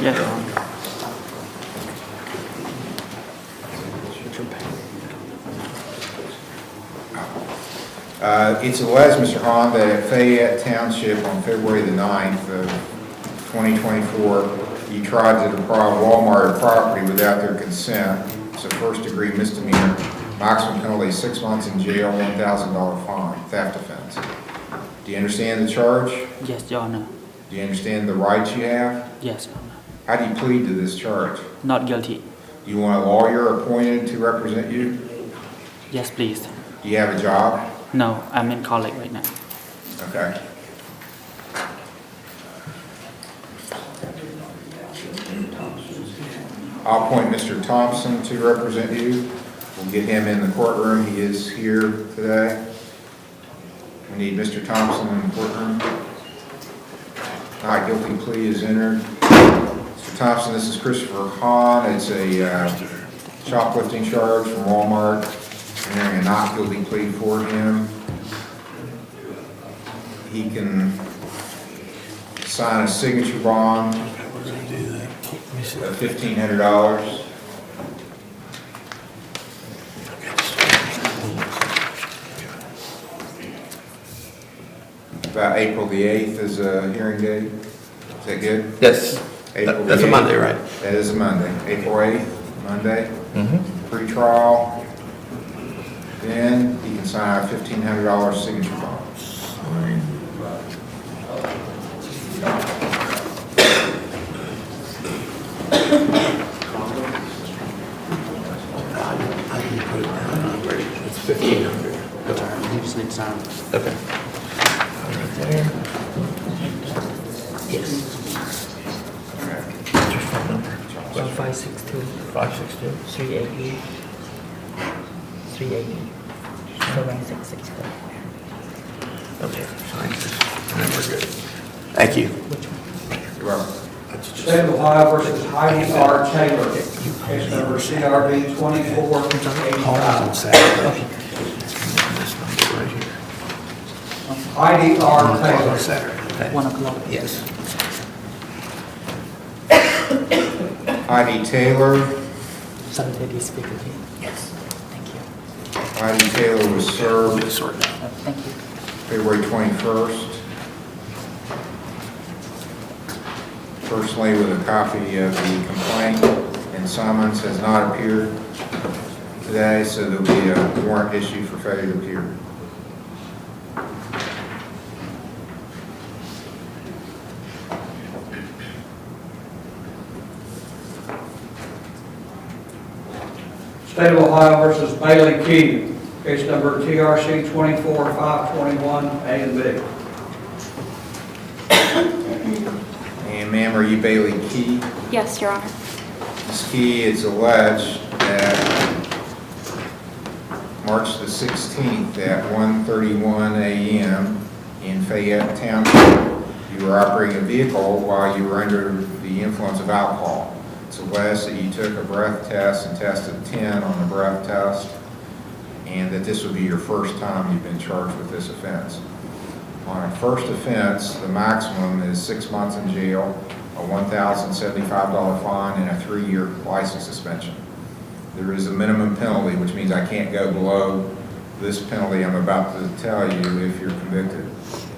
Yes, Your Honor. It's alleged, Mr. Hahn, that at Fayette Township on February the 9th of 2024, you tried to deprive Walmart of property without their consent. It's a first-degree misdemeanor. Maximum penalty 6 months in jail, $1,000 fine, theft offense. Do you understand the charge? Yes, Your Honor. Do you understand the rights you have? Yes, Your Honor. How do you plead to this charge? Not guilty. Do you want a lawyer appointed to represent you? Yes, please. Do you have a job? No, I'm in college right now. Okay. I'll appoint Mr. Thompson to represent you. We'll get him in the courtroom. He is here today. We need Mr. Thompson in the courtroom. Not guilty plea is entered. Mr. Thompson, this is Christopher Hahn. It's a shoplifting charge from Walmart. Entering a not guilty plea for him. He can sign a signature bond of $1,500. About April the 8th is a hearing date. Is that good? Yes. April That's the a 8th. Monday, right? That is a Monday. April 8th, Monday. Mm-hmm. Pre-trial. Then he can sign a $1,500 signature bond. It's 1,500. You just need to sign. Okay. Right there. Yes. Okay. What's your phone number? 562 562 380 380 7664. Okay, sign this, and then we're good. Thank you. You're welcome. State of Ohio versus Heidi R. Taylor, case number CRB 2485. This number right here. Heidi R. Taylor. On Saturday. 1 o'clock. Yes. Heidi Taylor. 7:30 speaker here. Yes. Thank you. Heidi Taylor was served Thank you. February 21st. Personally, with a copy of the complaint and summons, has not appeared today, so there'll be a warrant issued for failure to appear. State of Ohio versus Bailey Key, case number TRC 24521, A and B. And ma'am, are you Bailey Key? Yes, Your Honor. Ms. Key, it's alleged that March the 16th at 1:31 a.m. in Fayette Township, you were operating a vehicle while you were under the influence of alcohol. It's alleged that you took a breath test and tested 10 on the breath test, and that this would be your first time you've been charged with this offense. On a first offense, the maximum is 6 months in jail, a $1,075 fine, and a 3-year license suspension. There is a minimum penalty, which means I can't go below this penalty I'm about to tell you if you're convicted.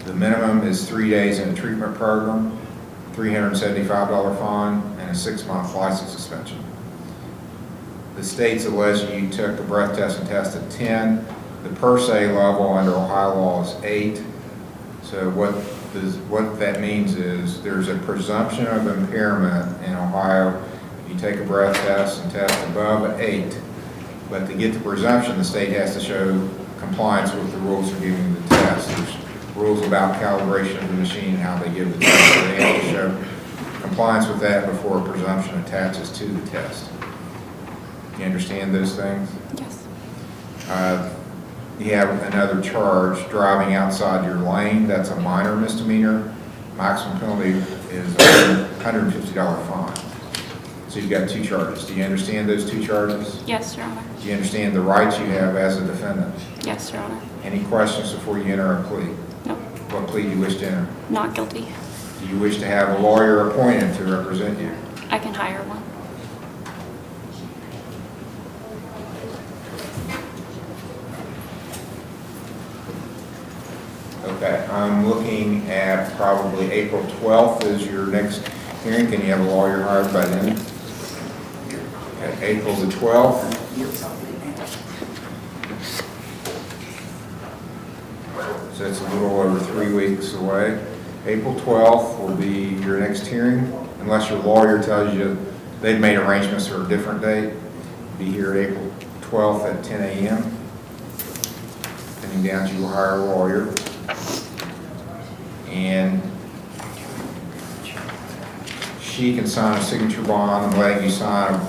The minimum is 3 days in a treatment program, $375 fine, and a 6-month license suspension. The state's alleged you took a breath test and tested 10. The per se level under Ohio law is 8. So what that means is there's a presumption of impairment in Ohio if you take a breath test and test above an 8. But to get the presumption, the state has to show compliance with the rules for giving the test. There's rules about calibration of the machine and how they give the test. So they have to show compliance with that before a presumption attaches to the test. You understand those things? Yes. You have another charge, driving outside your lane. That's a minor misdemeanor. Maximum penalty is a $150 fine. So you've got 2 charges. Do you understand those 2 charges? Yes, Your Honor. Do you understand the rights you have as a defendant? Yes, Your Honor. Any questions before you enter a plea? No, What plea do you wish to enter? not guilty. Do you wish to have a lawyer appointed to represent you? I can hire one. Okay, I'm looking at probably April 12th is your next hearing. Can you have a lawyer hired by then? Okay, April the 12th. So it's a little over 3 weeks away. April 12th will be your next hearing, unless your lawyer tells you they've made arrangements for a different date. Be here April 12th at 10 a.m. Depending down, you will hire a lawyer. And she can sign a signature bond and letting you sign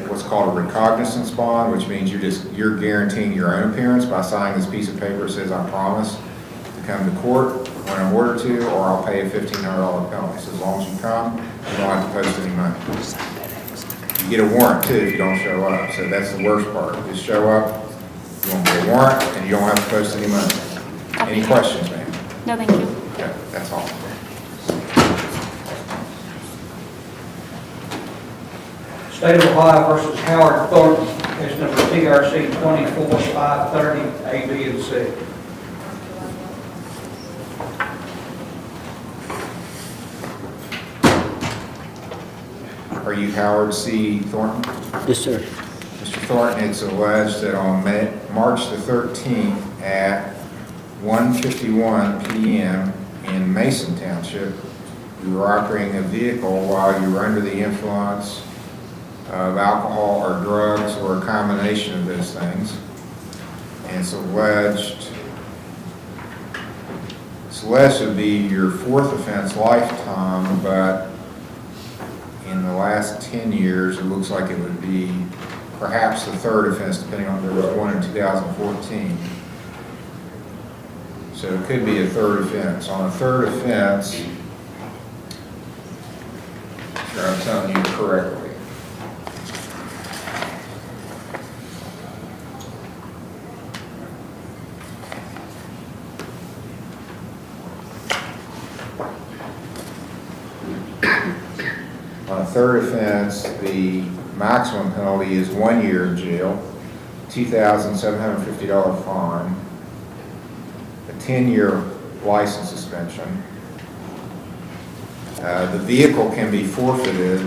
what's called a recognizance bond, which means you're guaranteeing your own appearance by signing this piece of paper that says, I promise to come to court when I'm ordered to, or I'll pay a $1,500 penalty. So as long as you come, you don't have to post any money. You get a warrant too if you don't show up. So that's the worst part. Just show up, you won't get a warrant, and you don't have to post any money. Any questions, ma'am? No, thank you. Okay, that's all. State of Ohio versus Howard Thornton, case number TRC 24530, A, B, and C. Are you Howard C. Thornton? Yes, sir. Mr. Thornton, it's alleged that on March the 13th at 1:51 p.m. in Mason Township, you were operating a vehicle while you were under the influence of alcohol or drugs or a combination of those things. And it's alleged to be your fourth offense lifetime, but in the last 10 years, it looks like it would be perhaps the third offense, depending on if there was one in 2014. So it could be a third offense. On a third offense, sure I'm telling you correctly. On a third offense, the maximum penalty is 1 year in jail, $2,750 fine, a 10-year license suspension. The vehicle can be forfeited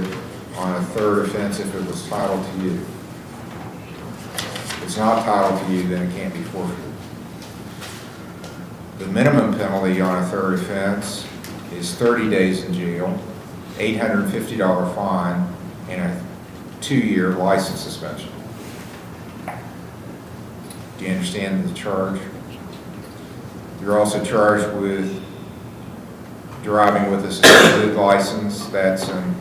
on a third offense if it was titled to you. If it's not titled to you, then it can't be forfeited. The minimum penalty on a third offense is 30 days in jail, $850 fine, and a 2-year license suspension. Do you understand the charge? You're also charged with driving with a suspended license. That's in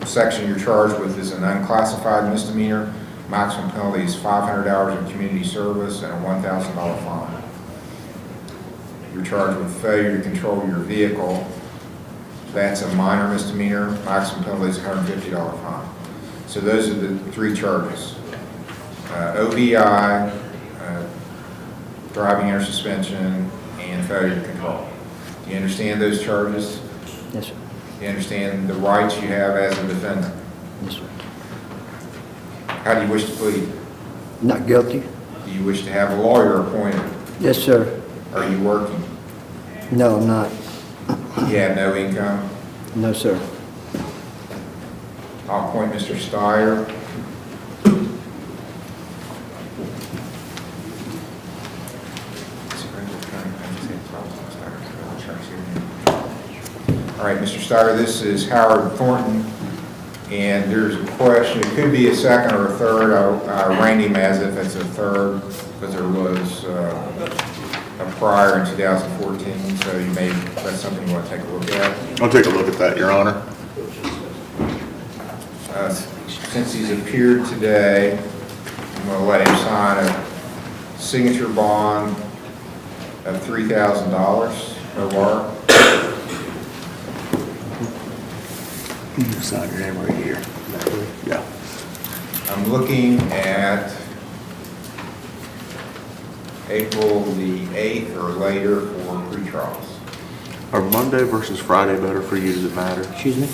section you're charged with is an unclassified misdemeanor. Maximum penalty is 500 hours of community service and a $1,000 fine. You're charged with failure to control your vehicle. That's a minor misdemeanor. Maximum penalty is $150 fine. So those are the three charges. OVI, driving under suspension, and failure to control. Do you understand those charges? Yes, sir. Do you understand the rights you have as a defendant? Yes, sir. How do you wish to plead? Not guilty? Do you wish to have a lawyer appointed? Yes, sir. Are you working? No, I'm not. You have no income? No, sir. I'll appoint Mr. Steyer. All right, Mr. Steyer, this is Howard Thornton, and there's a question. It could be a second or a third. I arraigned him as if it's a third because there was a prior in 2014, so you may, that's something you want to take a look at. I'll take a look at that, Your Honor. Since he's appeared today, I'm going to let him sign a signature bond of $3,000, no bar. You sign your name right here. Yeah. I'm looking at April the 8th or later for pre-trials. Are Monday versus Friday better for you? Does it matter? Excuse me?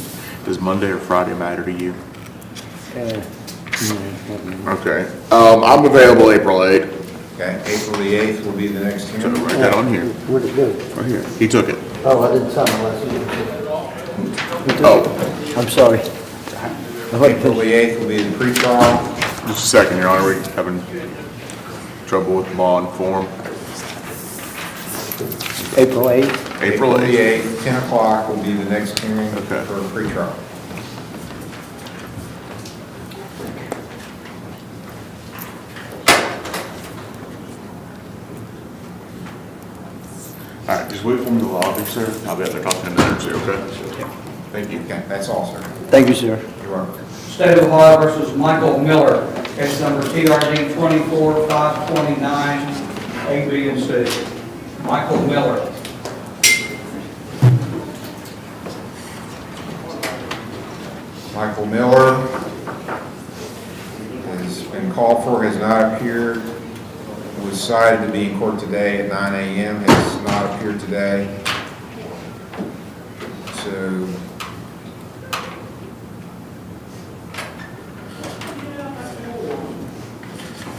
Does Monday or Friday matter to you? No. Okay. I'm available April 8th. Okay, April the 8th will be the next So hearing. write that on here. Where'd it go? Right here. He took it. Oh, I didn't sign the last one. Oh, I'm sorry. I thought you April the put- 8th will be the pretrial. just a second, Your Honor. We're having trouble with the bond form. April 8th. April the 8th. 8th, 10 o'clock will be the next hearing Okay. for pretrial. All right, just wait for me to lobby, sir. I'll be out there talking to the nurse, okay? Thank you. Okay, that's all, sir. Thank you, sir. You're welcome. State of Ohio versus Michael Miller, case number TRD 24-529, A, B, and C. Michael Miller. Michael Miller has been called for, has not appeared, was cited to be in court today at 9 a.m., has not appeared today. So,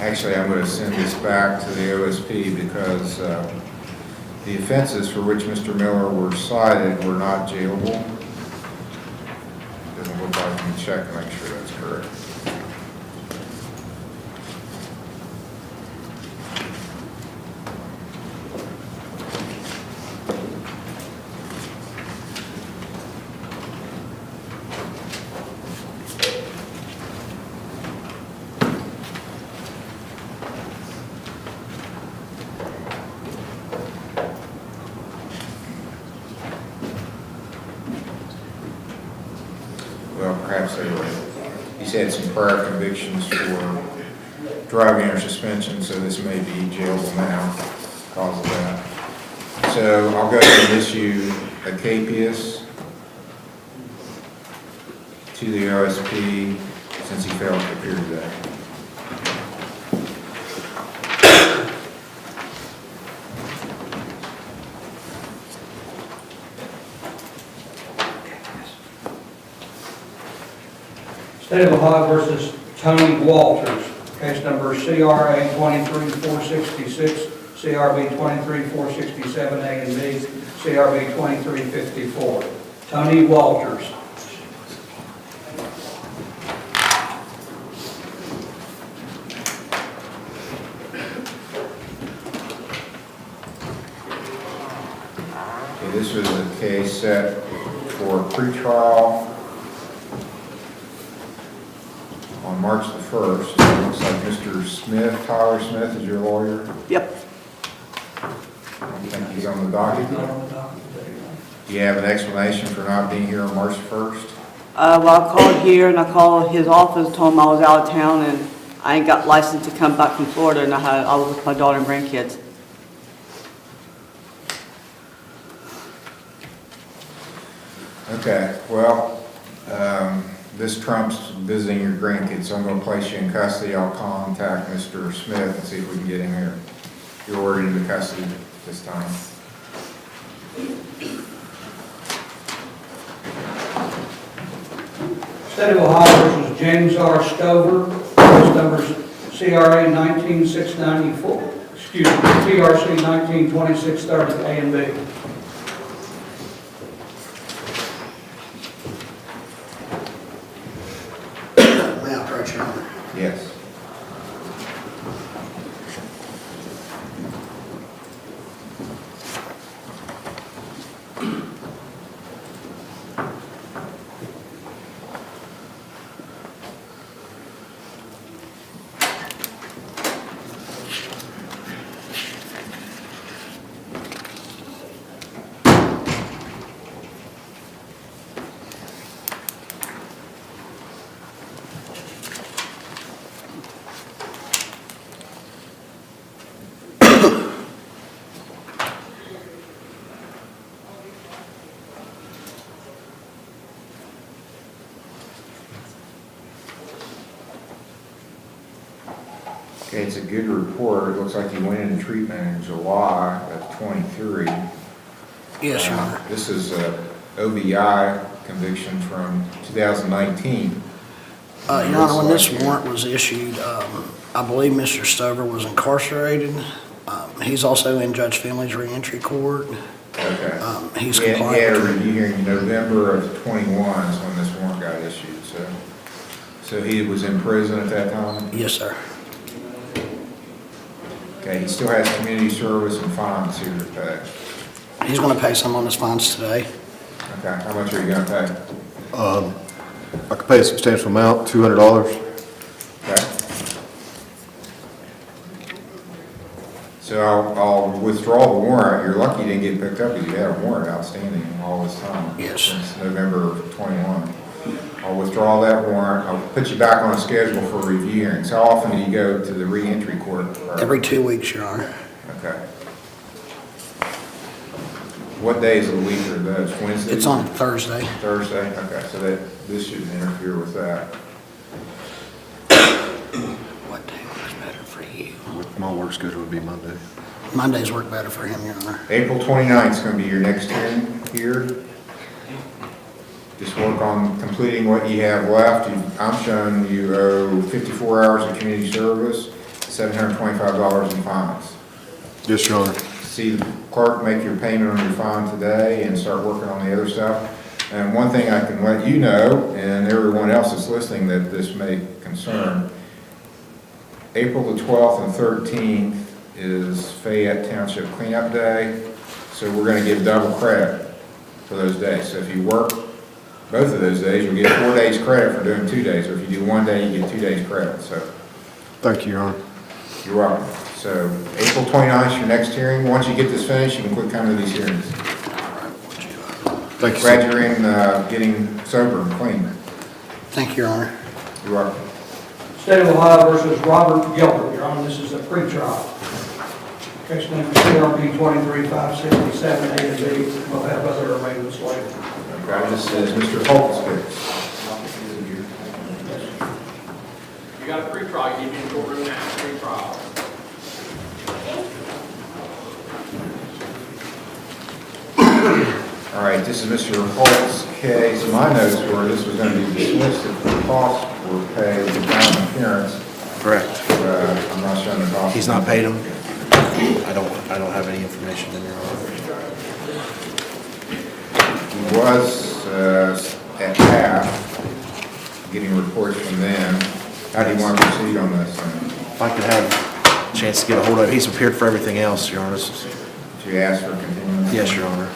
actually, I'm going to send this back to the OSP because the offenses for which Mr. Miller were cited were not jailable. Doesn't look like, let me check and make sure that's correct. Well, perhaps they were. He's had some prior convictions for driving under suspension, so this may be jailable now because of that. So I'll go ahead and issue a capias to the OSP since he failed to appear today. State of Ohio versus Tony Walters, case number CRA 23-466, CRB 23-467, A and B, CRB 23-54. Tony Walters. Okay, this was a case set for pretrial on March the 1st. It looks like Mr. Smith, Tyler Smith, is your lawyer. Yep. I don't think he's on the docket. Do you have an explanation for not being here on March 1st? Well, I called here and I called his office, told him I was out of town and I ain't got licensed to come back from Florida and I was with my daughter and grandkids. Okay, well, this trumps visiting your grandkids, so I'm going to place you in custody. I'll contact Mr. Smith and see if we can get him here. You're ordered into custody this time. State of Ohio versus James R. Stover, case numbers CRA 19694, excuse me, TRC 192630, A and B. May I approach, Your Honor? Yes. Okay, it's a good report. It looks like he went into treatment in July of '23. Yes, Your Honor. This is a OVI conviction from 2019. Your Honor, when this warrant was issued, I believe Mr. Stover was incarcerated. He's also in Judge Finley's reentry court. Okay. He's He had a compliant. review hearing in November of 21 is when this warrant got issued, so he was in prison at that time? Yes, sir. Okay, he still has community service and fines here to pay. He's going to pay some on his fines today. Okay, how much are you gonna pay? I could pay a substantial amount, $200. Okay. So I'll withdraw the warrant. You're lucky you didn't get picked up because you had a warrant outstanding all this time. Yes. Since November of 21. I'll withdraw that warrant. I'll put you back on a schedule for review hearings. How often do you go to the reentry court? Every 2 weeks, Your Honor. Okay. What days of the week are those? Wednesday? It's on Thursday. Thursday? Okay, so this shouldn't interfere with that. What day works better for you? My work schedule would be Monday. Mondays work better for him, Your Honor. April 29th is going to be your next hearing here. Just work on completing what you have left. I'm showing you owe 54 hours of community service, $725 in fines. Yes, Your Honor. See the clerk make your payment on your fine today and start working on the other stuff. And one thing I can let you know, and everyone else that's listening that this may concern, April the 12th and 13th is Fayette Township Cleanup Day, so we're going to give double credit for those days. So if you work both of those days, you'll get 4 days credit for doing 2 days, or if you do 1 day, you get 2 days credit. So Thank you, Your Honor. you're welcome. So April 29th is your next hearing. Once you get this finished, you can quit coming to these hearings. Thank you, Glad sir. you're in getting sober and clean. Thank you, Your Honor. You're welcome. State of Ohio versus Robert Gilbert, Your Honor, this is a pretrial. Case number CRB 23567, A and B. We'll have other arrangements later. Okay, this is Mr. Holt's case. You got a pre-trial, you need to go room now, pre-trial. All right, this is Mr. Holt's case. My notes were this was going to be dismissed if the costs were paid without appearance. Correct. I'm not showing the cost. He's not paid him? I don't have any information in there on He was at half, getting reports from them. How do you want to proceed on this? If I could have a chance to get a hold of him, he's appeared for everything else, Your Honor. Did you ask for continuance? Yes, Your Honor.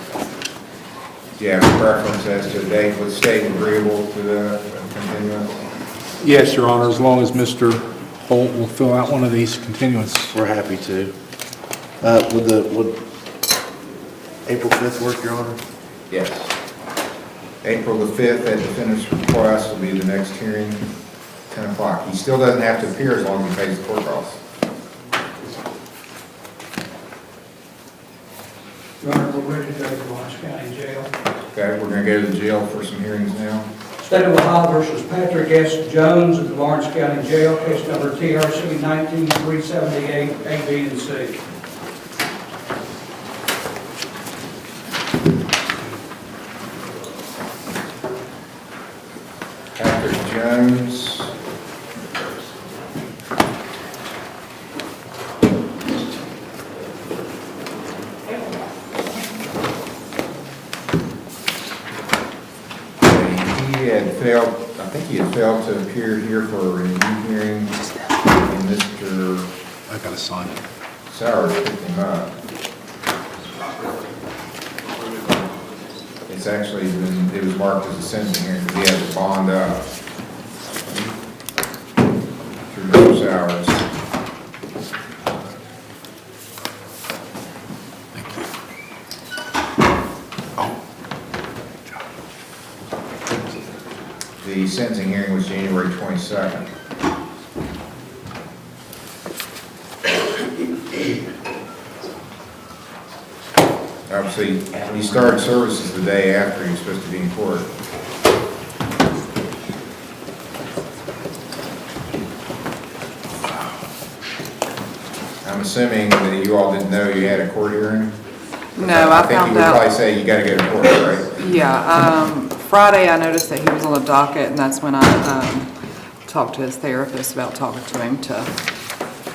Do you have a preference as to a date? Was state agreeable to the continuance? Yes, Your Honor, as long as Mr. Holt will fill out one of these continuances. We're happy to. Would April 5th work, Your Honor? Yes. April the 5th, at defendant's request, will be the next hearing, 10 o'clock. He still doesn't have to appear as long as he pays the court costs. Your Honor, we're ready to go to Lawrence County Jail. Okay, we're going to go to the jail for some hearings now. State of Ohio versus Patrick S. Jones at the Lawrence County Jail, case number TRC 19378, A, B, and C. Patrick Jones. I think he had failed to appear here for a review hearing, and Mr. I got to sign it. Sowers picked him up. It's actually been, it was marked as a sentencing hearing because he has a bond up through Mr. Sowers. The sentencing hearing was January 22nd. Obviously, he started services the day after he was supposed to be in court. I'm assuming that you all didn't know you had a court hearing? No, I think found you would probably out, say you gotta go to court, right? yeah, Friday I noticed that he was on the docket, and that's when I talked to his therapist about talking to him to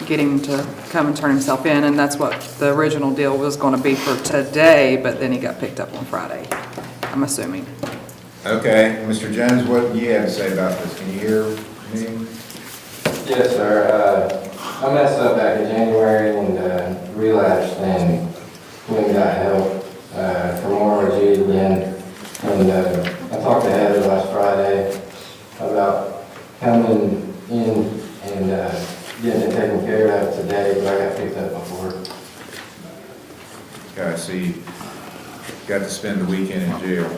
get him to come and turn himself in, and that's what the original deal was gonna be for today, but then he got picked up on Friday, I'm assuming. Okay, Mr. Jones, what do you have to say about this? Can you hear me? Yes, sir. I messed up back in January and relapsed and went and got help from RRG again. And I talked to Heather last Friday about coming in and getting it taken care of today, but I got picked up before. Okay, so you got to spend the weekend in jail.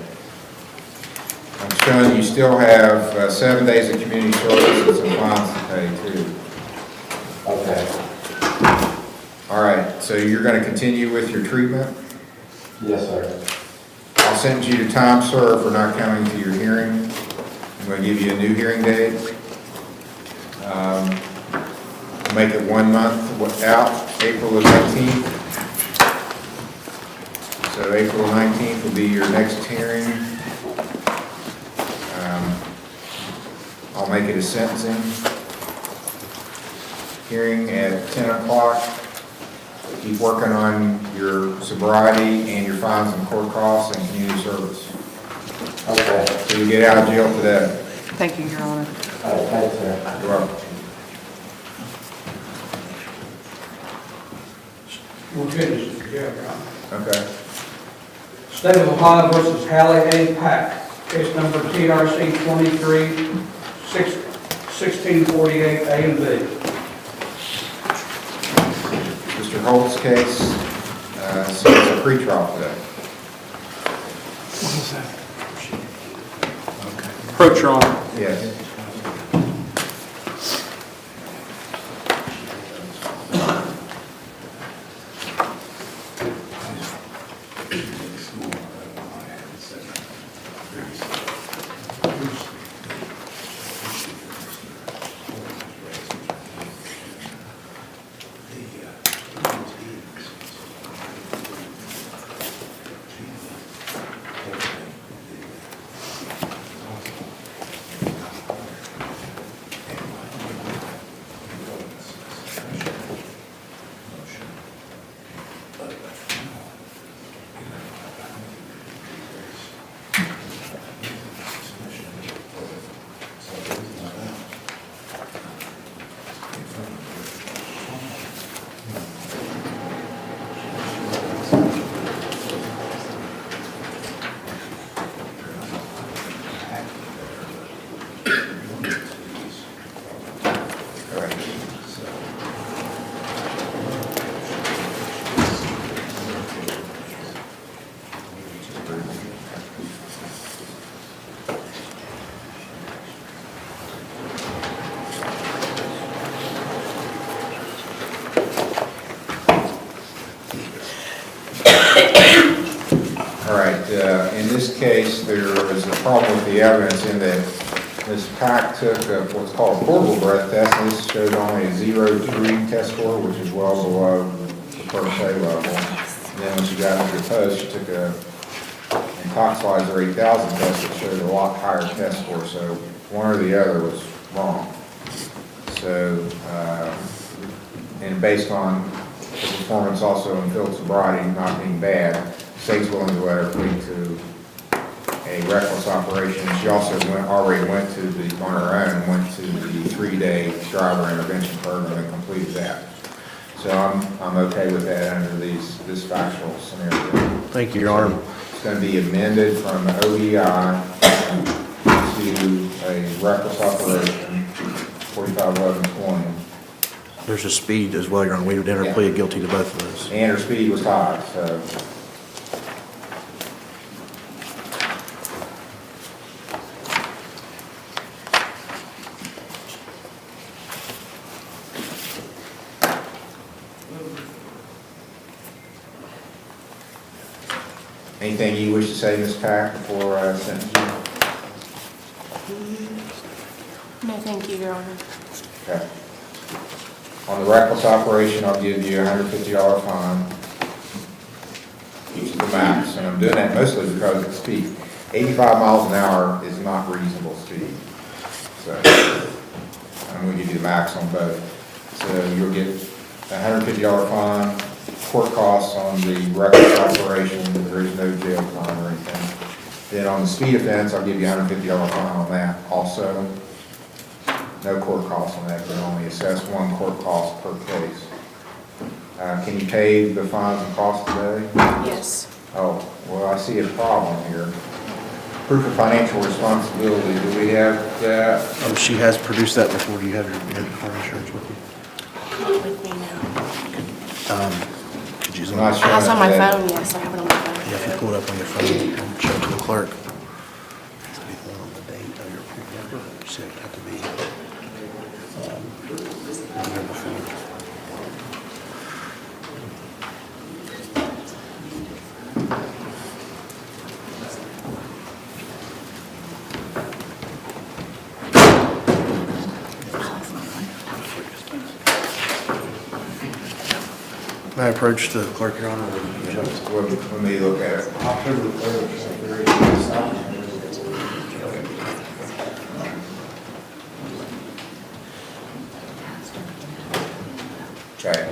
I'm showing you still have 7 days of community service and some fines to pay too. Okay. All right, so you're going to continue with your treatment? Yes, sir. I'll send you to time served for not coming to your hearing. I'm going to give you a new hearing date. Make it 1 month out, April the 19th. So April 19th will be your next hearing. I'll make it a sentencing hearing at 10 o'clock. Keep working on your sobriety and your fines and court costs and community service. Okay. So you get out of jail today. Thank you, Your Honor. All right, thanks, sir. You're welcome. We'll finish it, yeah, Your Honor. Okay. State of Ohio versus Hallie A. Pack, case number TRC 23-1648 A and B. Mr. Holt's case, so it's a pretrial today. Approach, Your Honor. Yes. In this case, there was a problem with the evidence in that Ms. Pack took what's called a portable breath test, and this showed only a 0.3 test score, which is well below the per se level. And then when she got into the post, she took a Intoxilizer 8000 test that showed a lot higher test score, so one or the other was wrong. So, and based on the performance also in field sobriety not being bad, the state's willing to let her plead to a reckless operation. She also already went to on her own, went to the 3-day driver intervention program and completed that. So I'm okay with that under this factual scenario. Thank you, Your Honor. It's going to be amended from ODI to a reckless operation, 451120. There's a speed as well, Your Honor. We would enter plea guilty to both of those. And her speed was high, so. Anything you wish to say, Ms. Pack, before I sentence you? No, thank you, Your Honor. Okay. On the reckless operation, I'll give you a $150 fine. You the max, and I'm doing that mostly because of speed. 85 miles an hour is not reasonable speed. So I'm going to give you the max on both. So you'll get a $150 fine, court costs on the reckless operation, there is no jail time or anything. Then on the speed offense, I'll give you a $150 fine on that also. No court costs on that, but only assess one court cost per case. Can you pay the fines and costs today? Yes. Oh, well, I see a problem here. Proof of financial responsibility, do we have that? She has produced that before. Do you have your car insurance with you? Not with me now. Could you zoom Not in? sure. It's on my phone, yes, I have it on my phone. Yeah, if you pull it up on your phone and show it to the clerk. Has to be the one on the date of your approval. So it have to be the year before. May I approach the clerk, Your Honor? Let me look at it. Okay.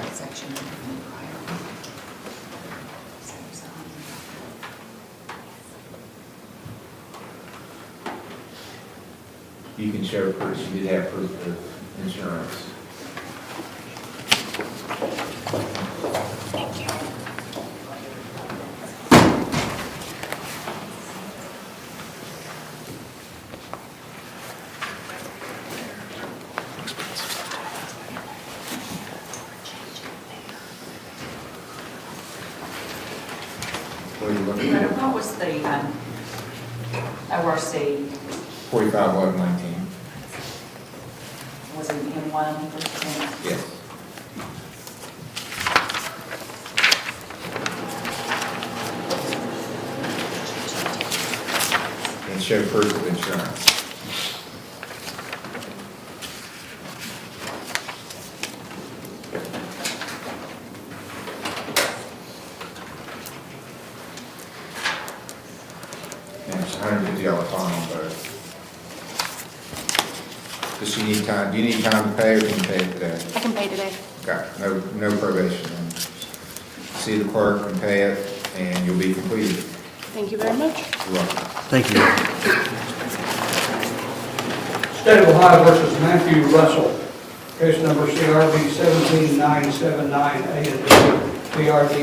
You can show proof, you did have proof of insurance. What are you looking at? What was the ORC, 45-11-19. was it in 1%? Yes. And show proof of insurance. And it's $150 fine on both. Does she need time, do you need time to pay or can you pay it today? I can pay today. Okay, no probation. And see the clerk and pay it and you'll be completed. Thank you very much. You're welcome. Thank you. State of Ohio versus Matthew Russell. Case number CRB 17979A and B, PRD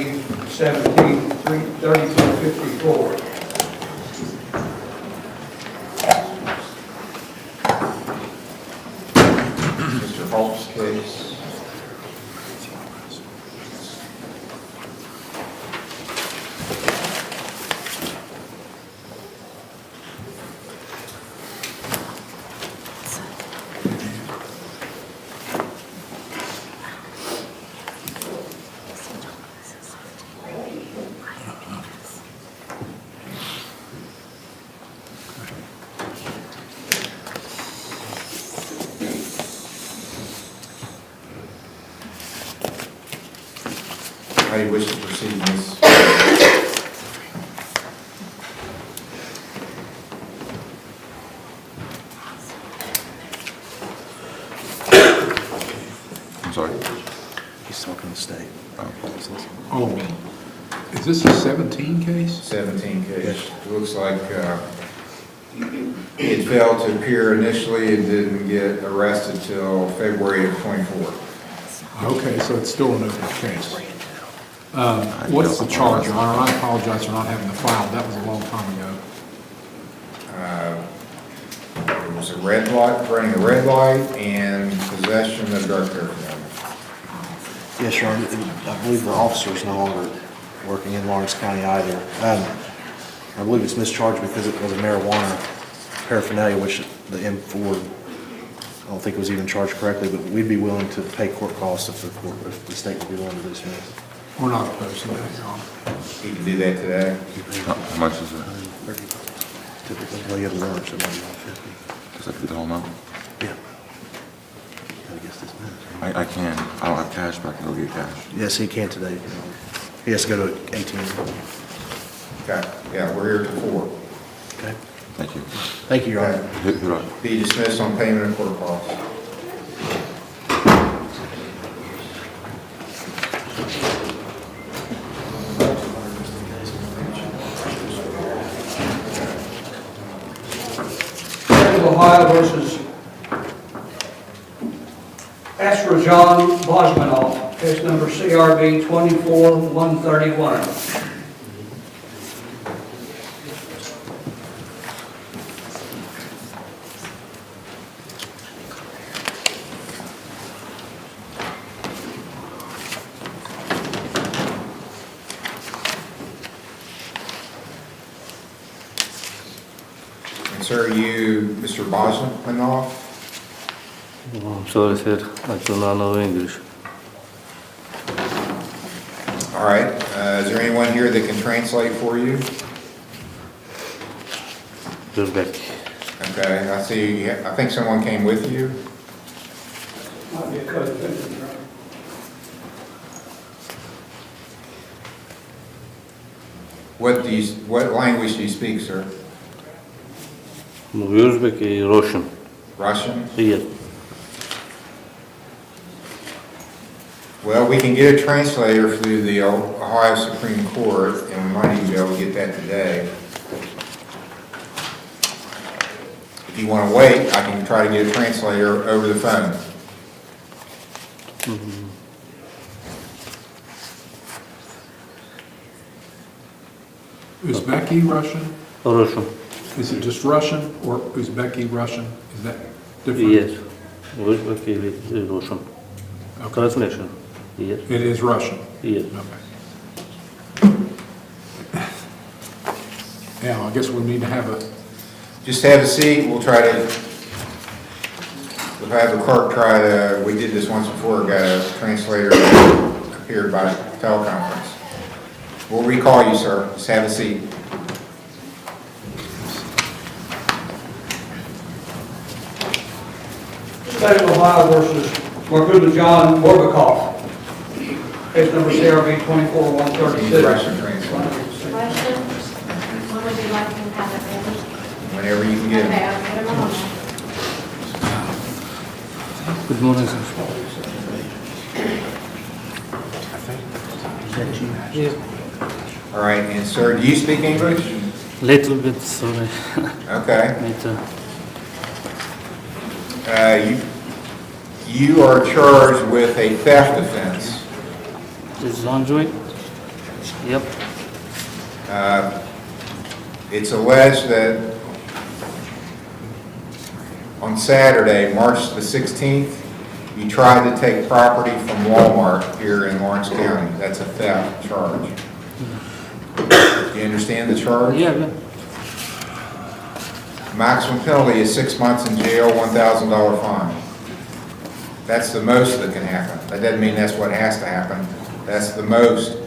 173254. Mr. Holt's case. How do you wish to proceed, Ms.? I'm sorry. He's talking to the state. Oh, is this a 17 case? 17 case. It looks like it failed to appear initially and didn't get arrested till February of '24. Okay, so it's still an open case. What's the charge, Your Honor? I apologize for not having the file. That was a long time ago. It was a red light, running a red light, and possession of drug paraphernalia. Yes, Your Honor. I believe the officer is no longer working in Lawrence County either. I believe it's mischarged because it was a marijuana paraphernalia, which the M4, I don't think it was even charged correctly, but we'd be willing to pay court costs if the state would be willing to dismiss. We're not opposed to that, Your Honor. You can do that today. How much is it? Typically, well, you have a lunch, it might be $150. Does that be the whole amount? Yeah. Gotta guess this minute. I can. I don't have cash, but I can go get cash. Yes, he can today. He has to go to 18. Okay, yeah, we're here till 4. Okay. Thank you. Thank you, Your Honor. Be dismissed on payment of court costs. State of Ohio versus Astrojan Bosmanoff, case number CRB 24131. And sir, you, Mr. Bosmanoff? Sorry, sir, I do not know English. All right, is there anyone here that can translate for you? Uzbek. Okay, I see, I think someone came with you. Might be a co-defendant, Your Honor. What language do you speak, sir? Uzbek и Russian. Russian? Yes. Well, we can get a translator through the Ohio Supreme Court, and we might even be able to get that today. If you want to wait, I can try to get a translator over the phone. Uzbeki Russian? Russian. Is it just Russian or Uzbeki Russian? Is that different? Yes. Uzbek is Russian. Okay. Translation. Yes. It is Russian? Yes. Okay. Now, I guess we need to have a, Just have a seat, we'll have the clerk try to, we did this once before, got a translator that appeared by teleconference. We'll recall you, sir. Just have a seat. State of Ohio versus John Morbikoff, case number CRB He's 24136. Russian translator, Question, when would you like to have it ready? whenever you can get Okay, him. I'll put them on. Good morning, sir. Yes. All right, and sir, do you speak English? Little bit, sorry. Okay. Me too. You are charged with a theft offense. This is Andre? Yep. It's alleged that on Saturday, March the 16th, you tried to take property from Walmart here in Lawrence County. That's a theft charge. Do you understand the charge? Yeah. Maximum penalty is 6 months in jail, $1,000 fine. That's the most that can happen. That doesn't mean that's what has to happen. That's the most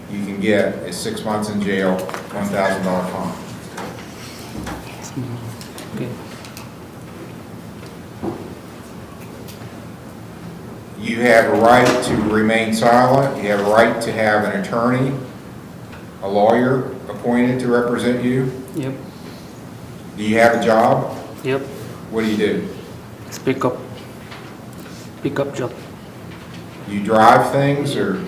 you can get is 6 months in jail, $1,000 fine. Okay. You have a right to remain silent. You have a right to have an attorney, a lawyer appointed to represent you. Yep. Do you have a job? Yep. What do you do? It's pickup job. You drive things or,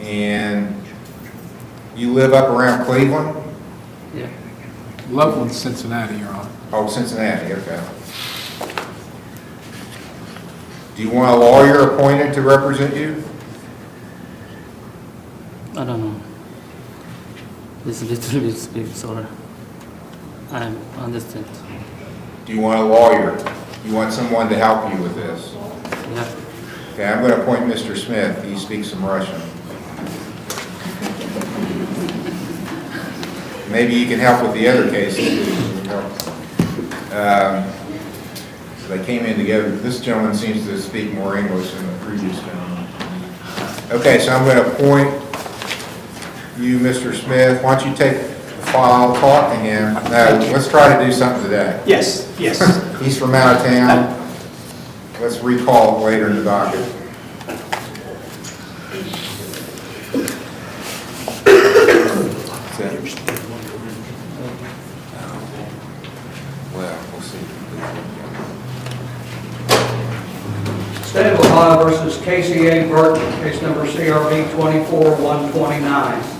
and you live up around Cleveland? Yeah. Loveland, Cincinnati, Your Honor. Oh, Cincinnati, okay. Do you want a lawyer appointed to represent you? I don't know. This little bit speak, sorry. I understand. Do you want a lawyer? You want someone to help you with this? Yeah. Okay, I'm going to appoint Mr. Smith. He speaks some Russian. Maybe you can help with the other cases. They came in together. This gentleman seems to speak more English than the previous gentleman. Okay, so I'm going to appoint you, Mr. Smith. Why don't you take the file, talk to him. No, let's try to do something today. Yes. He's from out of town. Let's recall it later in the docket. State of Ohio versus Casey A. Burton, case number CRB 24-129.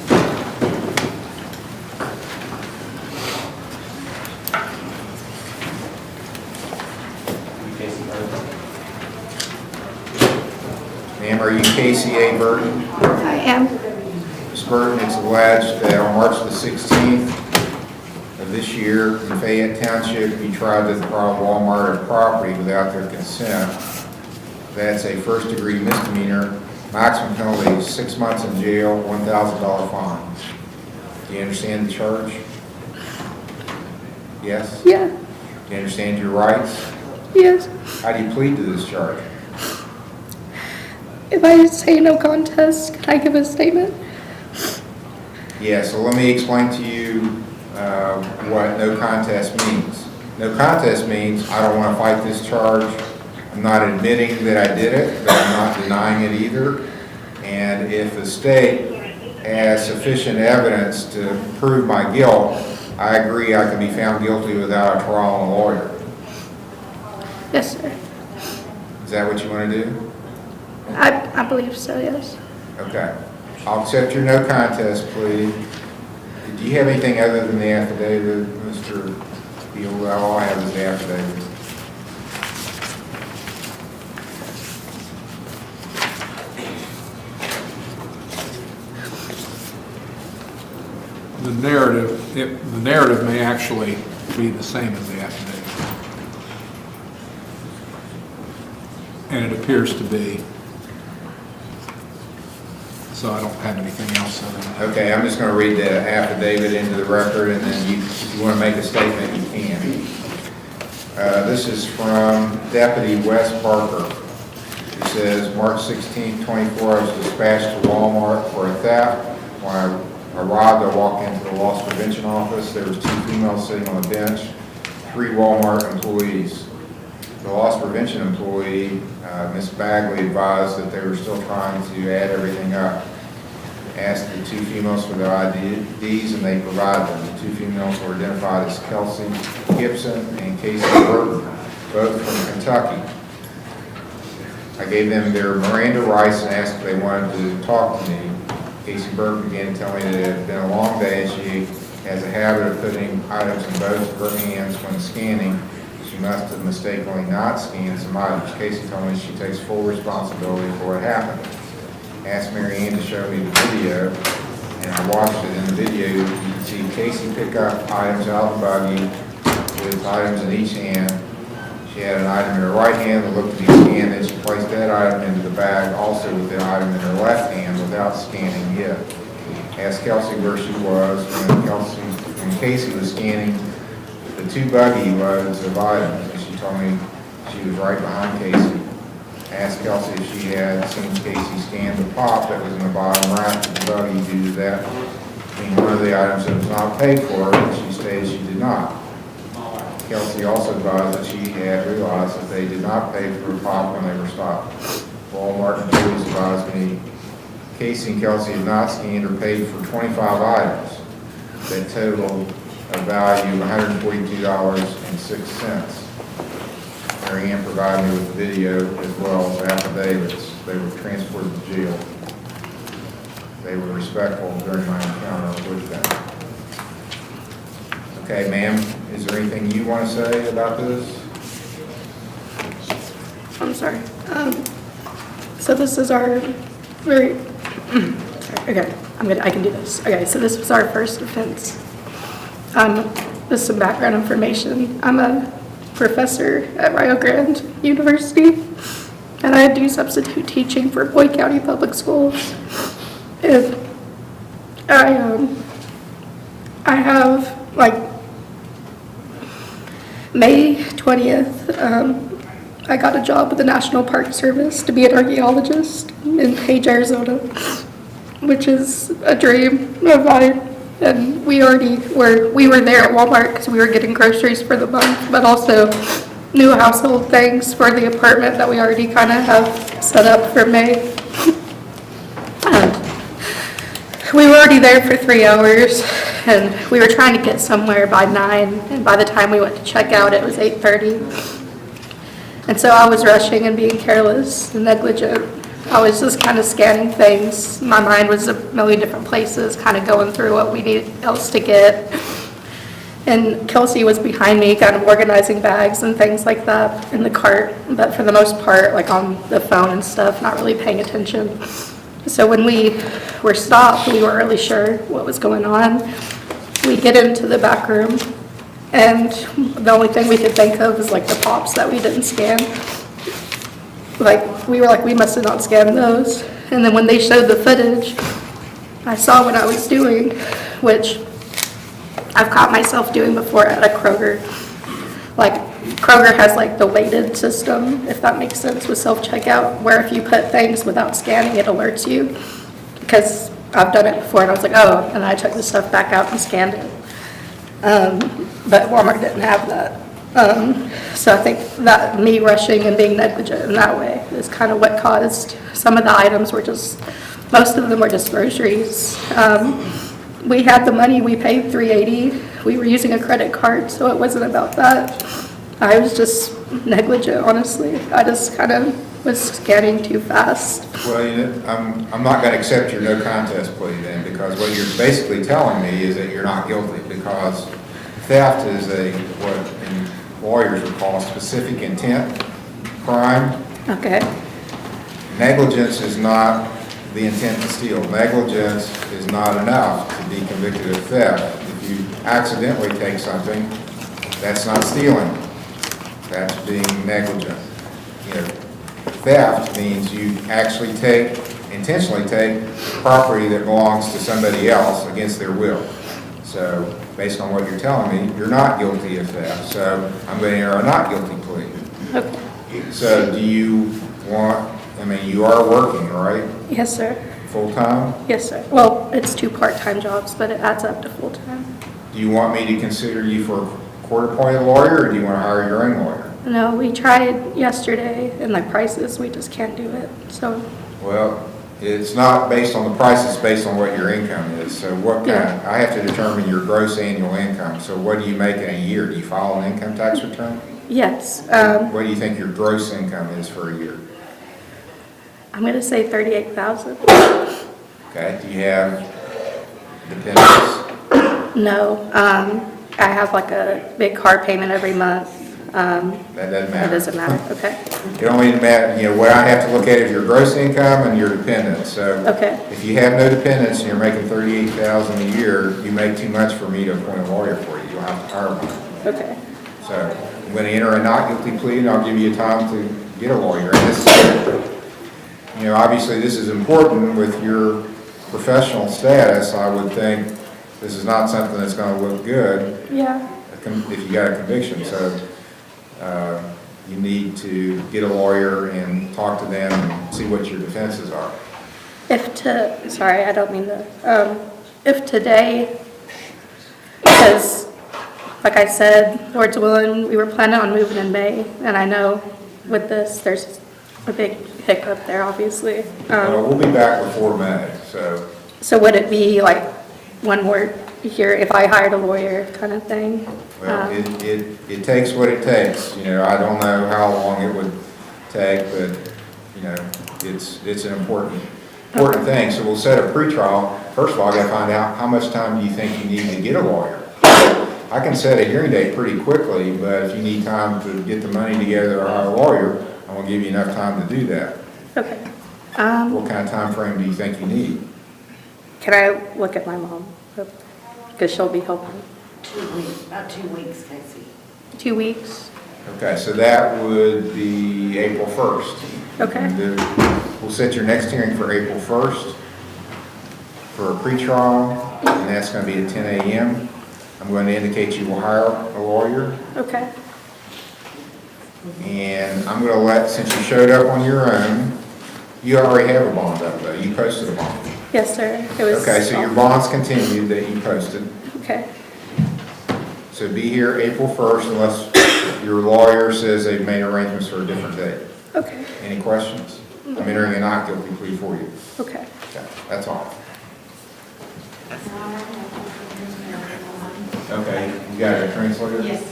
Ma'am, are you Casey A. Burton? I am. Ms. Burton, it's alleged that on March the 16th of this year, in Fayette Township, you tried to deprive Walmart of property without their consent. That's a first-degree misdemeanor. Maximum penalty is 6 months in jail, $1,000 fine. Do you understand the charge? Yes? Yeah. Do you understand your rights? Yes. How do you plead to this charge? If I say no contest, can I give a statement? Yeah, so let me explain to you what no contest means. No contest means I don't want to fight this charge. I'm not admitting that I did it, but I'm not denying it either. And if the state has sufficient evidence to prove my guilt, I agree I can be found guilty without a trial and a lawyer. Yes, sir. Is that what you want to do? I believe so, yes. Okay. I'll accept your no contest plea. Do you have anything other than the affidavit, Mr. Beal? All I have is the affidavit. The narrative may actually be the same as the affidavit. And it appears to be. So I don't have anything else other than that. Okay, I'm just going to read the affidavit into the record, and then if you want to make a statement, you can. This is from Deputy Wes Parker. He says, March 16, 24, I was dispatched to Walmart for a theft. When I arrived, I walked into the loss prevention office. There was 2 females sitting on a bench, 3 Walmart employees. The loss prevention employee, Ms. Bagley, advised that they were still trying to add everything up. Asked the 2 females for their IDs, and they provided them. The 2 females were identified as Kelsey Gibson and Casey Burton, both from Kentucky. I gave them their Miranda rights and asked if they wanted to talk to me. Casey Burton began to tell me that it had been a long day and she has a habit of putting items in both of her hands when scanning. She must have mistakenly not scanned some items. Casey told me she takes full responsibility for what happened. Asked Mary Ann to show me the video, and I watched it. In the video, you can see Casey pick up items out of the buggy with items in each hand. She had an item in her right hand that looked to be scanned, and she placed that item into the bag, also with the item in her left hand without scanning it. Asked Kelsey where she was when Casey was scanning the 2 buggy loads of items, and she told me she was right behind Casey. Asked Kelsey if she had seen Casey scan the pop that was in the bottom rack of the buggy due to that being one of the items that was not paid for, and she stated she did not. Kelsey also advised that she had realized that they did not pay for the pop when they were stopped. Walmart employees advised me Casey and Kelsey had not scanned or paid for 25 items that totaled a value of $142.06. Mary Ann provided me with the video as well as affidavits. They were transported to jail. They were respectful during my encounter with them. Okay, ma'am, is there anything you want to say about this? I'm sorry. So this is our very, sorry, okay, I can do this. Okay, so this was our first offense. Just some background information. I'm a professor at Rio Grande University, and I do substitute teaching for Boyd County Public Schools. And I have, like, May 20th, I got a job with the National Park Service to be an archaeologist in Page, Arizona, which is a dream of mine. And we were there at Walmart because we were getting groceries for the month, but also new household things for the apartment that we already kind of have set up for May. We were already there for 3 hours, and we were trying to get somewhere by 9, and by the time we went to check out, it was 8:30. And so I was rushing and being careless and negligent. I was just kind of scanning things. My mind was a million different places, kind of going through what we needed else to get. And Kelsey was behind me, kind of organizing bags and things like that in the cart, but for the most part, like on the phone and stuff, not really paying attention. So when we were stopped, we weren't really sure what was going on. We get into the back room, and the only thing we could think of is like the pops that we didn't scan. Like, we were like, we must have not scanned those. And then when they showed the footage, I saw what I was doing, which I've caught myself doing before at a Kroger. Like, Kroger has like the weighted system, if that makes sense, with self-checkout, where if you put things without scanning, it alerts you. Because I've done it before, and I was like, oh, and I took the stuff back out and scanned it. But Walmart didn't have that. So I think that me rushing and being negligent in that way is kind of what caused some of the items were just, most of them were just groceries. We had the money, we paid $380. We were using a credit card, so it wasn't about that. I was just negligent, honestly. I just kind of was scanning too fast. Well, I'm not going to accept your no contest plea then, because what you're basically telling me is that you're not guilty, because theft is what lawyers would call a specific intent crime. Okay. Negligence is not the intent to steal. Negligence is not enough to be convicted of theft. If you accidentally take something, that's not stealing. That's being negligent. Theft means you actually intentionally take property that belongs to somebody else against their will. So, based on what you're telling me, you're not guilty of theft. So, I'm going to enter a not guilty plea. Okay. So, do you want, you are working, right? Yes, sir. Full-time? Yes, sir. Well, it's 2 part-time jobs, but it adds up to full-time. Do you want me to consider you for a court-appointed lawyer, or do you want to hire your own lawyer? No, we tried yesterday, and the prices, we just can't do it, so. Well, it's not based on the price, it's based on what your income is. So what kind, I have to determine your gross annual income. So what do you make in a year? Do you file an income tax return? Yes. What do you think your gross income is for a year? I'm going to say $38,000. Okay, do you have dependents? No, I have like a big car payment every month. That doesn't matter. It doesn't matter, okay. It only matters, what I have to look at is your gross income and your dependents. So Okay. if you have no dependents and you're making $38,000 a year, you make too much for me to appoint a lawyer for you. You'll have to hire one. Okay. So I'm going to enter a not guilty plea, and I'll give you time to get a lawyer. And this, obviously this is important with your professional status. I would think this is not something that's going to look good. Yeah. If you got a conviction. So you need to get a lawyer and talk to them and see what your defenses are. Sorry, I don't mean to, if today, because like I said, Lord's willing, we were planning on moving in May, and I know with this, there's a big hiccup there, obviously. We'll be back before May, so. So would it be like one more year if I hired a lawyer kind of thing? Well, it takes what it takes. I don't know how long it would take, but, it's an important thing. So we'll set a pretrial. First of all, I got to find out how much time do you think you need to get a lawyer. I can set a hearing date pretty quickly, but if you need time to get the money together or hire a lawyer, I'm going to give you enough time to do that. Okay. What kind of time frame do you think you need? Can I look at my mom? Because she'll be helping. 2 weeks, about 2 weeks, Casey. 2 weeks? Okay, so that would be April 1st. Okay. And we'll set your next hearing for April 1st for a pretrial, and that's going to be at 10 a.m. I'm going to indicate you will hire a lawyer. Okay. And I'm going to since you showed up on your own, you already have a bond up though. You posted a bond. Yes, sir. It was. Okay, so your bond's continued that you posted. Okay. So be here April 1st unless your lawyer says they've made arrangements for a different date. Okay. Any questions? I'm entering a not guilty plea for you. Okay. Okay, that's all. Okay, you got a translator? Yes.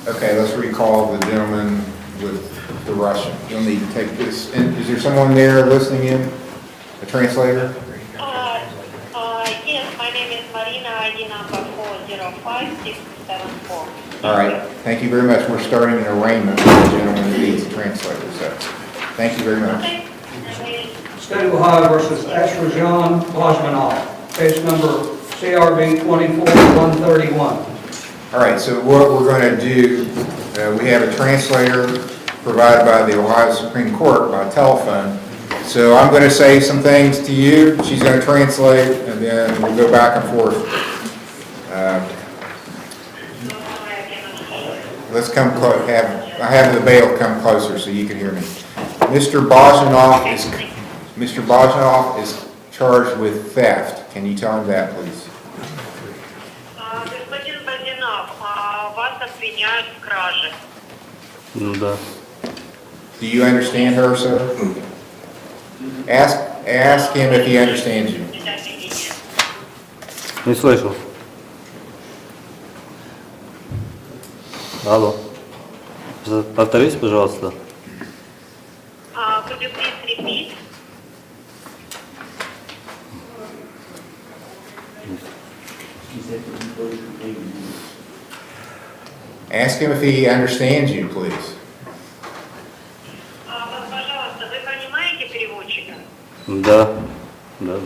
Okay, let's recall the gentleman with the Russian. You'll need to take this. And is there someone there listening in? A translator? Yes, my name is Marina, ID number 405674. All right, thank you very much. We're starting an arraignment with the gentleman who needs a translator, so thank you very much. State of Ohio versus Ashrajan Bosmanov, case number CRB 24131. All right, so what we're going to do, we have a translator provided by the Ohio Supreme Court by telephone. So I'm going to say some things to you, she's going to translate, and then we'll go back and forth. Let's come close. I have the bail come closer so you can hear me. Mr. Bozhanov is charged with theft. Can you tell him that, please? Господин Базинов, вас обвиняют в краже. Ну да. Do you understand her, sir? Ask him if he understands you. Не слышу. Алло. Повторите, пожалуйста. Could you please repeat? Ask him if he understands you, please. Пожалуйста, вы понимаете переводчика? Да. Да.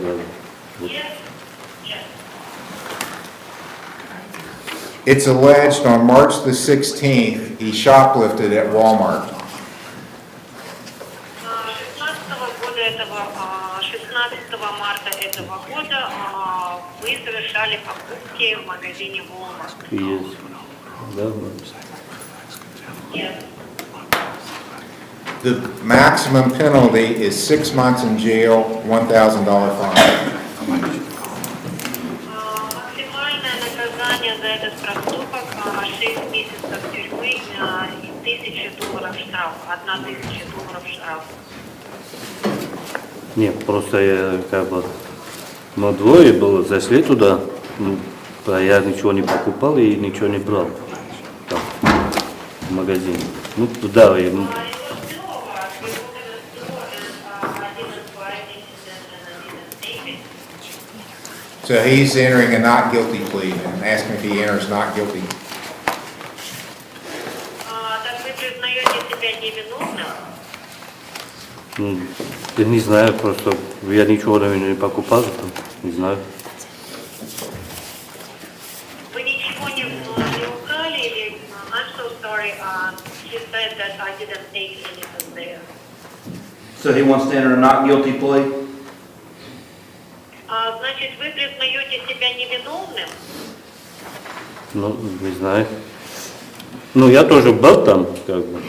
Yes. Yes. It's alleged on March the 16th, he shoplifted at Walmart. 16 марта этого года вы совершали покупки в магазине Walmart. Есть. Да. Yes. The maximum penalty is 6 months in jail, $1,000 fine. Максимальное наказание за этот проступок 6 месяцев тюрьмы и $1000 штраф, $1000 штраф. Нет, просто я мы двое было, зашли туда, а я ничего не покупал и ничего не брал. Там, в магазине. Туда я... So he's entering a not guilty plea and asking if he enters not guilty. Так вы признаете себя невиновным? Я не знаю, просто я ничего не покупал, там, не знаю. Вы ничего не украли или... I'm so sorry, he said that I didn't take anything there. So he wants to enter a not guilty plea? Значит, вы признаете себя невиновным? Не знаю. Я тоже был там, как бы.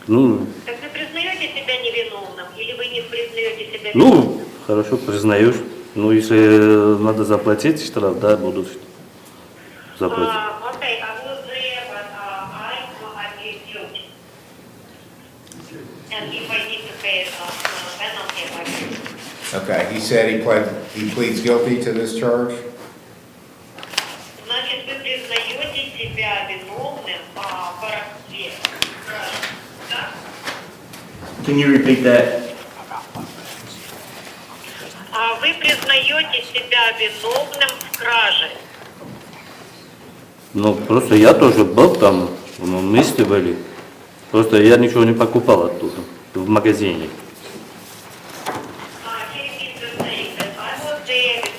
Так вы признаете себя невиновным или вы не признаете себя виновным? Хорошо, признаюсь. Если надо заплатить штраф, да, буду заплатить. Okay, I will say, but I plead guilty. And if I need to pay a penalty, I will. Okay, he said he pleads guilty to this charge? Значит, вы признаете себя виновным в воровстве. Да? Can you repeat that? Вы признаете себя виновным в краже. Просто я тоже был там, мы вместе были. Просто я ничего не покупал оттуда, в магазине.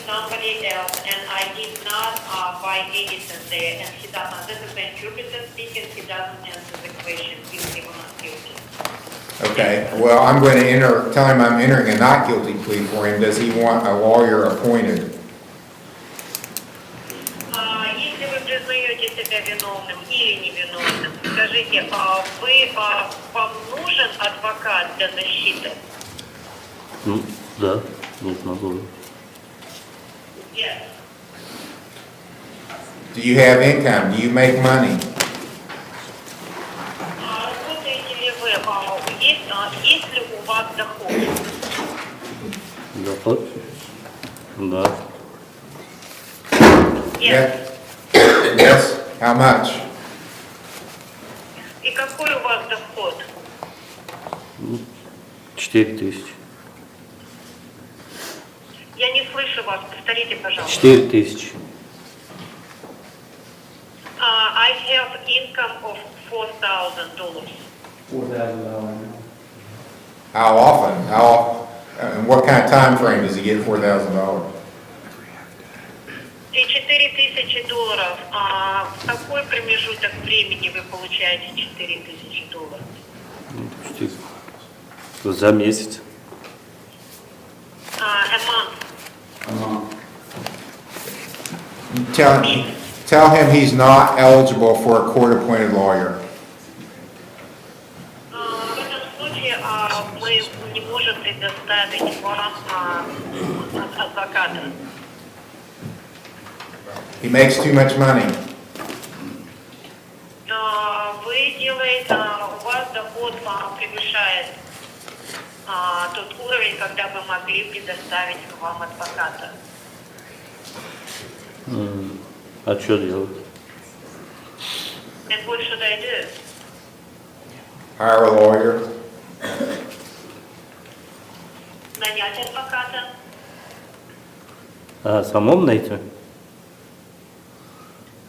Somebody else, and I did not buy anything there, and he doesn't, this is the interpreter speaking, he doesn't answer the question, guilty or not guilty. Okay, well, I'm going to tell him I'm entering a not guilty plea for him. Does he want a lawyer appointed? Если вы признаете себя виновным или невиновным, скажите, вам нужен адвокат для защиты? Да, нужно было. Yes. Do you have income? Do you make money? Работаете ли вы? Есть ли у вас доход? Доход? Да. Yes. Yes, how much? И какой у вас доход? 4000. Я не слышу вас, повторите, пожалуйста. 4000. I have income of $4,000. $4,000. How often? And what kind of time frame does he get $4,000? И $4000. В какой промежуток времени вы получаете $4000? За месяц. A month. Tell him he's not eligible for a court-appointed lawyer. В этом случае мы не можем предоставить вам адвоката. He makes too much money. Вы делаете, у вас доход превышает тот уровень, когда вы могли предоставить вам адвоката. А что делать? And what should I do? Hire a lawyer. Нанять адвоката? А самому найти?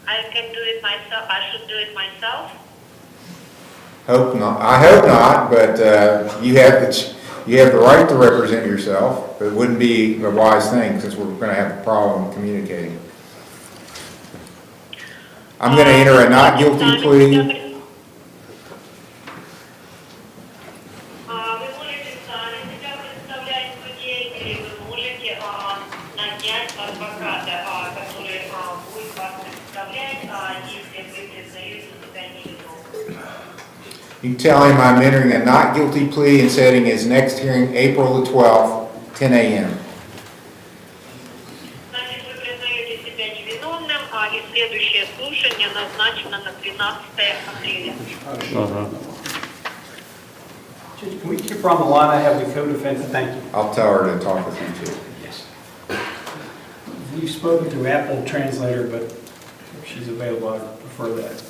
I can do it myself. I should do it myself. Hope not. I hope not, but you have the right to represent yourself. But it wouldn't be a wise thing since we're going to have a problem communicating. I'm going to enter a not guilty plea. Вы можете сами себя представлять в суде, или вы можете нанять адвоката, который будет вас представлять, если вы признаете себя невиновным. You can tell him I'm entering a not guilty plea and setting his next hearing April the 12th, 10 a.m. Значит, вы признаете себя невиновным, и следующее слушание назначено на 13 апреля. Ага. Can we keep her on the line? I have the co-defendant. Thank you. I'll tell her to talk with you too. Yes. We've spoken to Apple Translator, but if she's available, I prefer that.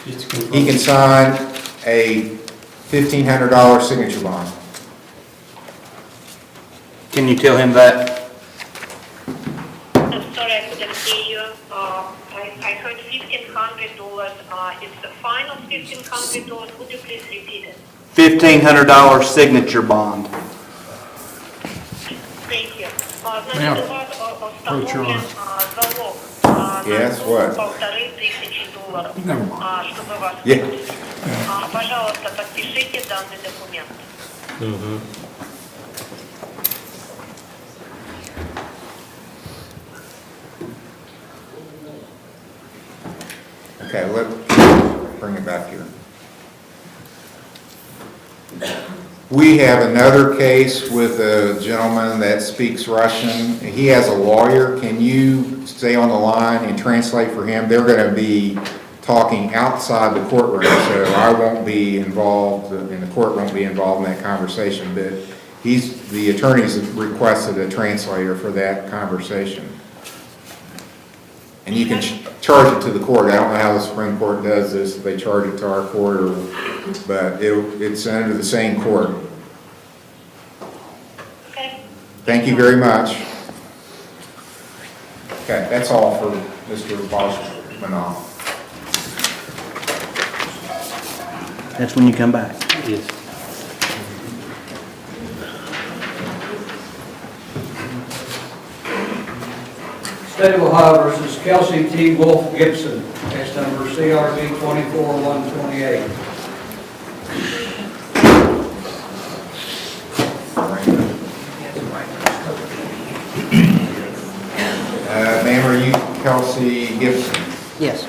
Just to confirm. He can sign a $1,500 signature bond. Can you tell him that? I'm sorry, I couldn't hear you. I heard $1,500. It's the final $1,500. Would you please repeat it? $1,500 signature bond. Thank you. Значит, у вас установлен залог Yes, на what? $1500, Never mind. чтобы вас Yeah. выпустить. Пожалуйста, подпишите данный документ. Okay, bring it back here. We have another case with a gentleman that speaks Russian. He has a lawyer. Can you stay on the line and translate for him? They're going to be talking outside the courtroom, so I won't be involved, and the court won't be involved in that conversation, but the attorney's requested a translator for that conversation. And you can charge it to the court. I don't know how the Supreme Court does this, if they charge it to our court, but it's under the same court. Okay. Thank you very much. Okay, that's all for Mr. Boschmanoff. That's when you come back. Yes. State of Ohio versus Kelsey T. Wolf Gibson, case number CRB 24128. Ma'am, are you Kelsey Gibson? Yes.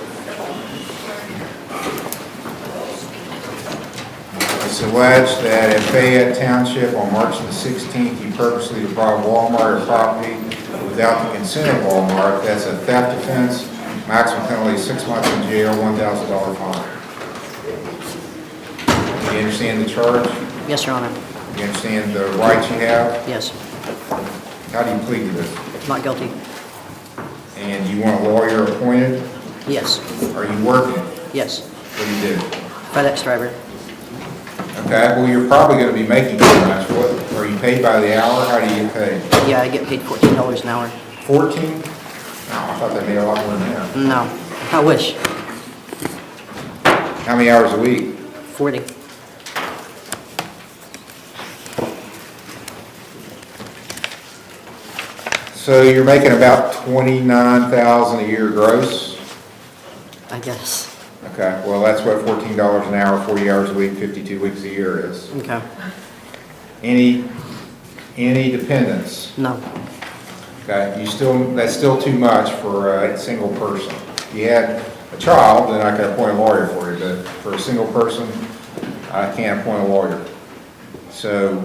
It's alleged that at Fayette Township on March the 16th, you purposely deprived Walmart of property without the consent of Walmart. That's a theft offense, maximum penalty 6 months in jail, $1,000 fine. Do you understand the charge? Yes, Your Honor. You understand the rights you have? Yes. How do you plead to this? Not guilty. And you want a lawyer appointed? Yes. Are you working? Yes. What do you do? FedEx driver. Okay, well, you're probably going to be making too much. What, are you paid by the hour? How do you get paid? Yeah, I get paid $14 an hour. 14? No, I thought they made a lot more than that. No, I wish. How many hours a week? 40. So you're making about $29,000 a year gross? I guess. Okay, well, that's what $14 an hour, 40 hours a week, 52 weeks a year is. Okay. Any dependents? No. Okay, that's still too much for a single person. If you had a child, then I could appoint a lawyer for you, but for a single person, I can't appoint a lawyer. So,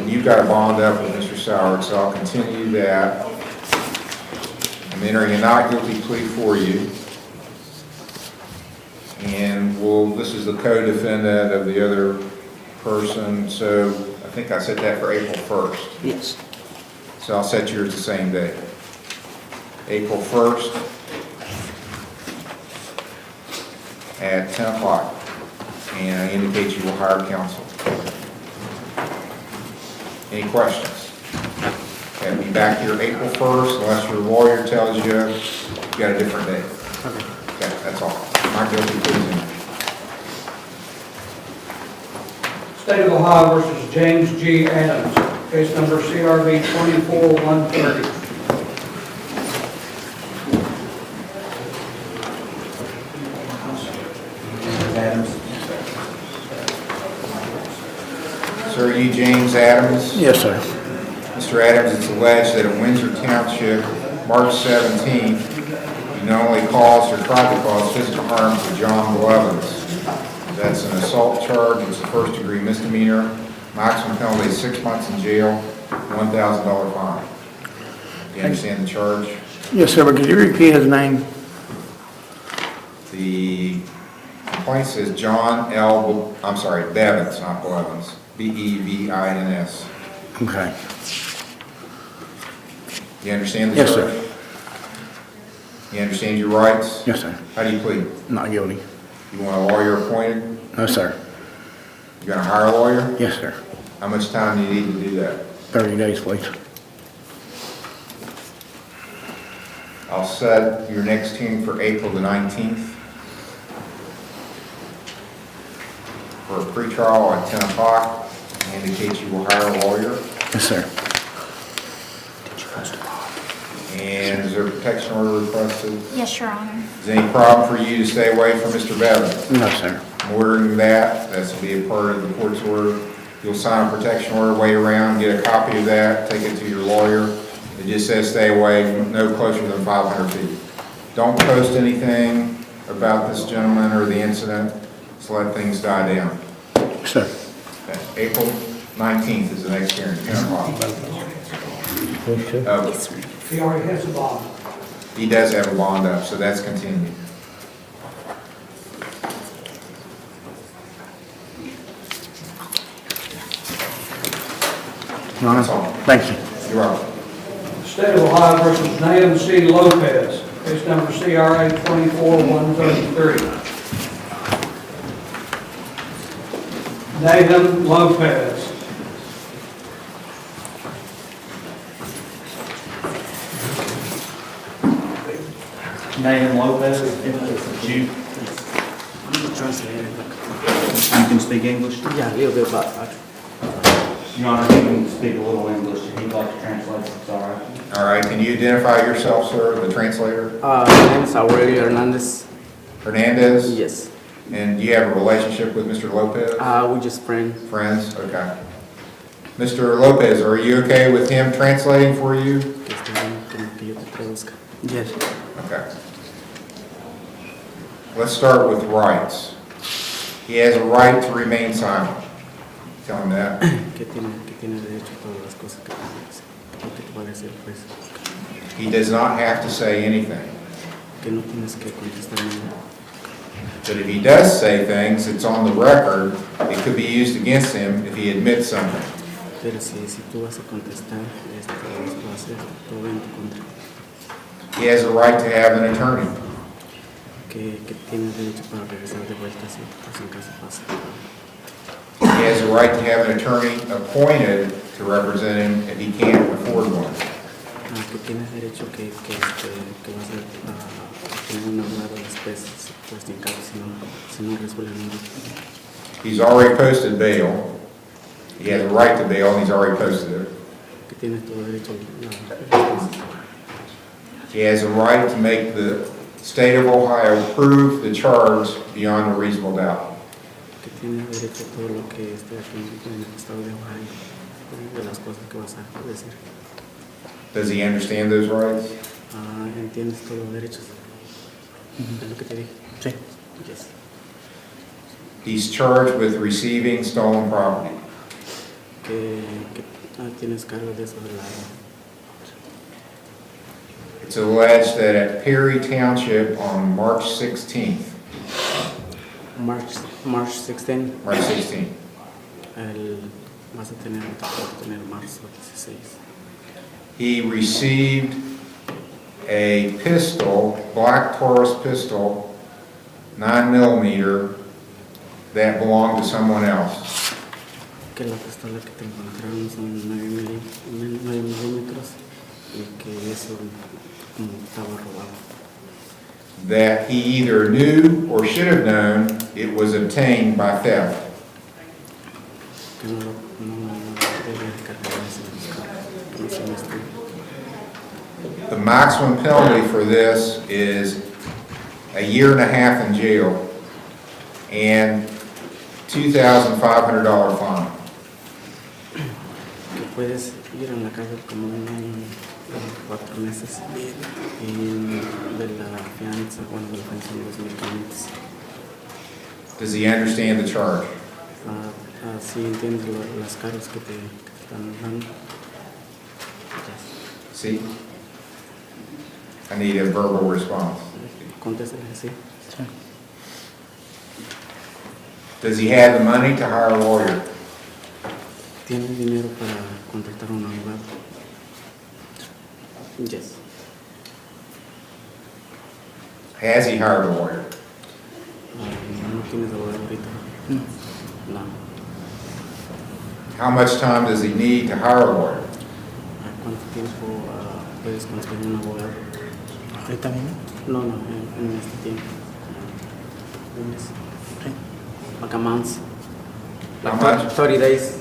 you've got to bond up with Mr. Soward, so I'll continue that. I'm entering a not guilty plea for you. And this is the co-defendant of the other person, so I think I set that for April 1st. Yes. So I'll set yours the same day. April 1st at 10 o'clock. And I indicate you will hire counsel. Any questions? Okay, I'll be back here April 1st unless your lawyer tells you you got a different date. Okay, that's all. Not guilty plea. State of Ohio versus James G. Adams, case number CRV 24130. Adams. Sir, are you James Adams? Yes, sir. Mr. Adams, it's alleged that in Windsor Township, March 17th, you not only caused or tried to cause physical harm to John Blevins. That's an assault charge. It's a first-degree misdemeanor. Maximum penalty is 6 months in jail, $1,000 fine. Do you understand the charge? Yes, sir, but could you repeat his name? The complaint says John L. Bevins, not Blevins. B-E-V-I-N-S. Okay. You understand the Yes, charge? sir. You understand your rights? Yes, sir. How do you plead? Not guilty. You want a lawyer appointed? No, sir. You gonna hire a lawyer? Yes, sir. How much time do you need to do that? 30 days, please. I'll set your next hearing for April the 19th for a pretrial at 10 o'clock. Indicate you will hire a lawyer. Yes, sir. And is there a protection order requested? Yes, Your Honor. Is there any problem for you to stay away from Mr. Bevins? No, sir. I'm ordering that. That's to be a part of the court's order. You'll sign a protection order, wait around, get a copy of that, take it to your lawyer. It just says stay away, no closer than 500 feet. Don't post anything about this gentleman or the incident. Just let things die down. Sir. Okay. April 19th is the next hearing, 10 o'clock. He already has a bond. He does have a bond up, so that's continued. That's all. Thank you. You're welcome. State of Ohio versus Nahum C. Lopez, case number CRA 24133. Nahum Lopez. Nahum Lopez, it's you. You can speak English? Yeah, a little bit about Your Honor, he can speak a little English, if he'd like to translate, it's all right. All right, can you identify yourself, sir, the translator? My name is Aurelio Hernandez. Hernandez? Yes. And do you have a relationship with Mr. Lopez? We just friends. Friends? Okay. Mr. Lopez, are you okay with him translating for you? Yes. Okay. Let's start with rights. He has a right to remain silent. Tell him that. He does not have to say anything. But if he does say things, it's on the record. It could be used against him if he admits something. pero si tú vas a contestar, esto va a ser todo en tu contra. He has a right to have an attorney. Que tienes derecho para regresar de vuelta si en caso pasa. He has a right to have an attorney appointed to represent him if he can't afford one. Que tienes derecho que vas a tener un abogado después, pues en caso si no resuelven nada. He's already posted bail. He has a right to bail, and he's already posted it. Que tienes todo derecho He has a right to make the state of Ohio prove the charge beyond a reasonable doubt. que tienes derecho a todo lo que esté aquí en el estado de Ohio, de las cosas que vas a decir. Does he understand those rights? ¿Entiendes todos los derechos? Es lo que te dije. Sí. Yes. He's charged with receiving stolen property. Que tienes cargo de eso de la... It's alleged that at Perry Township on March 16th, March 16. March 16th, Vas a tener marzo 16. he received a pistol, black Taurus pistol, 9mm, that belonged to someone else. Que la pistola que te encontraron son 9 milímetros y que eso estaba robado. That he either knew or should have known it was obtained by theft. Que no debe cargarse en ese mismo. The maximum penalty for this is a 1.5 years in jail and $2,500 fine. Que puedes ir a la cárcel como un año, 4 meses y de la fianza, bueno, de la fianza en 2.500. Does he understand the charge? Si entiendes las cargas que te están dando. See? I need a verbal response. Contéstale, sí. Does he have the money to hire a lawyer? ¿Tiene dinero para contratar a un abogado? Yes. Has he hired a lawyer? ¿No tienes abogado ahorita? No. How much time does he need to hire a lawyer? ¿Cuánto tiempo puedes conseguir un abogado? ¿Ahorita mismo? No, en este tiempo. Un mes. Like a month. How much? 30 days.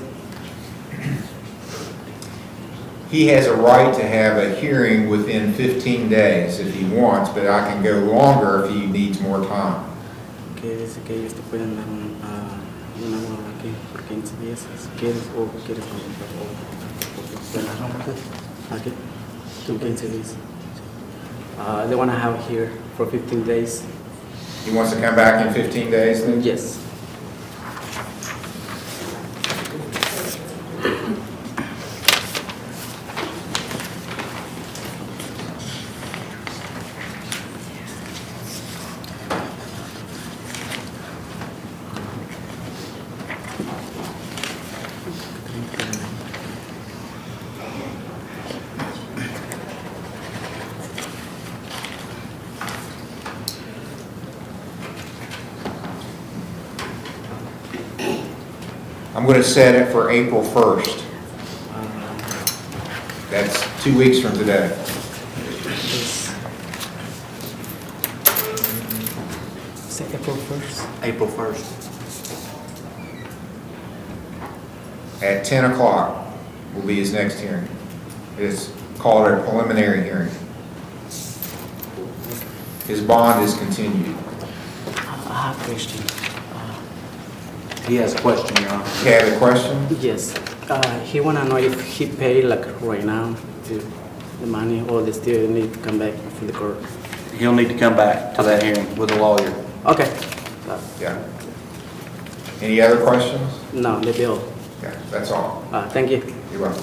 He has a right to have a hearing within 15 days if he wants, but I can go longer if he needs more time. Que dice que ellos te pueden dar un abogado aquí por 15 días, si quieres, o quieres contratar aquí, por 15 días. They want to have it here for 15 days. He wants to come back in 15 days then? Yes. I'm going to set it for April 1st. That's 2 weeks from today. Say April 1st. April 1st. At 10 o'clock will be his next hearing. It's called a preliminary hearing. His bond is continued. I have a question. He has a question, Your Honor. You have a question? Yes. He want to know if he paid like right now the money, or they still need to come back from the court. He'll need to come back to that hearing with a lawyer. Okay. Yeah. Any other questions? No, the bill. Yeah, that's all. Thank you. You're welcome.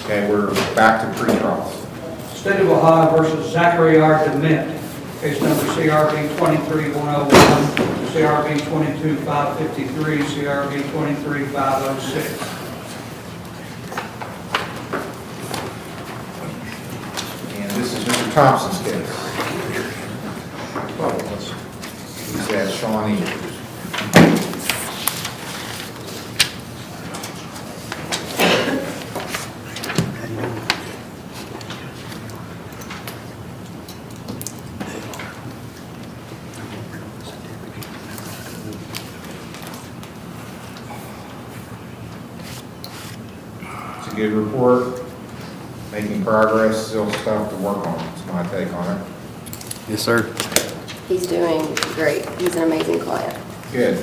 Okay, we're back to pre-trials. State of Ohio versus Zachary R. Dement. Case number CRB 23101, CRB 22553, CRB 23506. And this is Mr. Thompson's case. He's at Shawnee. It's a good report, making progress, still stuff to work on. It's my take on it. Yes, sir. He's doing great. He's an amazing client. Good.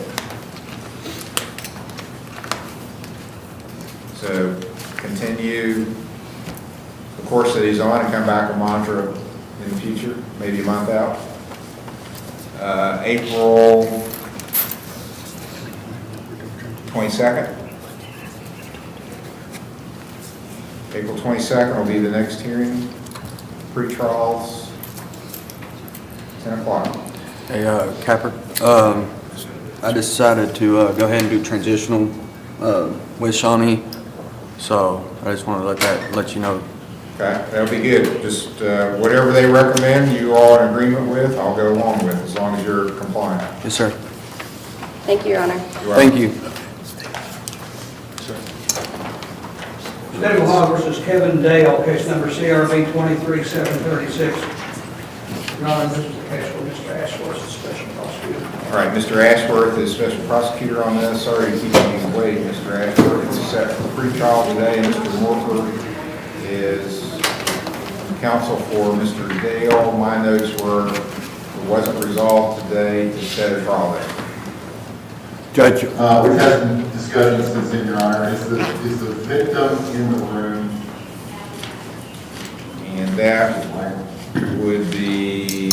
So continue the course that he's on and come back and monitor it in the future, maybe a month out. April 22nd. April 22nd will be the next hearing. Pre-trials, 10 o'clock. Hey, Capper, I decided to go ahead and do transitional with Shawnee, so I just wanted to let you know. Okay, that'll be good. Just whatever they recommend, you all in agreement with, I'll go along with, as long as you're compliant. Yes, sir. Thank you, Your Honor. Thank you. State of Ohio versus Kevin Dale, case number CRB 23736. Your Honor, this is the case where Mr. Ashworth is special prosecutor. All right, Mr. Ashworth is special prosecutor on this. Sorry to keep you waiting, Mr. Ashworth. It's set for pre-trial today. Mr. Morford is counsel for Mr. Dale. My notes were it wasn't resolved today to set a trial date. Judge, We've had some discussions since then, Your Honor. Is the victim in the room? And that would be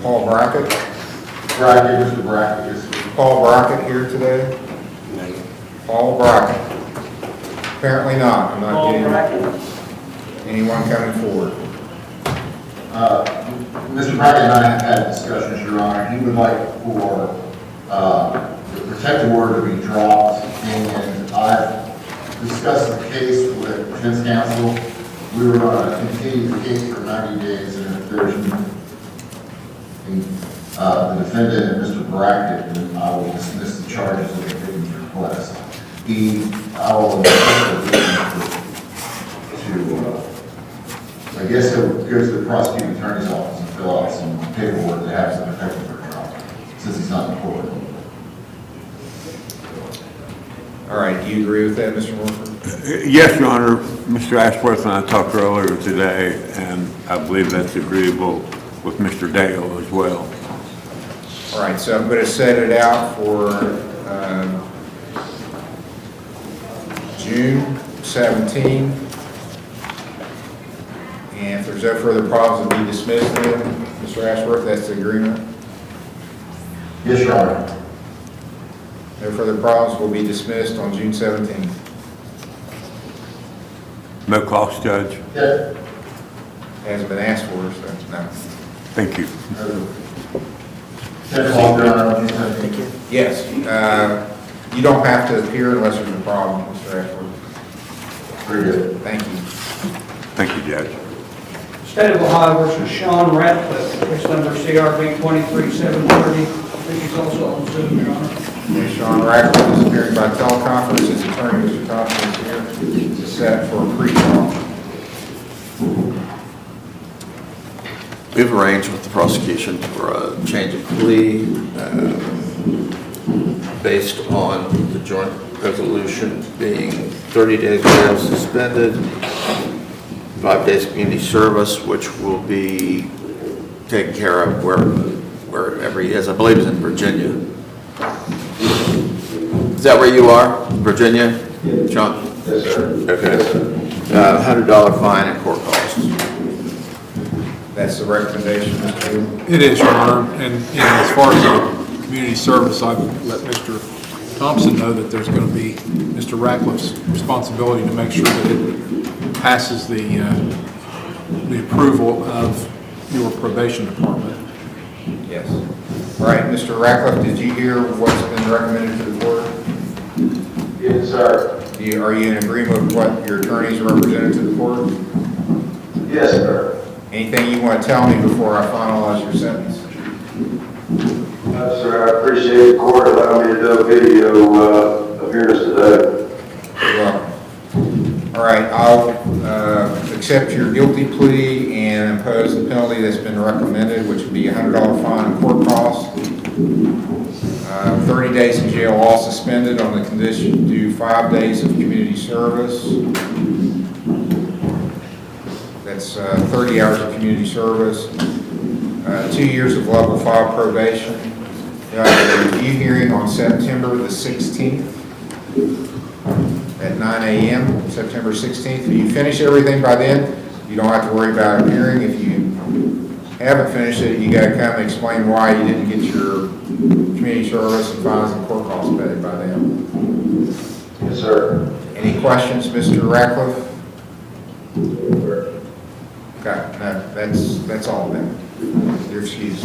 Paul Brackett. Mr. Brackett is. Paul Brackett here today? Paul Brackett. Apparently not. I'm not getting anyone coming forward. Mr. Brackett and I have had discussions, Your Honor. He would like for the protective order to be dropped, and I've discussed the case with defense counsel. We were going to continue the case for 90 days, and if there's the defendant and Mr. Brackett, then I will dismiss the charges of the victim's request. I will I guess he'll go to the prosecuting attorney's office and fill out some paperwork that has an effective for trial, since he's not in court. All right, do you agree with that, Mr. Morford? yes, Your Honor, Mr. Ashworth and I talked earlier today, and I believe that's agreeable with Mr. Dale as well. All right, so I'm going to set it out for June 17. And if there's no further problems, it'll be dismissed then. Mr. Ashworth, that's the agreement? Yes, Your Honor. No further problems, will be dismissed on June 17th. No cost, Judge? Yes. Hasn't been asked for, so no. Thank you. Thank you. Yes, you don't have to appear unless there's a problem, Mr. Ashworth. Very good. Thank you. Thank you, Judge. State of Ohio versus Sean Ratcliffe, case number CRB 23730. I think he's also on Zoom, Your Honor. Okay, Sean Ratcliffe is appearing by teleconference. His attorney, Mr. Thompson, is here. It's set for a pre-trial. We've arranged with the prosecution for a change of plea based on the joint resolution being 30 days jail suspended, 5 days community service, which will be taken care of wherever he is. I believe he's in Virginia. Is that where you are? Virginia? John? Yes, sir. Okay. $100 fine and court costs. That's the recommendation, Mr. Hill. It is, Your Honor, and as far as the community service, I've let Mr. Thompson know that there's going to be Mr. Ratcliffe's responsibility to make sure that it passes the approval of your probation department. Yes. All right, Mr. Ratcliffe, did you hear what's been recommended to the board? Yes, sir. Are you in agreement with what your attorneys represented to the board? Yes, sir. Anything you want to tell me before I finalize your sentence? No, sir, I appreciate the court allowing me to do a video appearance today. You're welcome. All right, I'll accept your guilty plea and impose the penalty that's been recommended, which would be a $100 fine and court costs, 30 days in jail, all suspended on the condition to do 5 days of community service. That's 30 hours of community service, 2 years of level 5 probation. A review hearing on September the 16th at 9 a.m., September 16th. If you finish everything by then, you don't have to worry about a hearing. If you haven't finished it, you got to come and explain why you didn't get your community service and fines and court costs paid by then. Yes, sir. Any questions, Mr. Ratcliffe? Okay, no, that's all then. You're excused.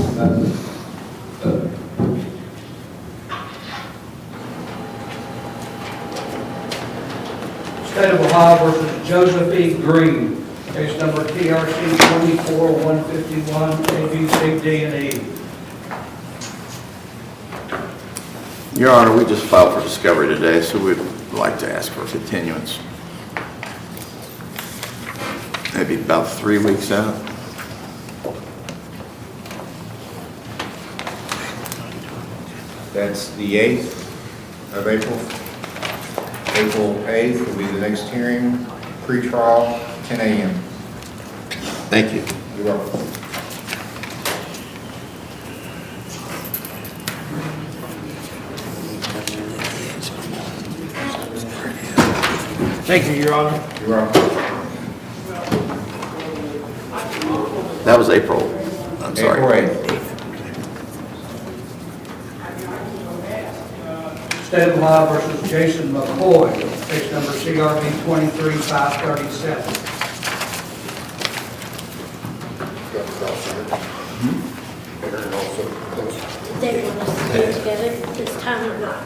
State of Ohio versus Joseph E. Green, case number TRC 24151, A, B, C, D, and E. Your Honor, we just filed for discovery today, so we'd like to ask for a continuance. Maybe about 3 weeks out. That's the 8th of April. April 8th will be the next hearing, pre-trial, 10 a.m. Thank you. You're welcome. Thank you, Your Honor. You're welcome. That was April. I'm sorry. April 8th. State of Ohio versus Jason McCoy, case number CRB 23537. They want us to stay together this time or not?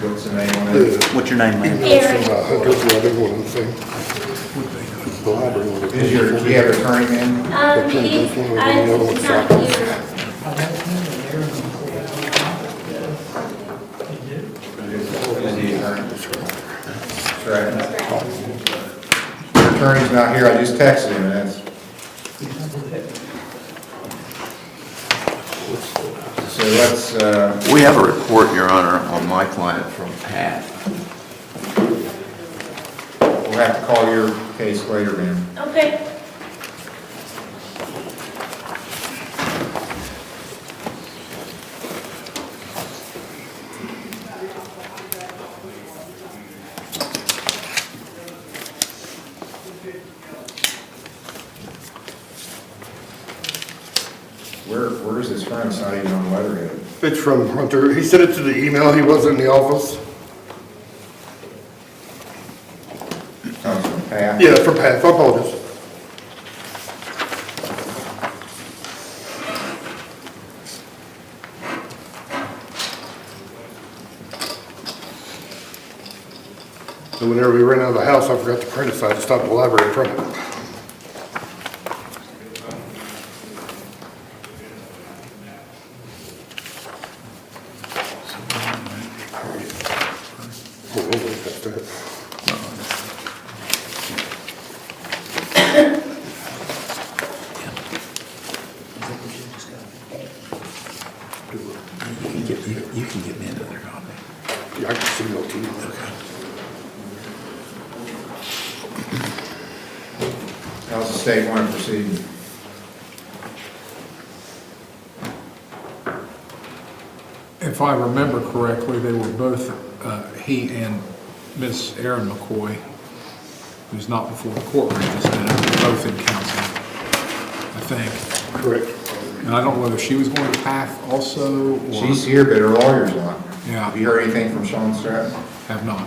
What's the name on it? What's your name, man? Aaron. Do you have an attorney, man? He's not here. Is the attorney? That's right. Your attorney's not here, I just texted him, and that's. So let's, We have a report, Your Honor, on my client from Pat. we'll have to call your case later, man. Okay. Where's this from? It's not even on letterhead. It's from Hunter. He sent it to the email. He wasn't in the office. Comes from Pat? Yeah, from Pat. I apologize. And whenever we ran out of the house, I forgot to print it, so I had to stop at the library and print it. You can get me another copy. Yeah, I can send it to you. Okay. How's the state want to proceed? If I remember correctly, they were both, he and Miss Erin McCoy, who's not before the courtroom just now, both in counseling, I think. Correct. And I don't know whether she was going to PATH also, or... She's here, but her lawyer's not. Yeah. Have you heard anything from Sean Stratton? Have not.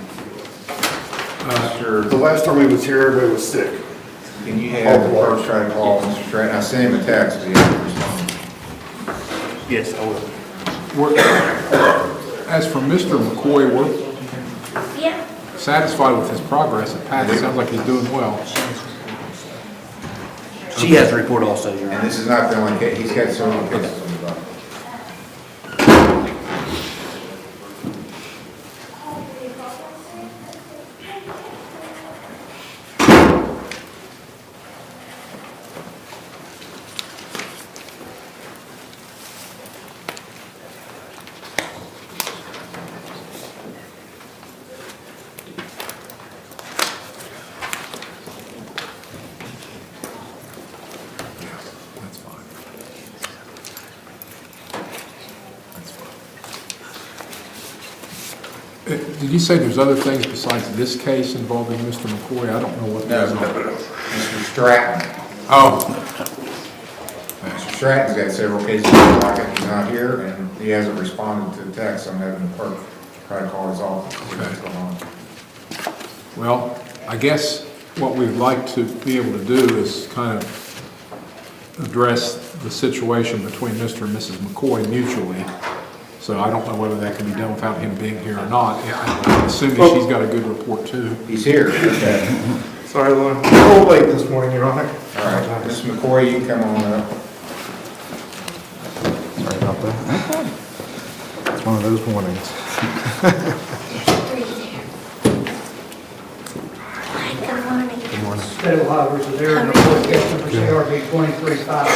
The last time he was here, everybody was sick. Can you have the clerk try to call Mr. Stratton? I sent him a text, but he hasn't responded. Yes, I will. As for Mr. McCoy, we're Yeah. satisfied with his progress. Pat, it sounds like he's doing well. She has a report also, Your And Honor. this is not the only case, he's got several cases on the docket. That's fine. That's fine. Did you say there's other things besides this case involving Mr. McCoy? I don't know what No, those are. Mr. Stratton. Oh, Mr. Stratton's got several cases on the docket, he's not here, and he hasn't responded to the text. I'm having the clerk try to call his office, see what's going on. well, I guess what we'd like to be able to do is kind of address the situation between Mr. and Mrs. McCoy mutually. So I don't know whether that can be done without him being here or not. I'm assuming she's got a good report too. He's here, okay. Sorry, Lauren. A little late this morning, Your Honor. All right, Ms. McCoy, you can come on up. Sorry about that. It's one of those mornings. Good morning. Good morning. State of Ohio versus Aaron McCoy, case number CRB 23-5.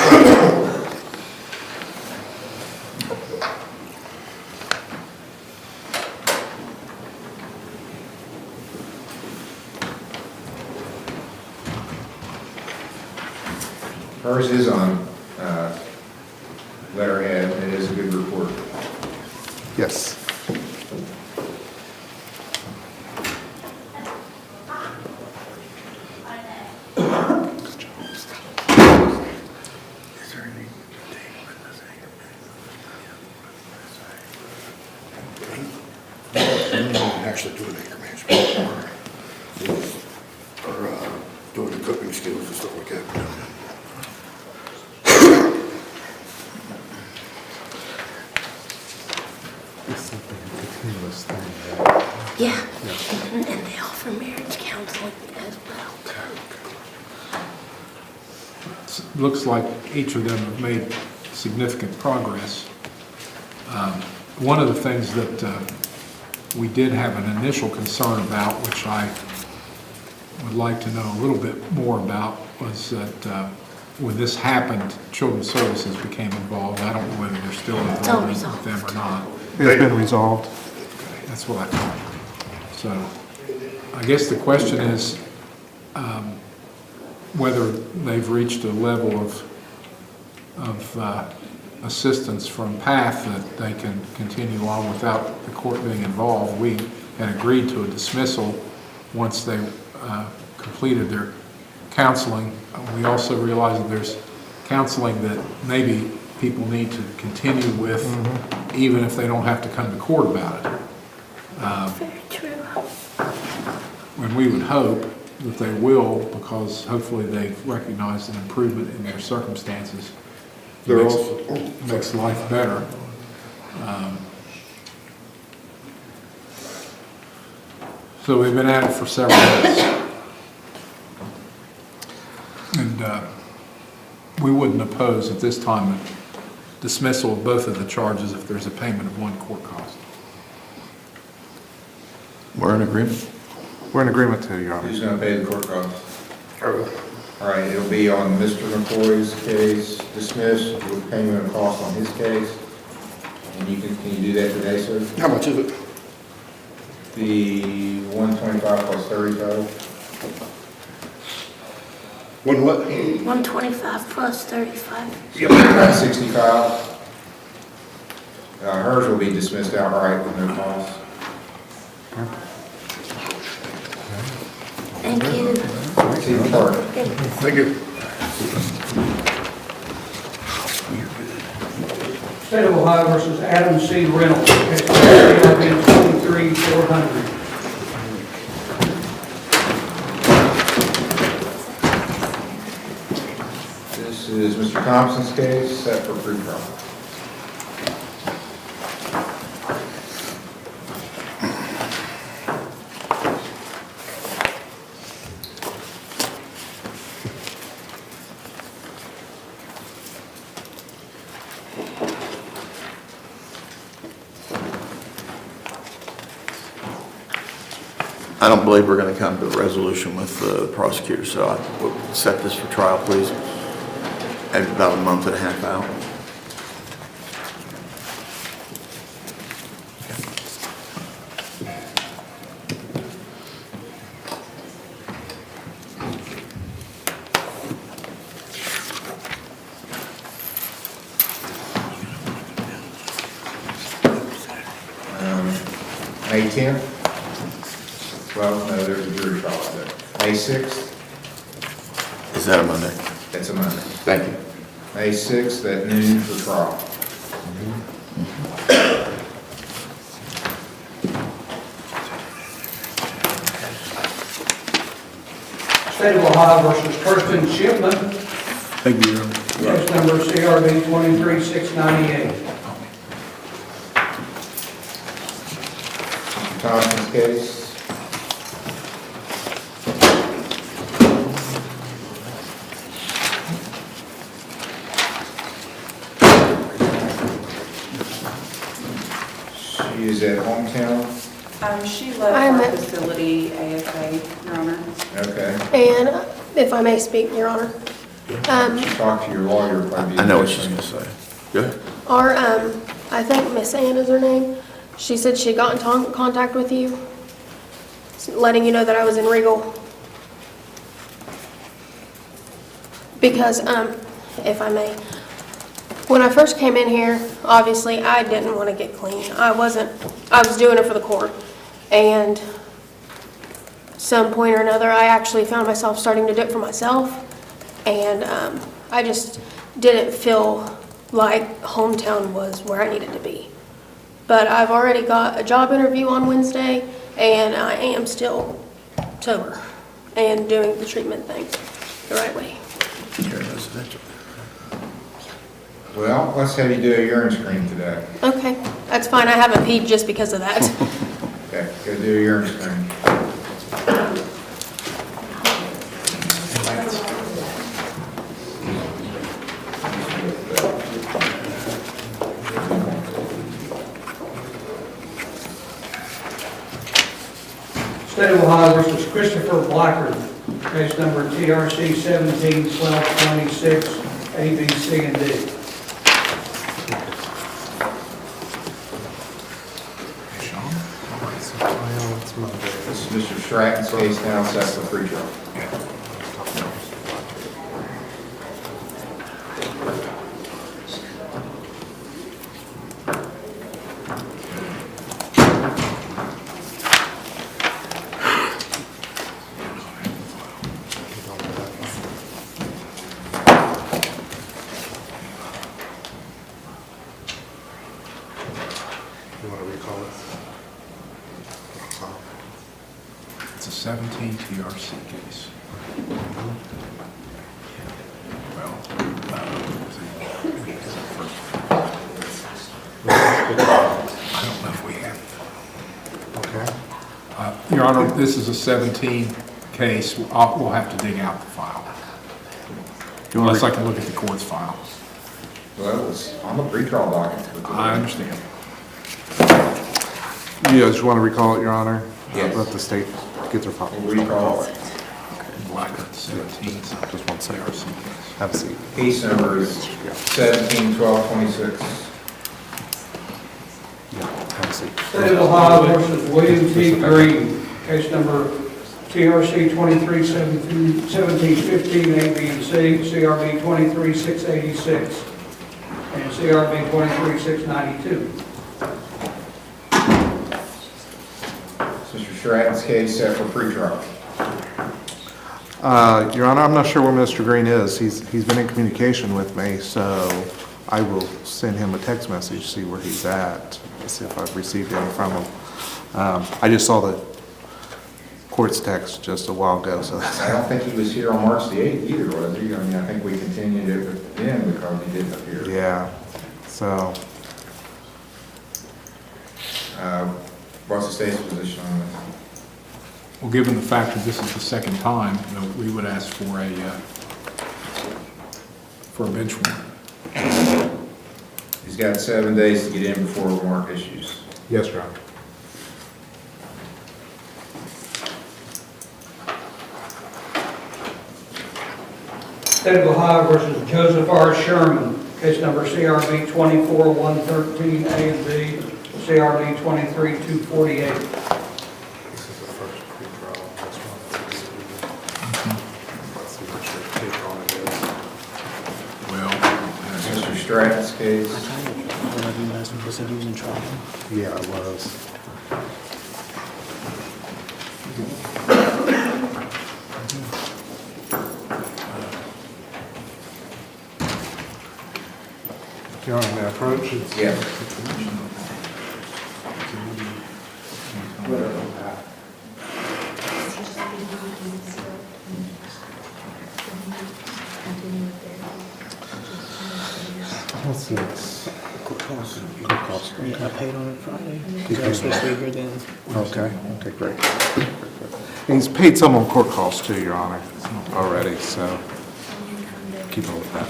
Hers is on letterhead, and it is a good report. Yes. Actually doing anger management or doing the cooking skills and stuff like that. Yeah. And they offer marriage counseling as well. Looks like each of them have made significant progress. One of the things that we did have an initial concern about, which I would like to know a little bit more about, was that when this happened, Children's Services became involved. I don't know whether they're still involved with them or not. It's been resolved. Okay, that's what I thought. So I guess the question is whether they've reached a level of assistance from PATH that they can continue on without the court being involved. We had agreed to a dismissal once they completed their counseling. We also realized that there's counseling that maybe people need to continue with even if they don't have to come to court about it. Very true. And we would hope that they will, because hopefully they've recognized an improvement in their circumstances. Makes life better. So we've been at it for several months. And we wouldn't oppose at this time a dismissal of both of the charges if there's a payment of one court cost. We're in agreement? We're in agreement too, Your Honor. Who's going to pay the court costs? All right, it'll be on Mr. McCoy's case, dismissed with payment of costs on his case. And you can you do that today, sir? How much is it? The 125 plus 35. One what? 125 plus 35. Yep. About 65. Hers will be dismissed outright with no cost. Thank you. See you, clerk. Thank you. State of Ohio versus Adam C. Reynolds, case number 23-400. Thompson's case set for pretrial. I don't believe we're going to come to a resolution with the prosecutor, so I will set this for trial, please, at about a month and a half out. May 10th? Well, no, there's a jury trial out there. May 6th? Is that a Monday? That's a Monday. Thank you. May 6th at noon for trial. State of Ohio versus Kirsten Shipman, Thank you, Your Honor. case number CRB 23698. Thompson's case. She is at hometown. She I'm left our at- facility AFA, Your Honor. Okay. And if I may speak, Your Honor, Talk to your lawyer. Probably. I know what she's going to say. Go ahead. our, I think Miss Ann is her name, she said she got in contact with you, letting you know that I was in Regal. Because, if I may, when I first came in here, obviously, I didn't want to get clean. I was doing it for the court. And some point or another, I actually found myself starting to do it for myself. And I just didn't feel like hometown was where I needed to be. But I've already got a job interview on Wednesday, and I am still sober and doing the treatment thing the right way. Well, let's have you do a urine screen today. Okay, that's fine. I haven't peed just because of that. Okay, go do a urine screen. State of Ohio versus Christopher Blackard, case number TRC 17-1226, A, B, C, and D. This is Mr. Stratton's case now set for pretrial. You want to recall it? It's a 17 TRC case. Well, I don't know if we have. Okay. Your Honor, this is a 17 case. We'll have to dig out the file. Unless I can look at the court's file. Well, it's on the pretrial docket. I understand. You just want to recall it, Your Honor? Yes. Let the state get their file. We'll recall it. Blackard, 17. Just one second. TRC case. Have a seat. Case number is 17-1226. Yeah, have a seat. State of Ohio versus William T. Green, case number TRC 23-17-15, A, B, and C, CRB 23-686, and CRB 23-692. Mr. Stratton's case set for pretrial. Your Honor, I'm not sure where Mr. Green is. He's been in communication with me, so I will send him a text message, see where he's at, see if I've received any from him. I just saw the court's text just a while ago, so. I don't think he was here on March the 8th either, was he? I mean, I think we continued it with then because he didn't appear. Yeah, so, What's the state's position on this? Well, given the fact that this is the second time, you know, we would ask for a bench warrant. He's got 7 days to get in before warrant issues. yes, Your Honor. State of Ohio versus Joseph R. Sherman, case number CRB 24-113 A and B, CRB 23-248. This is the first pretrial. That's why. Let's see what your take on it is. Well, Mr. Stratton's case. I tried to let him last week, but said he was in trouble. Yeah, it was. Your Honor, may I approach? Yes. Let's see. It's- Yeah, I paid on it Friday. Because I was supposed to be here then. Okay, great. He's paid some on court costs too, Your Honor, already, so keep on with that.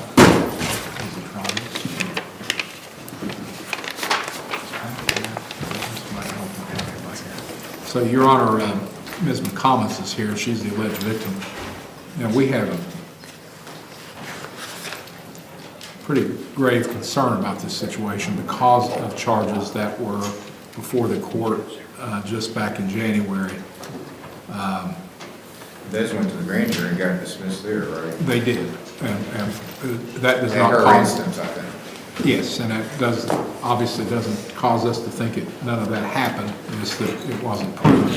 So, Your Honor, Ms. McComas is here. She's the alleged victim. Now, we have a pretty grave concern about this situation because of charges that were before the court just back in January. Those went to the grand jury and got dismissed there, right? They did, and that does In not her cause... instance, I think. Yes, and that obviously doesn't cause us to think none of that happened, just that it wasn't proven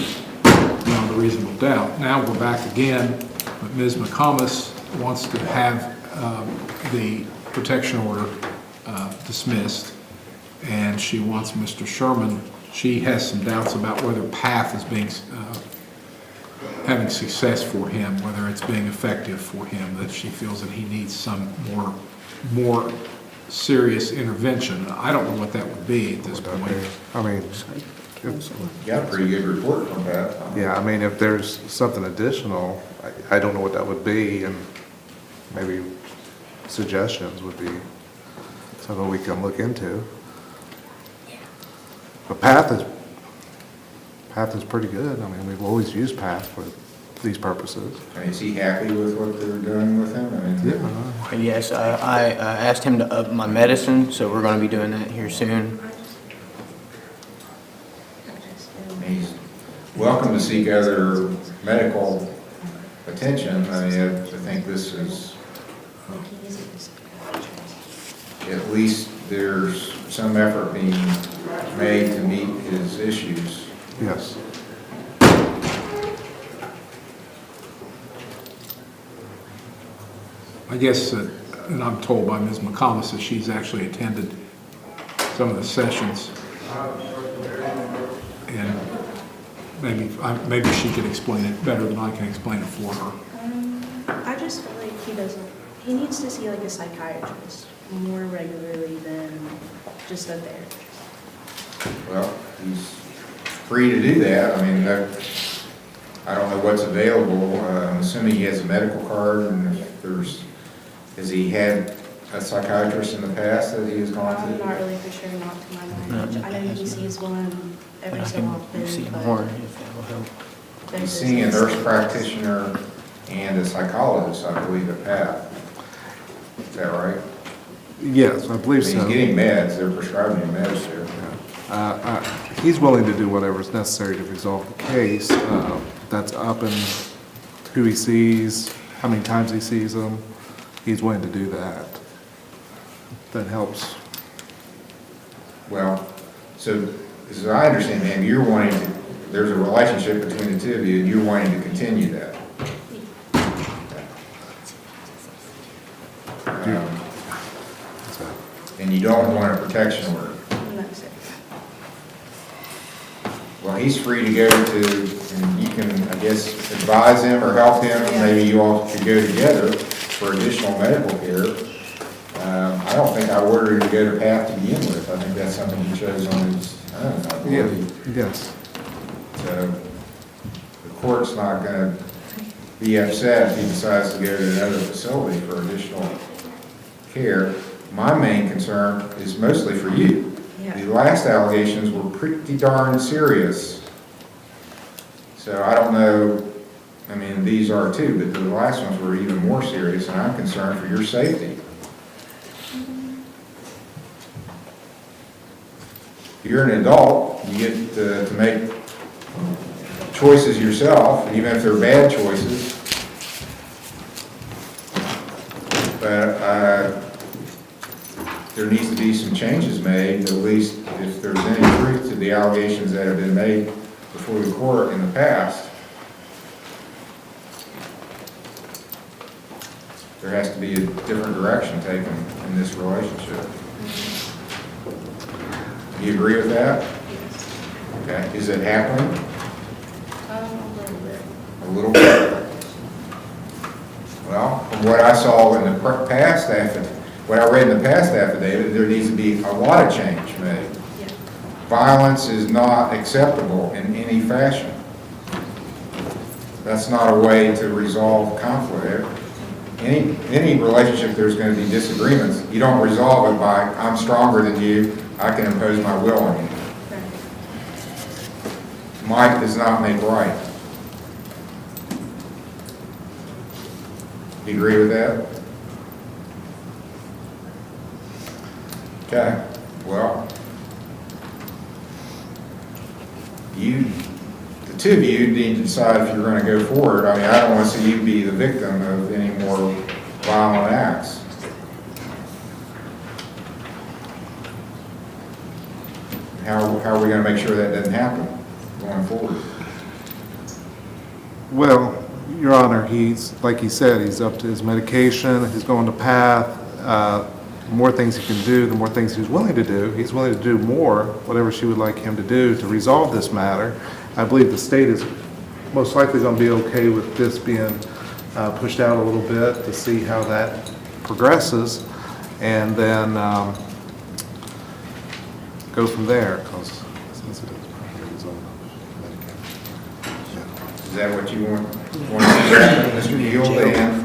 beyond a reasonable doubt. Now we're back again, but Ms. McComas wants to have the protection order dismissed, and she wants Mr. Sherman, she has some doubts about whether PATH is being, having success for him, whether it's being effective for him, that she feels that he needs some more serious intervention. I don't know what that would be at this point. I mean, You got a pretty good report from that. yeah, I mean, if there's something additional, I don't know what that would be, and maybe suggestions would be something we can look into. But PATH is pretty good. I mean, we've always used PATH for these purposes. I mean, is he happy with what they're doing with him? I mean, Yes, I asked him to up my medicine, so we're going to be doing that here soon. he's welcome to seek other medical attention. I mean, I think this is, at least there's some effort being made to meet his issues. Yes. I guess, and I'm told by Ms. McComas that she's actually attended some of the sessions, and maybe she could explain it better than I can explain it for her. I just feel like he needs to see like a psychiatrist more regularly than just a therapist. Well, he's free to do that. I mean, I don't know what's available. I'm assuming he has a medical card, and if has he had a psychiatrist in the past that he has gone to? I'm not really for sure, not to my knowledge. I know he sees one every so often, See but more if that will help. He's seeing a nurse practitioner and a psychologist, I believe, at PATH. Is that right? Yes, I believe so. He's getting meds. They're prescribing him meds there. He's willing to do whatever is necessary to resolve the case. That's up in who he sees, how many times he sees them. He's willing to do that. That helps. Well, so as I understand, ma'am, you're wanting to, there's a relationship between the two of you, and you're wanting to continue that. And you don't want a protection order. no, sir. Well, he's free to go to, and you can, I guess, advise him or help him. Maybe you all could go together for additional medical care. I don't think I ordered him to go to PATH to begin with. I think that's something he chose on his own, I believe. Yes. So the court's not going to be upset if he decides to go to another facility for additional care. My main concern is mostly for you. The last allegations were pretty darn serious. So I don't know, I mean, these are too, but the last ones were even more serious, and I'm concerned for your safety. You're an adult, you get to make choices yourself, even if they're bad choices. But there needs to be some changes made, at least if there's any truth to the allegations that have been made before the court in the past. There has to be a different direction taken in this relationship. Do you agree with that? Okay. Is it happening? A little bit. A little bit. Well, from what I saw in the past affidavit, what I read in the past affidavit, there needs to be a lot of change made. Yeah. Violence is not acceptable in any fashion. That's not a way to resolve conflict. Any relationship, there's going to be disagreements. You don't resolve it by, I'm stronger than you, I can impose my will on you. Might does not make right. Do you agree with that? Okay, well, the two of you need to decide if you're going to go forward. I mean, I don't want to see you be the victim of any more violent acts. How are we going to make sure that doesn't happen going forward? Well, Your Honor, he's, like he said, he's up to his medication, he's going to PATH. The more things he can do, the more things he's willing to do. He's willing to do more, whatever she would like him to do to resolve this matter. I believe the state is most likely going to be okay with this being pushed out a little bit to see how that progresses, and then go from there, because since it is probably his own medication. Is that what you want to see, Mr. Neal, Dan?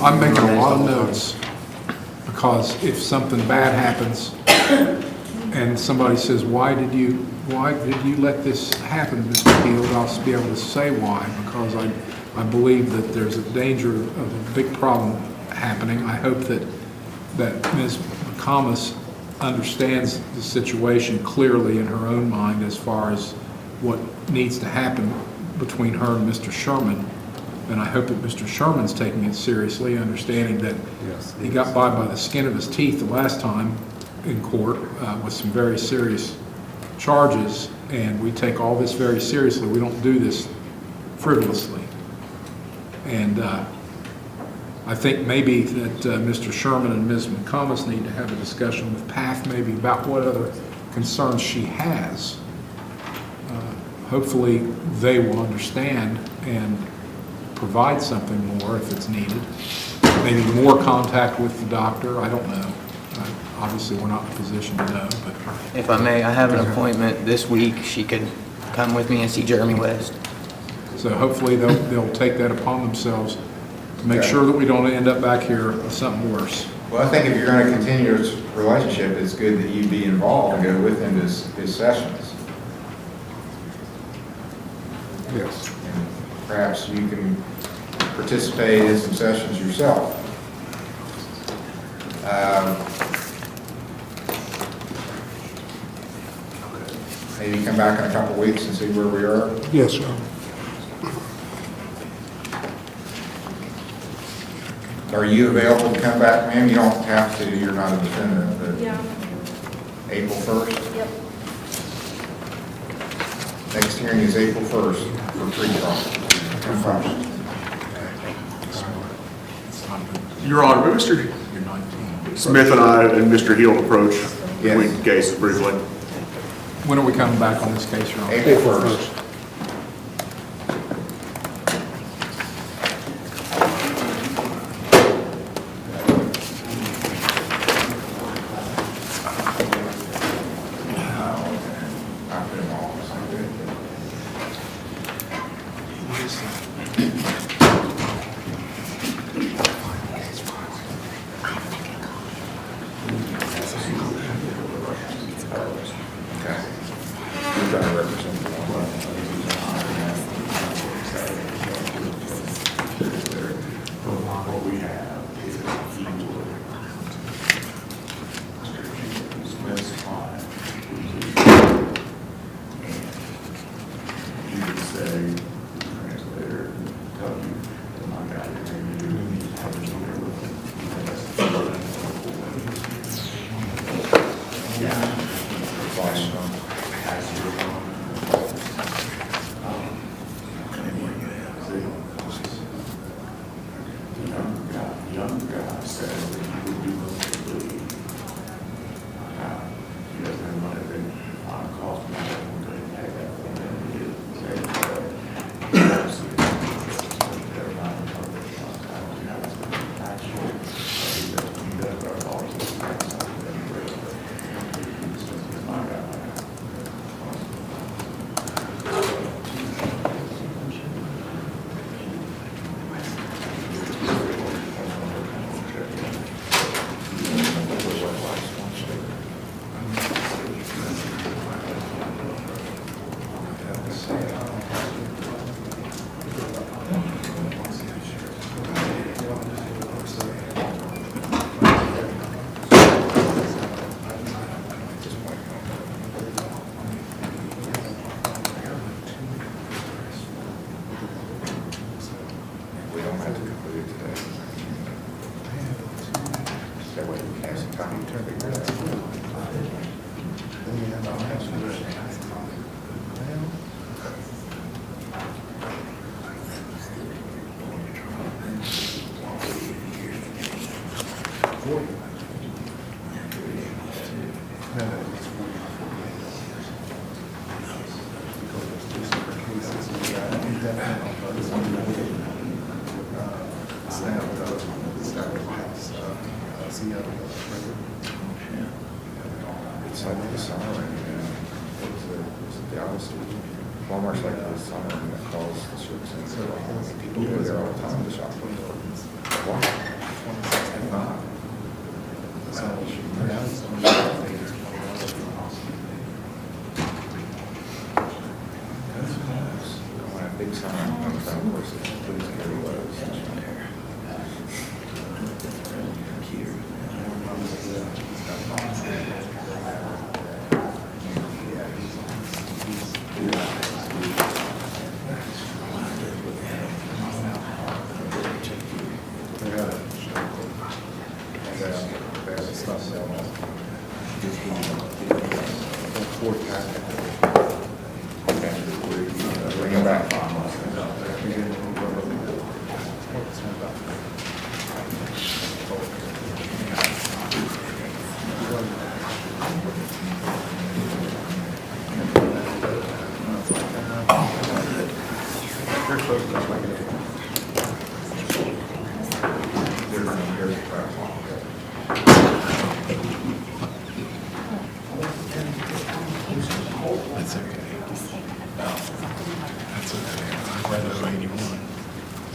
I'm making a lot of notes, because if something bad happens and somebody says, why did you let this happen, Mr. Field, I'll be able to say why, because I believe that there's a danger of a big problem happening. I hope that Ms. McComas understands the situation clearly in her own mind as far as what needs to happen between her and Mr. Sherman. And I hope that Mr. Sherman's taking it seriously, understanding that he got by the skin of his teeth the last time in court with some very serious charges, and we take all this very seriously. We don't do this frivolously. And I think maybe that Mr. Sherman and Ms. McComas need to have a discussion with PATH maybe about what other concerns she has. Hopefully they will understand and provide something more if it's needed. Maybe more contact with the doctor, I don't know. Obviously, we're not in a position to know, but. If I may, I have an appointment this week. She could come with me and see Jeremy West. So hopefully they'll take that upon themselves to make sure that we don't end up back here with something worse. Well, I think if you're going to continue this relationship, it's good that you be involved and go with him to his sessions. Yes. And perhaps you can participate in some sessions yourself. Maybe come back in a couple of weeks and see where we are. Yes, sir. Are you available to come back, ma'am? You don't have to, you're not a defendant, but Yeah. April 1st? Yep. Next hearing is April 1st for pre-trial. Your Honor, Mr. Smith and I and Mr. Hill approached the case briefly. When are we coming back on this case, Your Honor? April 1st. Walmart's like the summer that calls the service center. People go there all the time to shop. Why? It's not. When a big sign comes down, of course, it's please carry loads. Bring it back.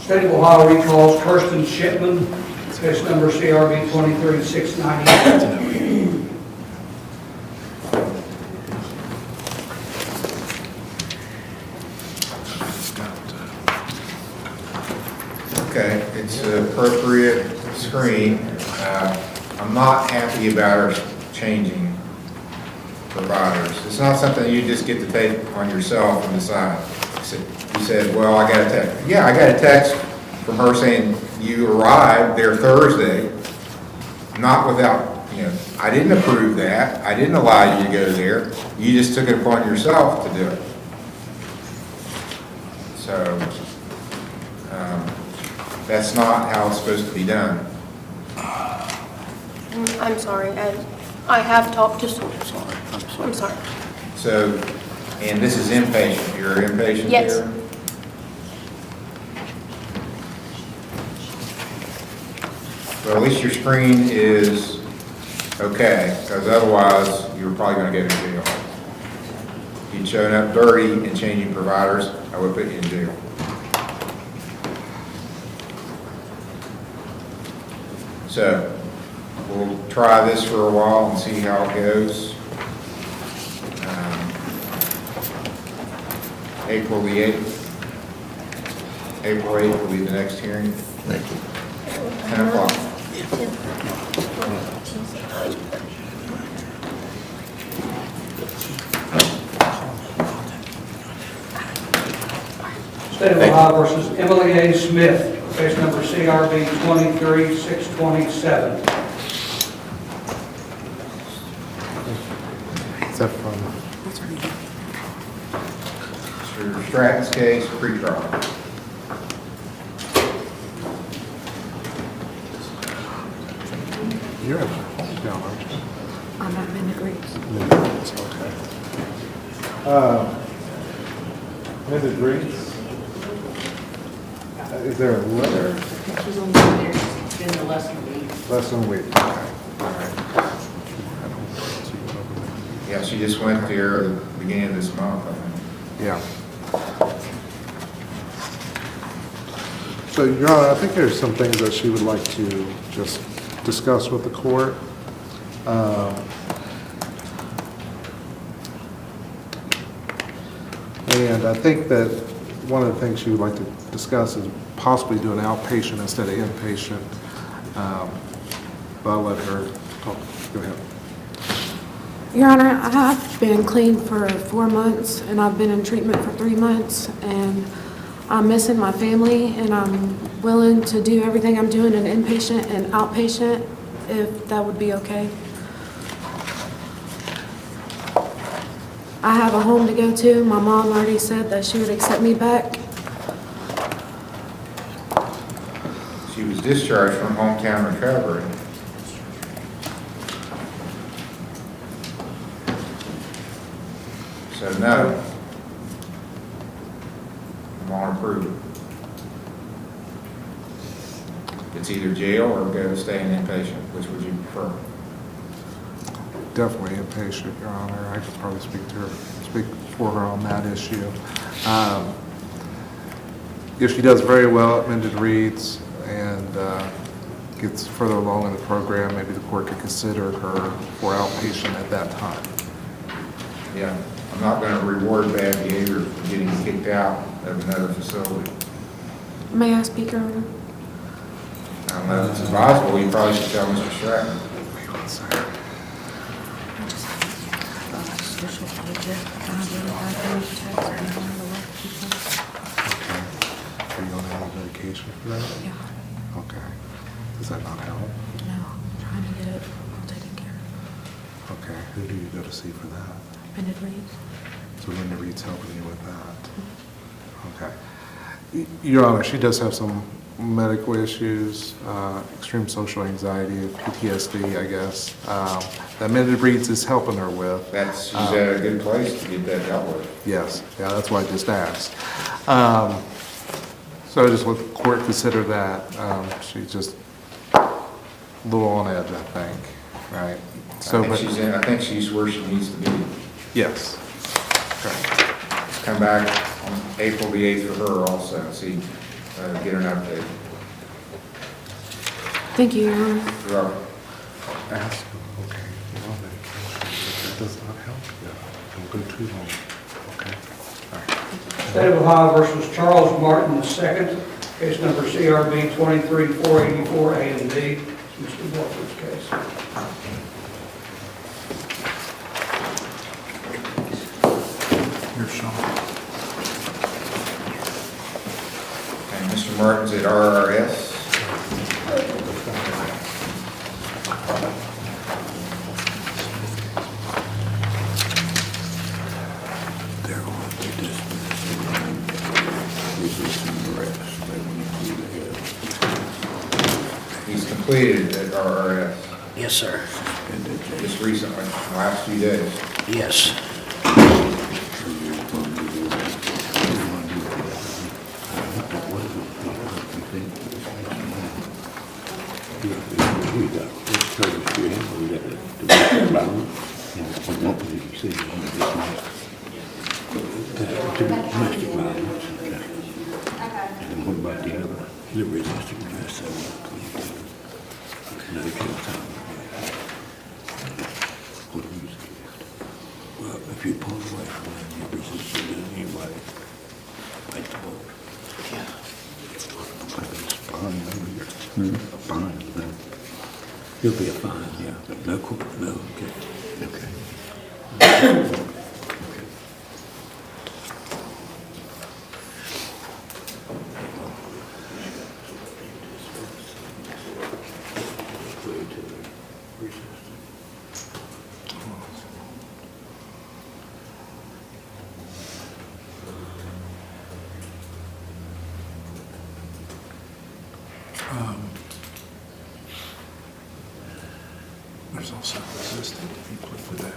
State of Ohio recalls Kirsten Shipman, case number CRB 23698. Okay, it's an appropriate screen. I'm not happy about our changing providers. It's not something you just get to take on yourself and decide. You said, well, I got a text. Yeah, I got a text from her saying you arrived there Thursday, not without, I didn't approve that. I didn't allow you to go there. You just took it upon yourself to do it. So, that's not how it's supposed to be done. I'm sorry, I have talked to someone. I'm sorry. So, and this is inpatient, you're inpatient Yes. there? Well, at least your screen is okay, because otherwise, you're probably gonna get in jail. If you'd shown up dirty and changing providers, I would put you in jail. So, we'll try this for a while and see how it goes. April the 8th. April 8th will be the next hearing. Thank you. 10 o'clock. State of Ohio versus Emily A. Smith, case number CRB 23627. Is that from? Mr. Stratton's case, pre-trial. You're at hometown, aren't you? I'm not in agreement. Minutes, okay. Minute reads. Is there a letter? She's only been there, it's been less than a week. Less than a week, okay. All right. Yeah, she just went there at the beginning of this month, I think. Yeah. So, Your Honor, I think there's some things that she would like to just discuss with the court. And I think that one of the things she would like to discuss is possibly doing outpatient instead of inpatient. But I'll let her talk. Go ahead. Your Honor, I've been clean for 4 months, and I've been in treatment for 3 months, and I'm missing my family, and I'm willing to do everything I'm doing in inpatient and outpatient, if that would be okay. I have a home to go to. My mom already said that she would accept me back. She was discharged from hometown recovery. So no. I won't approve it. It's either jail or go to stay in inpatient. Which would you prefer? Definitely inpatient, Your Honor. I could probably speak for her on that issue. If she does very well at mended reads and gets further along in the program, maybe the court could consider her for outpatient at that time. Yeah, I'm not going to reward bad behavior for getting kicked out of another facility. May I speak, Your Honor? I don't know if it's advisable. You probably should tell Mr. Stratton. Wait one second. Okay. Are you on any medication for that? Yeah. Okay. Does that not help? No, I'm trying to get it all taken care of. Okay. Who do you go to see for that? Bennett Reeves. So Linda Reed's helping you with that? Okay. Your Honor, she does have some medical issues, extreme social anxiety, PTSD, I guss. That Mended Reads is helping her with. She's at a good place to get that dealt with. Yes, yeah, that's why I just asked. So I just let the court consider that. She's just a little on edge, I think, right? So, I think she's where she needs to be. Yes. Okay. Let's come back on April the 8th for her also, see, get an update. Thank you, Your Honor. You're welcome. Ask, okay, you're on medication, but that does not help you. Don't go too long, okay? All right. State of Ohio versus Charles Martin II, case number CRB 23484 A and B. Mr. Walker's case. You're Sean. And Mr. Martin's at RRS. He's completed at RRS. Yes, sir. Just recently, the last few days. Yes. Domestic violence, okay. And then what about the other? The resisting arrest, no jail time. What was it? Well, if you pull away from it, you resist it in any way. Like the vote. Yeah. It's fine over here. Fine, no. It'll be a fine, yeah, but no court, no, okay. Okay. There's also resistant, if you click with that.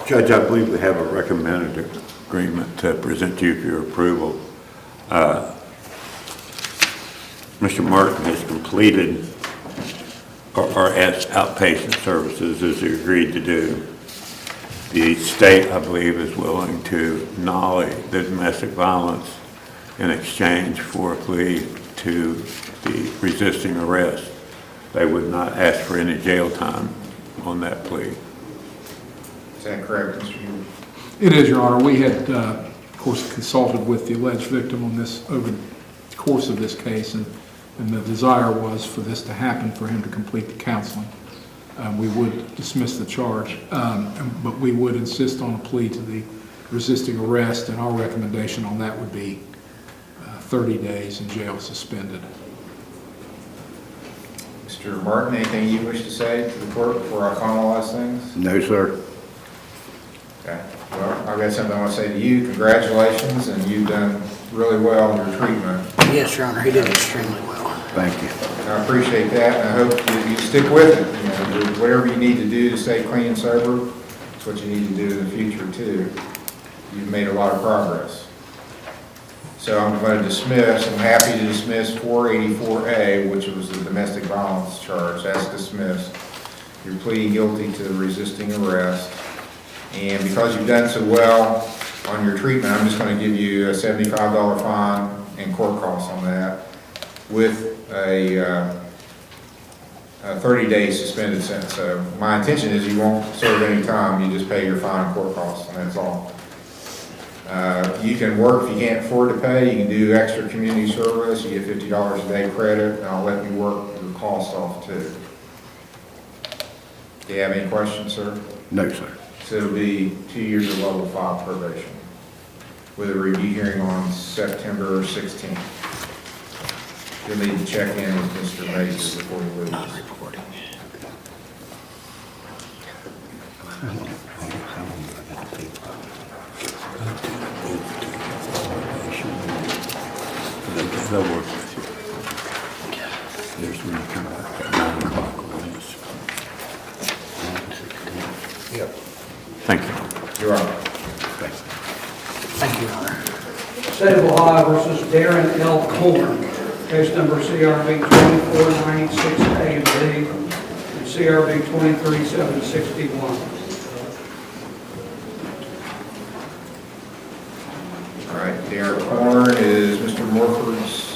Judge, I believe we have a recommended agreement to present to you for your approval. Mr. Martin has completed or as outpatient services as he agreed to do. The state, I believe, is willing to nollie the domestic violence in exchange for a plea to the resisting arrest. They would not ask for any jail time on that plea. Is that correct, Mr. Hughes? It is, Your Honor. We had, of course, consulted with the alleged victim on this over the course of this case, and the desire was for this to happen, for him to complete the counseling. We would dismiss the charge, but we would insist on a plea to the resisting arrest, and our recommendation on that would be 30 days in jail suspended. Mr. Martin, anything you wish to say to the court before I finalize things? No, sir. Okay. Well, I've got something I want to say to you. Congratulations, and you've done really well in your treatment. Yes, Your Honor, he did extremely well. Thank you. I appreciate that, and I hope you stick with it. You know, whatever you need to do to stay clean and sober, that's what you need to do in the future, too. You've made a lot of progress. So I'm going to dismiss, I'm happy to dismiss 484A, which was the domestic violence charge. That's dismissed. You're pleading guilty to resisting arrest. And because you've done so well on your treatment, I'm just going to give you a $75 fine and court costs on that, with a 30-day suspended sentence. So my intention is you won't serve any time, you just pay your fine and court costs, and that's all. You can work, if you can't afford to pay, you can do extra community service, you get $50 a day credit, and I'll let you work the cost off too. Do you have any questions, sir? No, sir. So it'll be 2 years of level 5 probation, with a review hearing on September 16th. You'll need to check in with Mr. Major before you leave. Not reporting. They'll work with you. There's when you come back at 9 o'clock on this. Yep. Thank you. You're welcome. Thank you, Your Honor. State of Ohio versus Darren L. Corn, case number CRB 24986A and B, and CRB 23761. All right, Darren Corn is Mr. Morford's.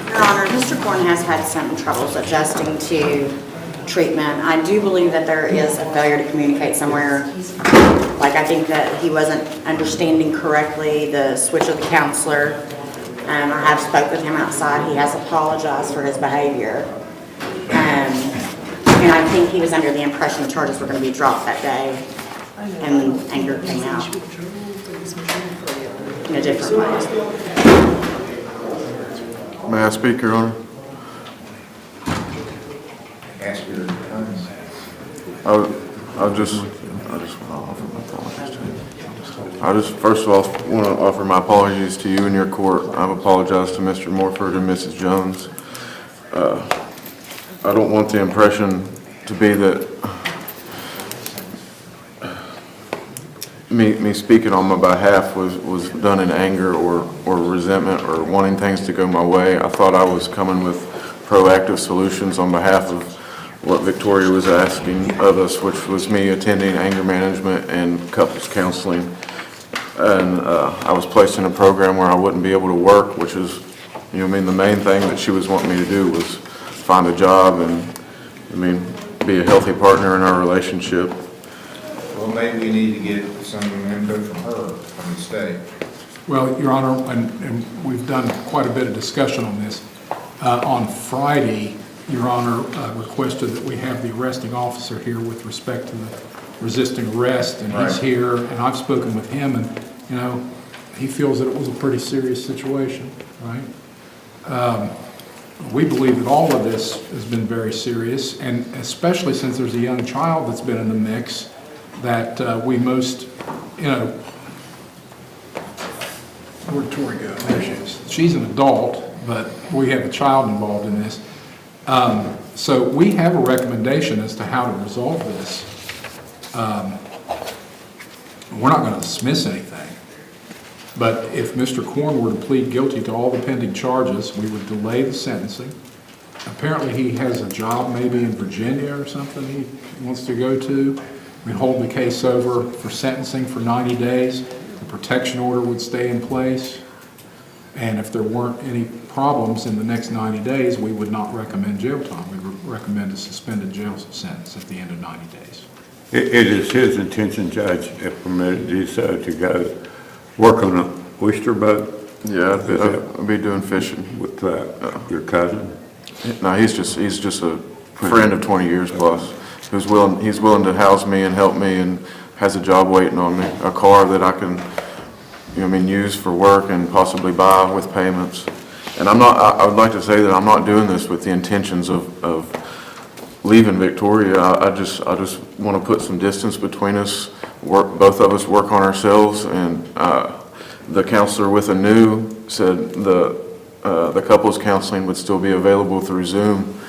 Your Honor, Mr. Corn has had some troubles adjusting to treatment. I do believe that there is a failure to communicate somewhere. Like, I think that he wasn't understanding correctly the switch of the counselor. I have spoke with him outside. He has apologized for his behavior. And I think he was under the impression the charges were going to be dropped that day, and anger came out in a different way. May I speak, Your Honor? Ask your attorney. I just want to offer my apologies to you. I just, first of all, want to offer my apologies to you and your court. I've apologized to Mr. Morford and Mrs. Jones. I don't want the impression to be that me speaking on my behalf was done in anger or resentment or wanting things to go my way. I thought I was coming with proactive solutions on behalf of what Victoria was asking of us, which was me attending anger management and couples counseling. And I was placed in a program where I wouldn't be able to work, which is, the main thing that she was wanting me to do was find a job and, be a healthy partner in our relationship. Well, maybe we need to get some input from her, from the state. Well, Your Honor, and we've done quite a bit of discussion on this. On Friday, Your Honor requested that we have the arresting officer here with respect to the resisting arrest, and he's here, and I've spoken with him, and, he feels that it was a pretty serious situation, right? We believe that all of this has been very serious, and especially since there's a young child that's been in the mix, that we most, where'd Tori go? There she is. She's an adult, but we have a child involved in this. So we have a recommendation as to how to resolve this. We're not going to dismiss anything. But if Mr. Korn were to plead guilty to all the pending charges, we would delay the sentencing. Apparently he has a job maybe in Virginia or something he wants to go to. We'd hold the case over for sentencing for 90 days. The protection order would stay in place. And if there weren't any problems in the next 90 days, we would not recommend jail time. We would recommend a suspended jail sentence at the end of 90 days. It is his intention, Judge, if permitted to do so, to go work on an oyster boat? Yeah, I'll be doing fishing. With your cousin? No, he's just a friend of 20 years plus. He's willing to house me and help me and has a job waiting on me, a car that I can, use for work and possibly buy with payments. And I would like to say that I'm not doing this with the intentions of leaving Victoria. I just want to put some distance between us, both of us work on ourselves, and the counselor with Anu said the couples counseling would still be available through Zoom,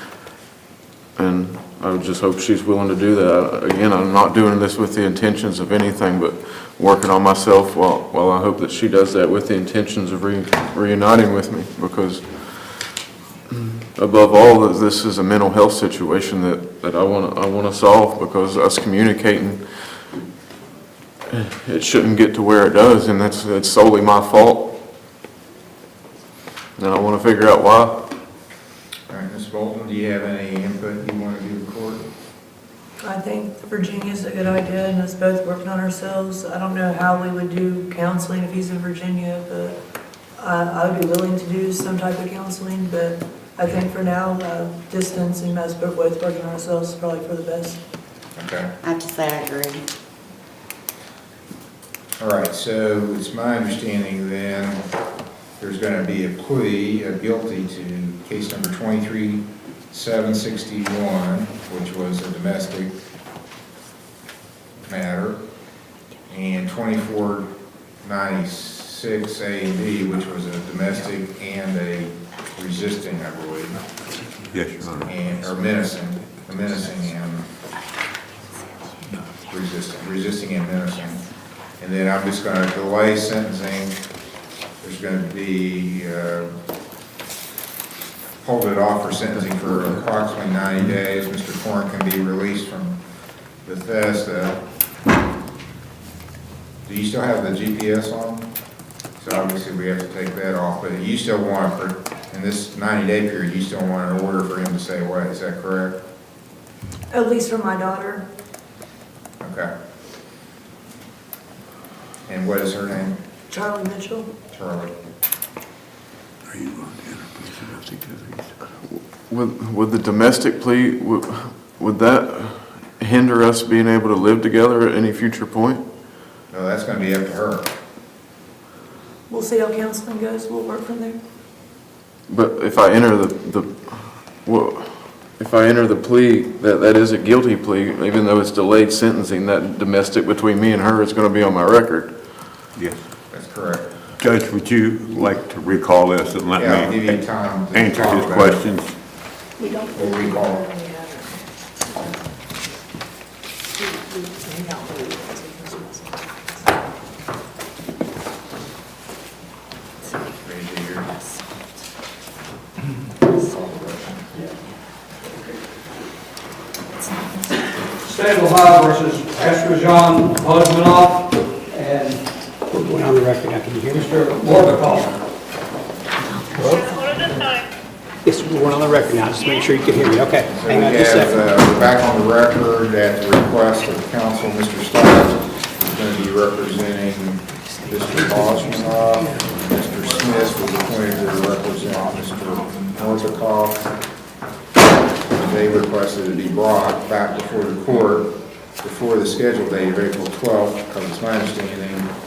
and I would just hope she's willing to do that. Again, I'm not doing this with the intentions of anything but working on myself while I hope that she does that with the intentions of reuniting with me, because above all, this is a mental health situation that I want to solve, because us communicating, it shouldn't get to where it does, and it's solely my fault. And I want to figure out why. All right, Ms. Bolton, do you have any input you want to give the court? I think Virginia's a good idea, and us both working on ourselves. I don't know how we would do counseling if he's in Virginia, but I would be willing to do some type of counseling, but I think for now, distance and us both working on ourselves is probably for the best. Okay. I have to say I agree. All right, so it's my understanding then there's going to be a plea of guilty to case number 23-761, which was a domestic matter, and 24-96 A and B, which was a domestic and a resisting, I believe. Yes, Your Honor. Or menacing and resisting and menacing. And then I'm just going to delay sentencing. There's going to be, hold it off for sentencing for approximately 90 days. Mr. Korn can be released from Bethesda. Do you still have the GPS on? So obviously we have to take that off, but you still want, in this 90-day period, you still want an order for him to stay away, is that correct? At least for my daughter. Okay. And what is her name? Charlie Mitchell. Charlie. Are you going to enter Would the domestic plea, would that hinder us being able to live together at any future point? No, that's going to be up to her. We'll see how counseling goes. We'll work from there. But if I enter if if I enter the plea, that is a guilty plea, even though it's delayed sentencing, that domestic between me and her is going to be on my record. Yes. That's correct. Judge, would you like to recall this and let Yeah, I'll give me you time to answer talk his about it. questions? We'll recall. Ready to hear? State of Ohio versus Estrogen Husmanoff and We're going on the record after you hear me. Mr. Morbakoff. Yes, we're going on the record now, just make sure you can hear me. Okay, So hang on we just a have, second. we're back on the record at the request of counsel, Mr. Stiles is going to be representing Mr. Bosmanoff. Mr. Smith was appointed to represent Mr. Norbikoff. They requested to be brought back before the court before the scheduled date of April 12th, because it's my understanding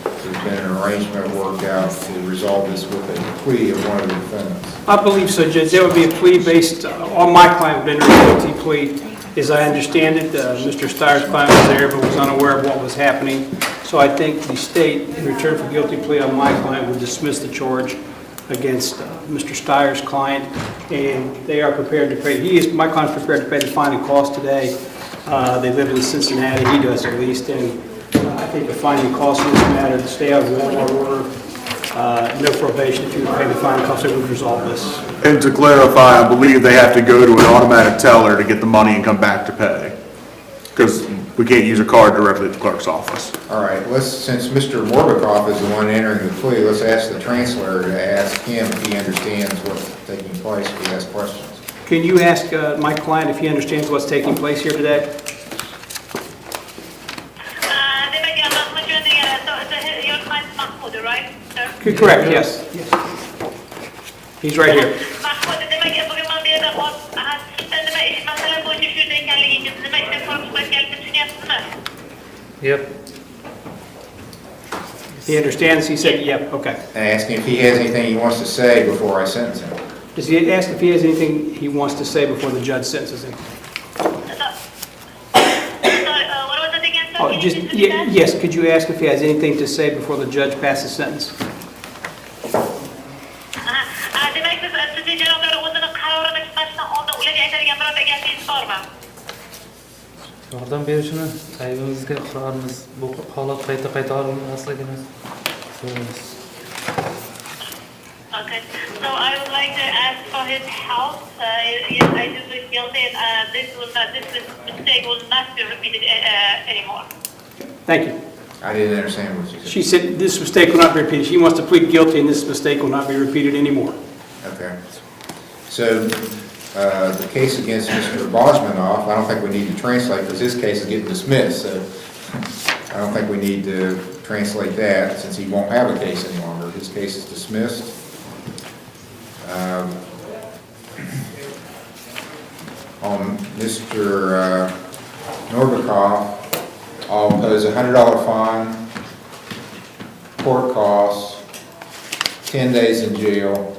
there's been an arrangement worked out to resolve this with a plea of one of the defendants. I believe so, Judge. There would be a plea based on my client would enter a guilty plea. As I understand it, Mr. Steyer's client was there but was unaware of what was happening. So I think the state, in return for guilty plea on my client, would dismiss the charge against Mr. Steyer's client, and they are prepared to pay. My client's prepared to pay the fine and cost today. They live in Cincinnati, he does at least, and I think the fine and cost in this matter, to stay out of Walmart order, no probation, if you would pay the fine and cost, it would resolve this. And to clarify, I believe they have to go to an automatic teller to get the money and come back to pay, because we can't use a card directly at the clerk's office. All right, since Mr. Morbikoff is the one entering the plea, let's ask the translator to ask him if he understands what's taking place, if he has questions. Can you ask my client if he understands what's taking place here today? Your client's Mahmoud, right, sir? Correct, yes. He's right here. Mahmoud, demek bugün bana bir de demek mesela bu şuradayken ilgili demek ki konuşmak geldiğini yaptın mı? Yep. He understands, he said, yep, okay. And ask him if he has anything he wants to say before I sentence him. Does he ask if he has anything he wants to say before the judge sentences him? Oh, yes, could you ask if he has anything to say before the judge passes sentence? Demek ki sizin cevapları uzun kararı başına onda ulaşa yeterken bana geldiğiniz sorma. Yordam berishini aybimizga iqrormiz. Bu holat qayta bo'lmasligini so'raymiz. Okay, so I would like to ask for his help. Yes, I do feel guilty. This mistake will not be repeated anymore. Thank you. I didn't understand what you said. She said this mistake will not be repeated. She wants to plead guilty and this mistake will not be repeated anymore. Okay. So the case against Mr. Bosmanoff, I don't think we need to translate because his case is getting dismissed. So I don't think we need to translate that since he won't have a case any longer. His case is dismissed. On Mr. Norbikoff, I'll impose a $100 fine, court costs, 10 days in jail,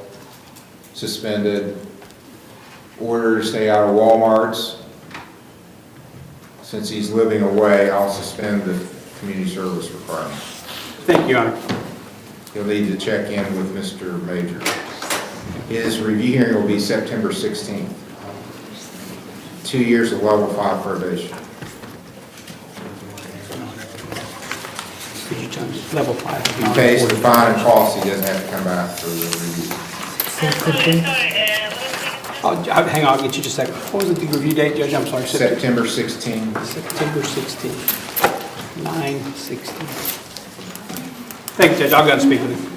suspended, order to stay out of Walmarts. Since he's living away, I'll suspend the community service requirement. Thank you, Your Honor. You'll need to check in with Mr. Major. His review hearing will be September 16th. 2 years of level 5 probation. Could you tell me level 5? He pays the fine and costs, he doesn't have to come back for the review. Hang on, I'll get you just a second. What was the review date, Judge? I'm sorry. September 16th. September 16th. 9/16. Thank you, Judge. I'll go and speak with him.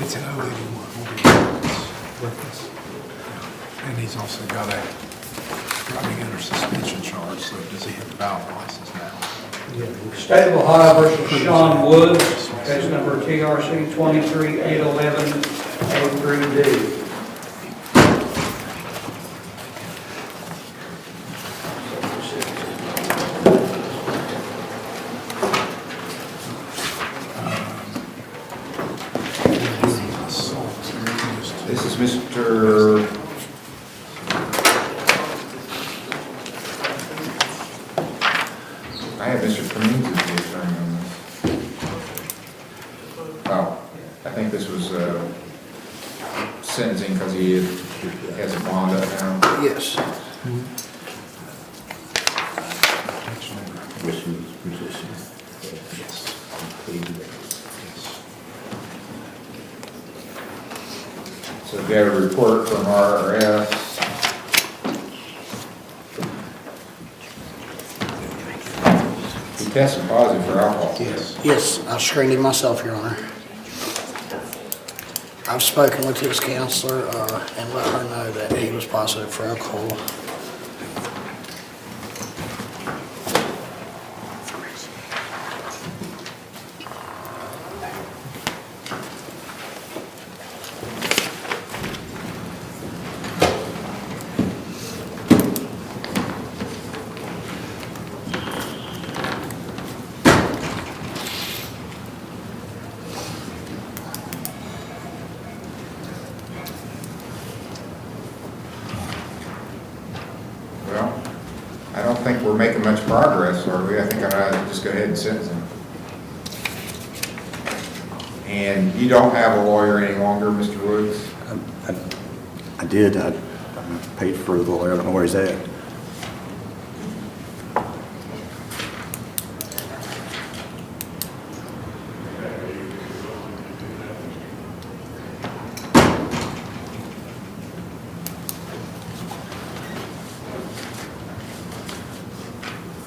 It's an 081. And he's also got a driving under suspension charge, so does he have a valid license now? State of Ohio versus Sean Woods, case number TRC 23811 A through D. I have Mr. Cremins as the attorney on this. Oh, I think this was sentencing because he has a bond up now. Yes. So we got a report from RRS. He tested positive for alcohol. Yes, I screened him myself, Your Honor. I've spoken with his counselor and let her know that he was positive for alcohol. Well, I don't think we're making much progress, are we? I think I ought to just go ahead and sentence him. And you don't have a lawyer any longer, Mr. Woods? I did. I paid for the lawyer. I don't know where he's at.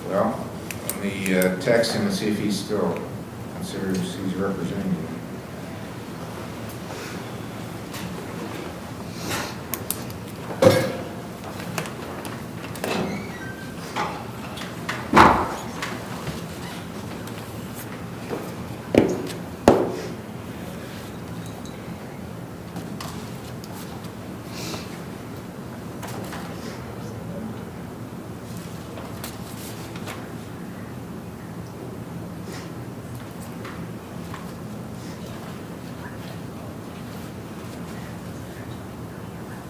Well, let me text him and see if he's still considers he's representing you.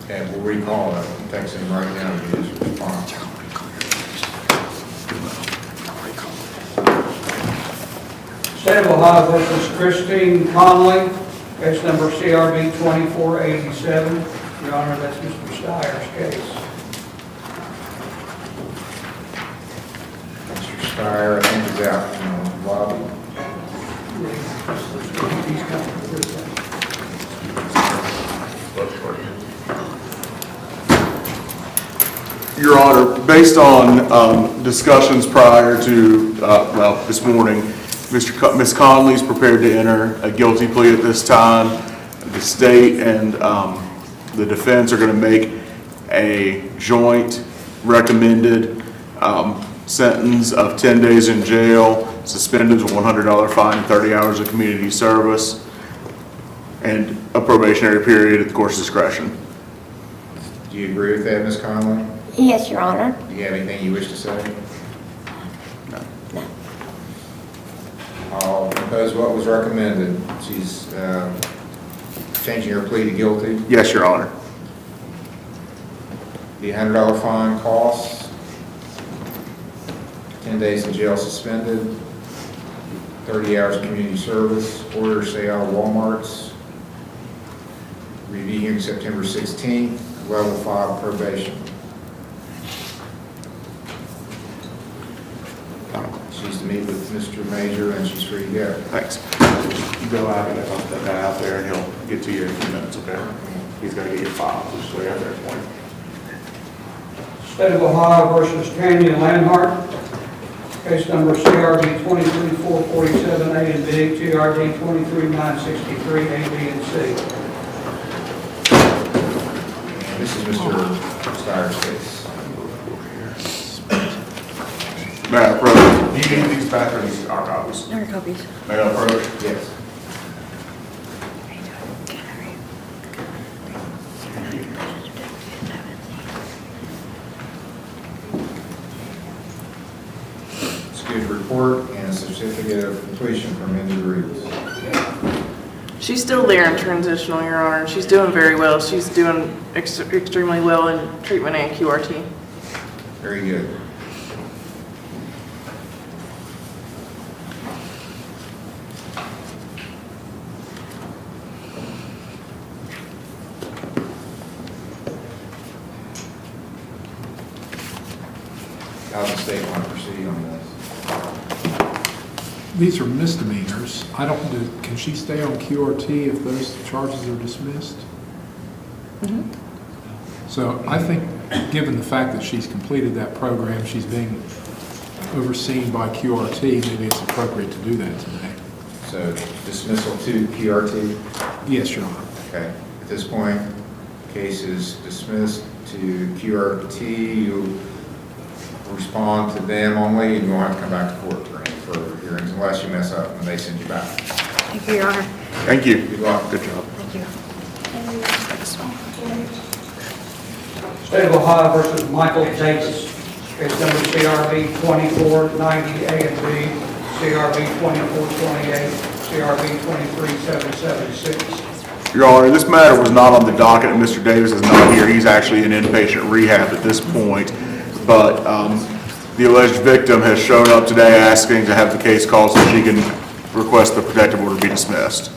Okay, we'll recall it. I'm texting him right now to get his response. State of Ohio versus Christine Conley, case number CRB 2487. Your Honor, that's Mr. Steyer's case. Mr. Steyer, I think is out in the lobby. He's coming with us. Your Honor, based on discussions prior to, well, this morning, Ms. Conley's prepared to enter a guilty plea at this time. The state and the defense are going to make a joint recommended sentence of 10 days in jail, suspended with $100 fine and 30 hours of community service, and a probationary period at the court's discretion. Do you agree with that, Ms. Conley? Yes, Your Honor. Do you have anything you wish to say? No. I'll propose what was recommended. She's changing her plea to guilty. Yes, Your Honor. The $100 fine costs, 10 days in jail suspended, 30 hours community service, order stay out of Walmart's, review hearing September 16th, level 5 probation. She's to meet with Mr. Major and she's free to go. Thanks. You go out and I'll step that out there and he'll get to you in a few minutes, okay? He's got to get your file, just so you have that point. State of Ohio versus Tanya Lanhart, case number CRB 23447 A and B, TRD 23963 A, B, and C. And this is Mr. Steyer's case. May I approach? Do you need these back or these are copies? There are copies. May I approach? Yes. Excuse report and a certificate of completion from Mindy Reeves. She's still there in transitional, Your Honor. She's doing very well. She's doing extremely well in treatment and QRT. Very good. How's the state want to proceed on this? These are misdemeanors. Can she stay on QRT if those charges are dismissed? So I think, given the fact that she's completed that program, she's being overseen by QRT, maybe it's appropriate to do that today. So dismissal to QRT? Yes, Your Honor. Okay. At this point, case is dismissed to QRT. You respond to them only, and you won't have to come back to court for any further hearings unless you mess up and they send you back. Thank you, Your Honor. Thank you. Good luck. Good job. Thank you. State of Ohio versus Michael Davis. Case number CRB 2490 A and B, CRB 2428, CRB 23776. Your Honor, this matter was not on the docket, and Mr. Davis is not here. He's actually in inpatient rehab at this point. But the alleged victim has shown up today asking to have the case called so she can request the protective order be dismissed.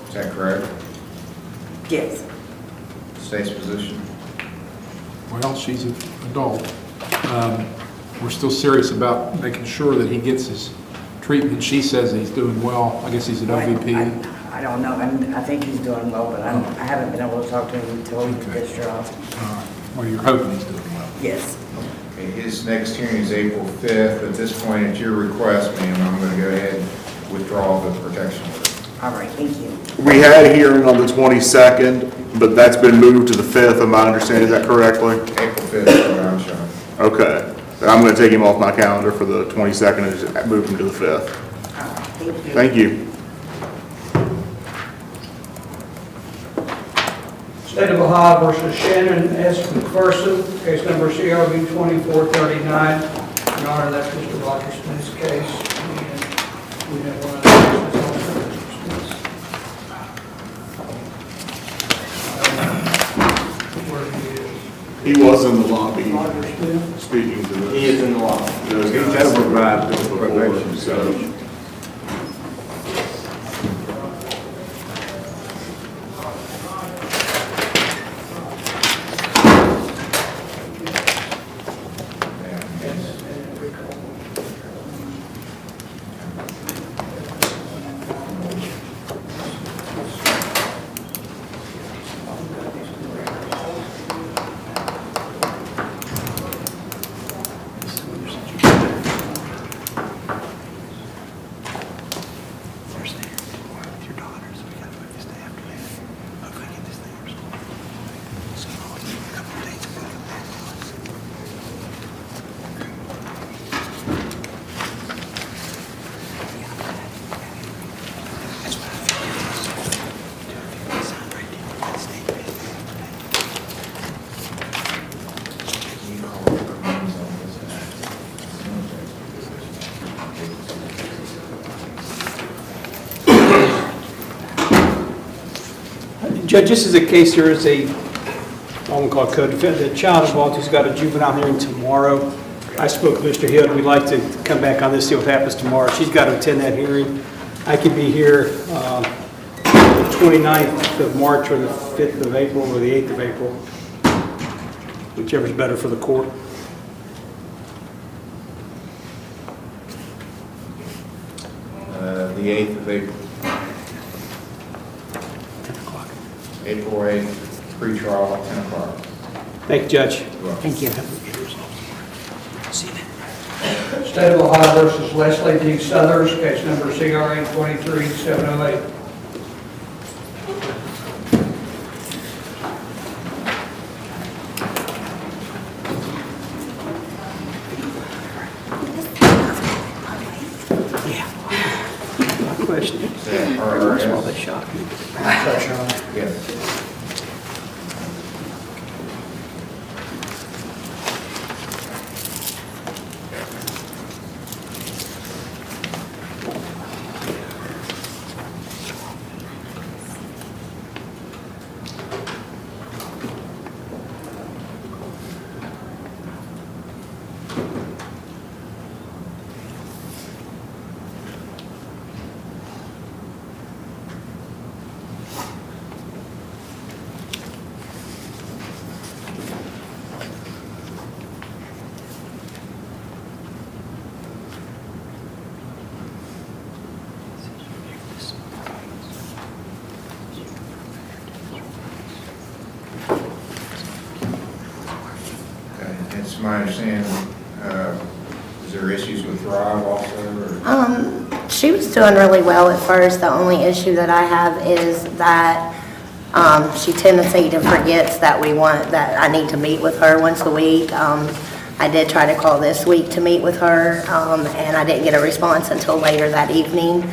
Is that correct? Yes. State's position? Well, she's an adult. We're still serious about making sure that he gets his treatment. She says he's doing well. I guess he's an OVP. I don't know. I think he's doing well, but I haven't been able to talk to him until he did this job. Well, you're hoping he's doing well. Yes. Okay, his next hearing is April 5th. At this point, at your request, ma'am, I'm going to go ahead and withdraw the protection order. All right, thank you. We had a hearing on the 22nd, but that's been moved to the 5th. Am I understanding that correctly? April 5th is what I'm showing. Okay. I'm going to take him off my calendar for the 22nd and just move him to the 5th. Thank you. State of Ohio versus Shannon S. McPherson, case number CRB 2439. Your Honor, that's Mr. Roger Smith's case. And we have one of the cases also dismissed. Where he is. He was in the lobby Roger Smith. speaking to this. He is in the law. Those guys before, so. Judge, this is a case, there is a, I won't call it co-defendant, a child involved who's got a juvenile hearing tomorrow. I spoke to Mr. Hill, we'd like to come back on this, see what happens tomorrow. She's got to attend that hearing. I could be here the 29th of March or the 5th of April or the 8th of April, whichever's better for the court. The 8th of April. April 8th, pre-trial at 10 o'clock. Thank you, Judge. Thank you. State of Ohio versus Leslie D. Southers, case number CRA 23708. Question. RRS. They shot me. Yes. it's my understanding, is there issues with Thrive also, or? She was doing really well at first. The only issue that I have is that she tendency to forgets that that I need to meet with her once a week. I did try to call this week to meet with her, and I didn't get a response until later that evening.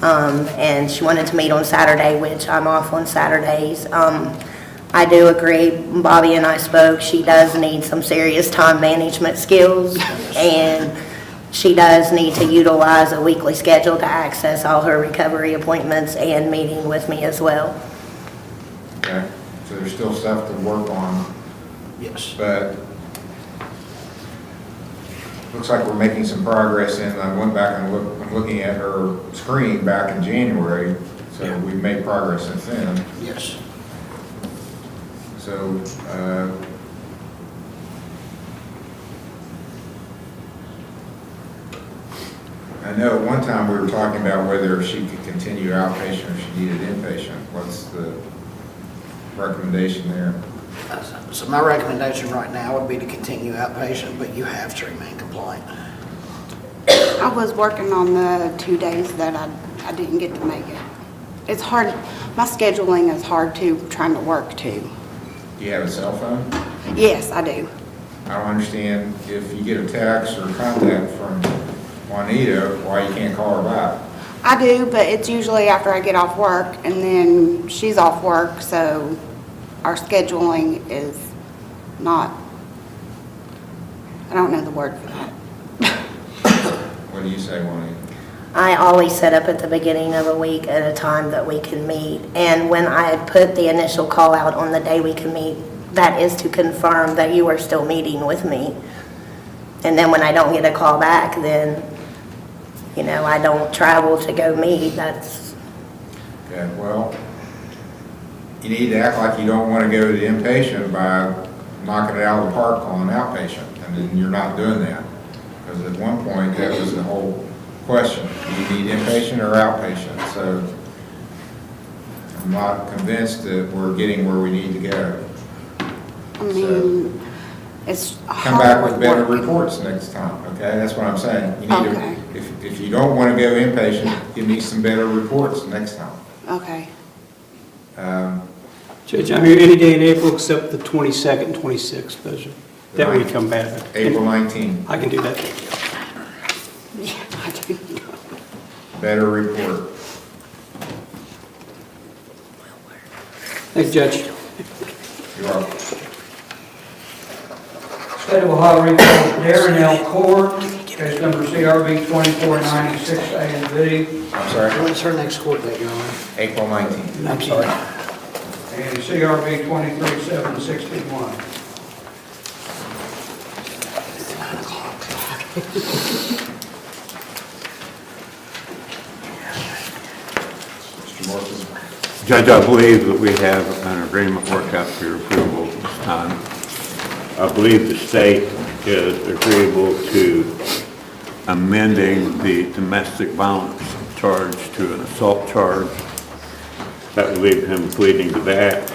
And she wanted to meet on Saturday, which I'm off on Saturdays. I do agree, Bobby and I spoke, she does need some serious time management skills, and she does need to utilize a weekly schedule to access all her recovery appointments and meeting with me as well. Okay, so there's still stuff to work on. Yes. But looks like we're making some progress, and I went back and I'm looking at her screen back in January, so we've made progress since then. Yes. So, I know at one time we were talking about whether she could continue outpatient or she needed inpatient. What's the recommendation there? So my recommendation right now would be to continue outpatient, but you have to remain compliant. I was working on the 2 days that I didn't get to make it. It's hard, my scheduling is hard too, trying to work too. Do you have a cell phone? Yes, I do. I don't understand if you get a text or contact from Juanita, why you can't call her back. I do, but it's usually after I get off work and then she's off work, so our scheduling is not, I don't know the word for that. What do you say, Juanita? I always set up at the beginning of a week at a time that we can meet. And when I put the initial call out on the day we can meet, that is to confirm that you are still meeting with me. And then when I don't get a call back, then, you know, I don't travel to go meet. That's... Okay, well, you need to act like you don't want to go to the inpatient by knocking it out of the park on outpatient, and then you're not doing that. Because at one point, that was the whole question. Do you need inpatient or outpatient? So I'm not convinced that we're getting where we need to go. I mean, it's hard. Come back with better reports next time, okay? That's what I'm saying. You need Okay. to, if you don't want to go inpatient, give me some better reports next time. Okay. Judge, I'm here any day in April except the 22nd and 26th. Those are, that week come back. April 19th. I can do that. Yeah, I do. Better report. Thanks, Judge. You're welcome. State of Ohio recalls Darren L. Cord, case number CRB 2496A and B. I'm sorry? When's her next court date, Your Honor? April 19th. I'm sorry. And CRB 23761. Mr. Morrison? Judge, I believe that we have an agreement worked out for your approval this time. I believe the state is agreeable to amending the domestic violence charge to an assault charge. That would leave him pleading to that.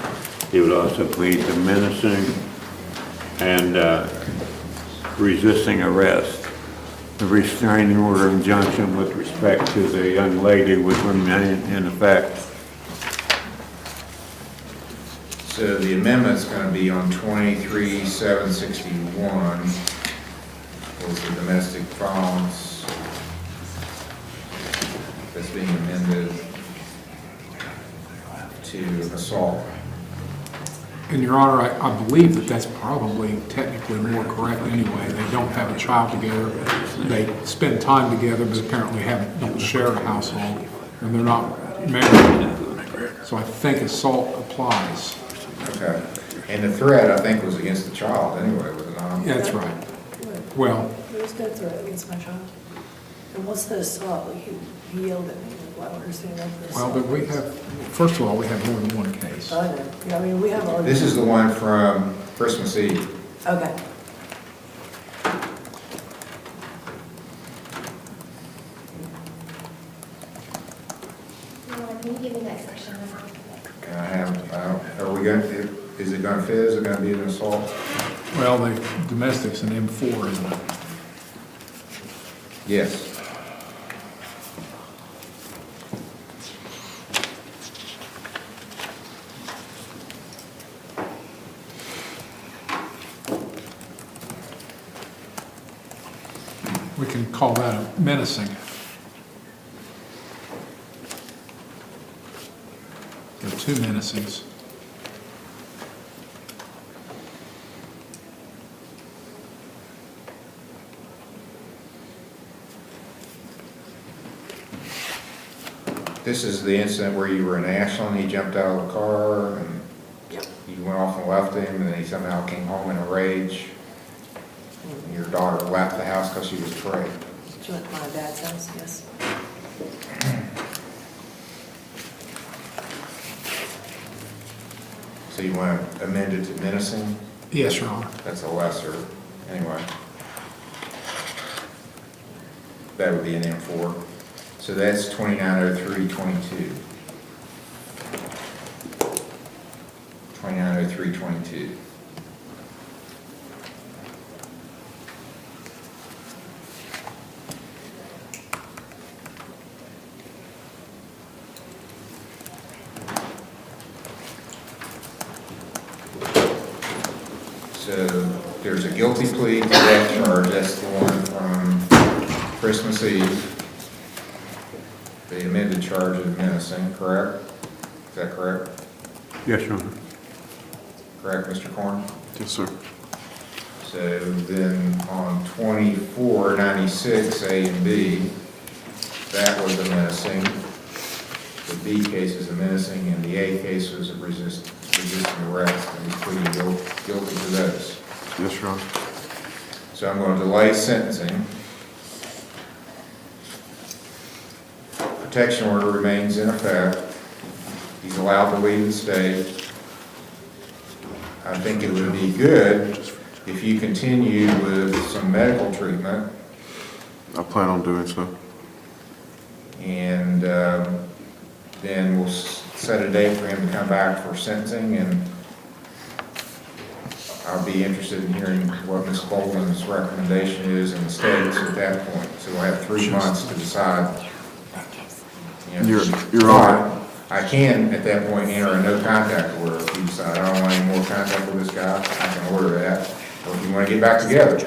He would also plead to menacing and resisting arrest. The restraining order injunction with respect to the young lady would remain in effect. So the amendment's going to be on 23761, was the domestic violence that's being amended to assault. And Your Honor, I believe that that's probably technically more correct anyway. They don't have a child together. They spend time together, but apparently don't share a household, and they're not married. So I think assault applies. Okay. And the threat, I think, was against the child anyway, was it not? Yeah, that's right. Well, There was no threat against my child. And what's the assault? Like, he yelled at me. Like, well, I don't understand what the well, assault but we have, first of all, we have more than one case. I know. Yeah, I mean, we have our... This is the one from Christmas Eve. Okay. Can you give me that section? Are we going to, is it going to fizz or going to be an assault? Well, the domestic's an M4, isn't it? Yes. We can call that a menacing. There are 2 menacings. This is the incident where you were in Ashland, he jumped out of the car, and you went off and left him, and then he somehow came home in a rage. And your daughter left the house because she was afraid. She went to my dad's house, yes. So you want to amend it to menacing? Yes, Your Honor. That's a lesser, anyway. That would be an M4. So that's 290322. 290322. So there's a guilty plea to that charge. That's the one from Christmas Eve. The amended charge of menacing, correct? Is that correct? Yes, Your Honor. Correct, Mr. Corn? Yes, sir. So then on 2496 A and B, that was a menacing. The B case is a menacing, and the A case was a resisting arrest, and he's pleading guilty to those. Yes, Your Honor. So I'm going to delay sentencing. Protection order remains in effect. He's allowed to leave the state. I think it would be good if you continue with some medical treatment. I plan on doing so. And then we'll set a date for him to come back for sentencing, and I'll be interested in hearing what Ms. Bowman's recommendation is in the states at that point. So we'll have 3 months to decide. You know, You're right. I can, at that point, enter a no contact order if you decide I don't want any more contact with this guy. I can order that. Or if you want to get back together,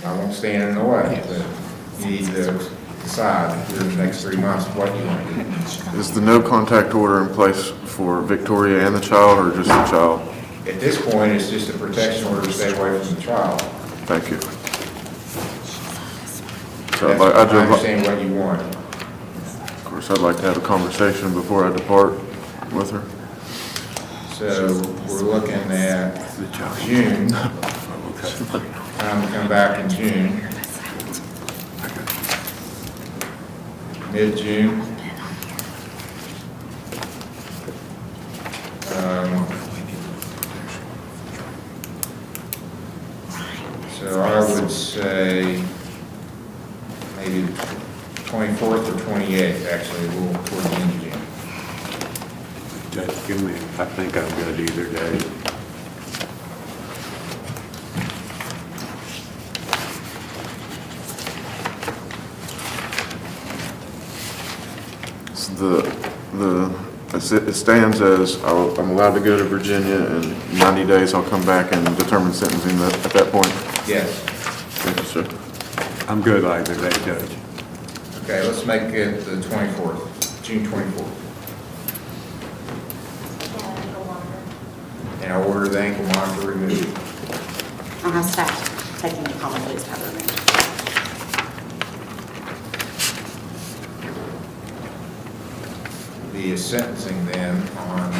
I won't stand in the way. But you need to decide during the next 3 months what you want to do. Is the no contact order in place for Victoria and the child, or just the child? At this point, it's just a protection order to stay away from the child. Thank you. So I understand what you want. Of course, I'd like to have a conversation before I depart with her. So we're looking at June. Time to come back in June. Mid-June. So I would say maybe 24th or 28th, actually, a little toward the end of June. Judge, give me, I think I'm good either day. It stands as I'm allowed to go to Virginia, and 90 days I'll come back and determine sentencing at that point. Yes. Thank you, sir. I'm good either day, Judge. Okay, let's make it the 24th, June 24th. And I'll order the ankle monitor removed. I'll have staff taking the common pleas to have it removed. The sentencing then on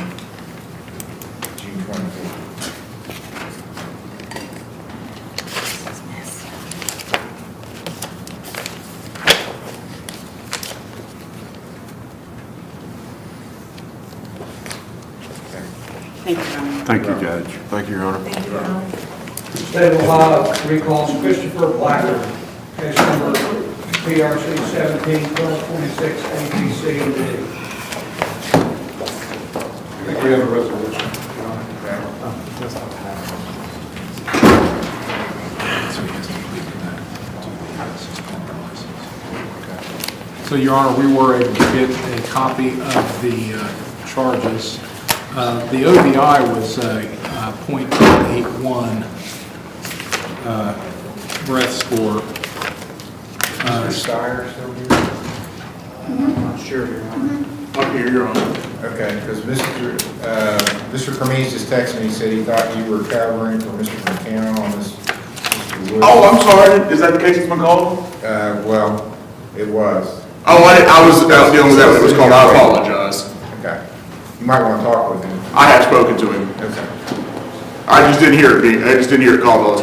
June 24th. Thank you, Your Honor. Thank you, Judge. Thank you, Your Honor. Thank you, Your Honor. State of Ohio recalls Christopher Blacker, case number PRC 17-1226, ABC and D. I think we have a resolution. Okay. So, Your Honor, we were able to get a copy of the charges. The OVI was a .81 breath score. Mr. Steyer still here? I'm not sure, Your Honor. I'm here, Your Honor. Okay, because Mr. Kermes just texted me, he said he thought you were covering for Mr. McCann on this. Mr. Wood. Oh, I'm sorry. Is that the case it's been called? Well, it was. Oh, I was out dealing with that when it was called. I apologize. Okay. You might want to talk with him. I have spoken to him. Okay. I just didn't hear it called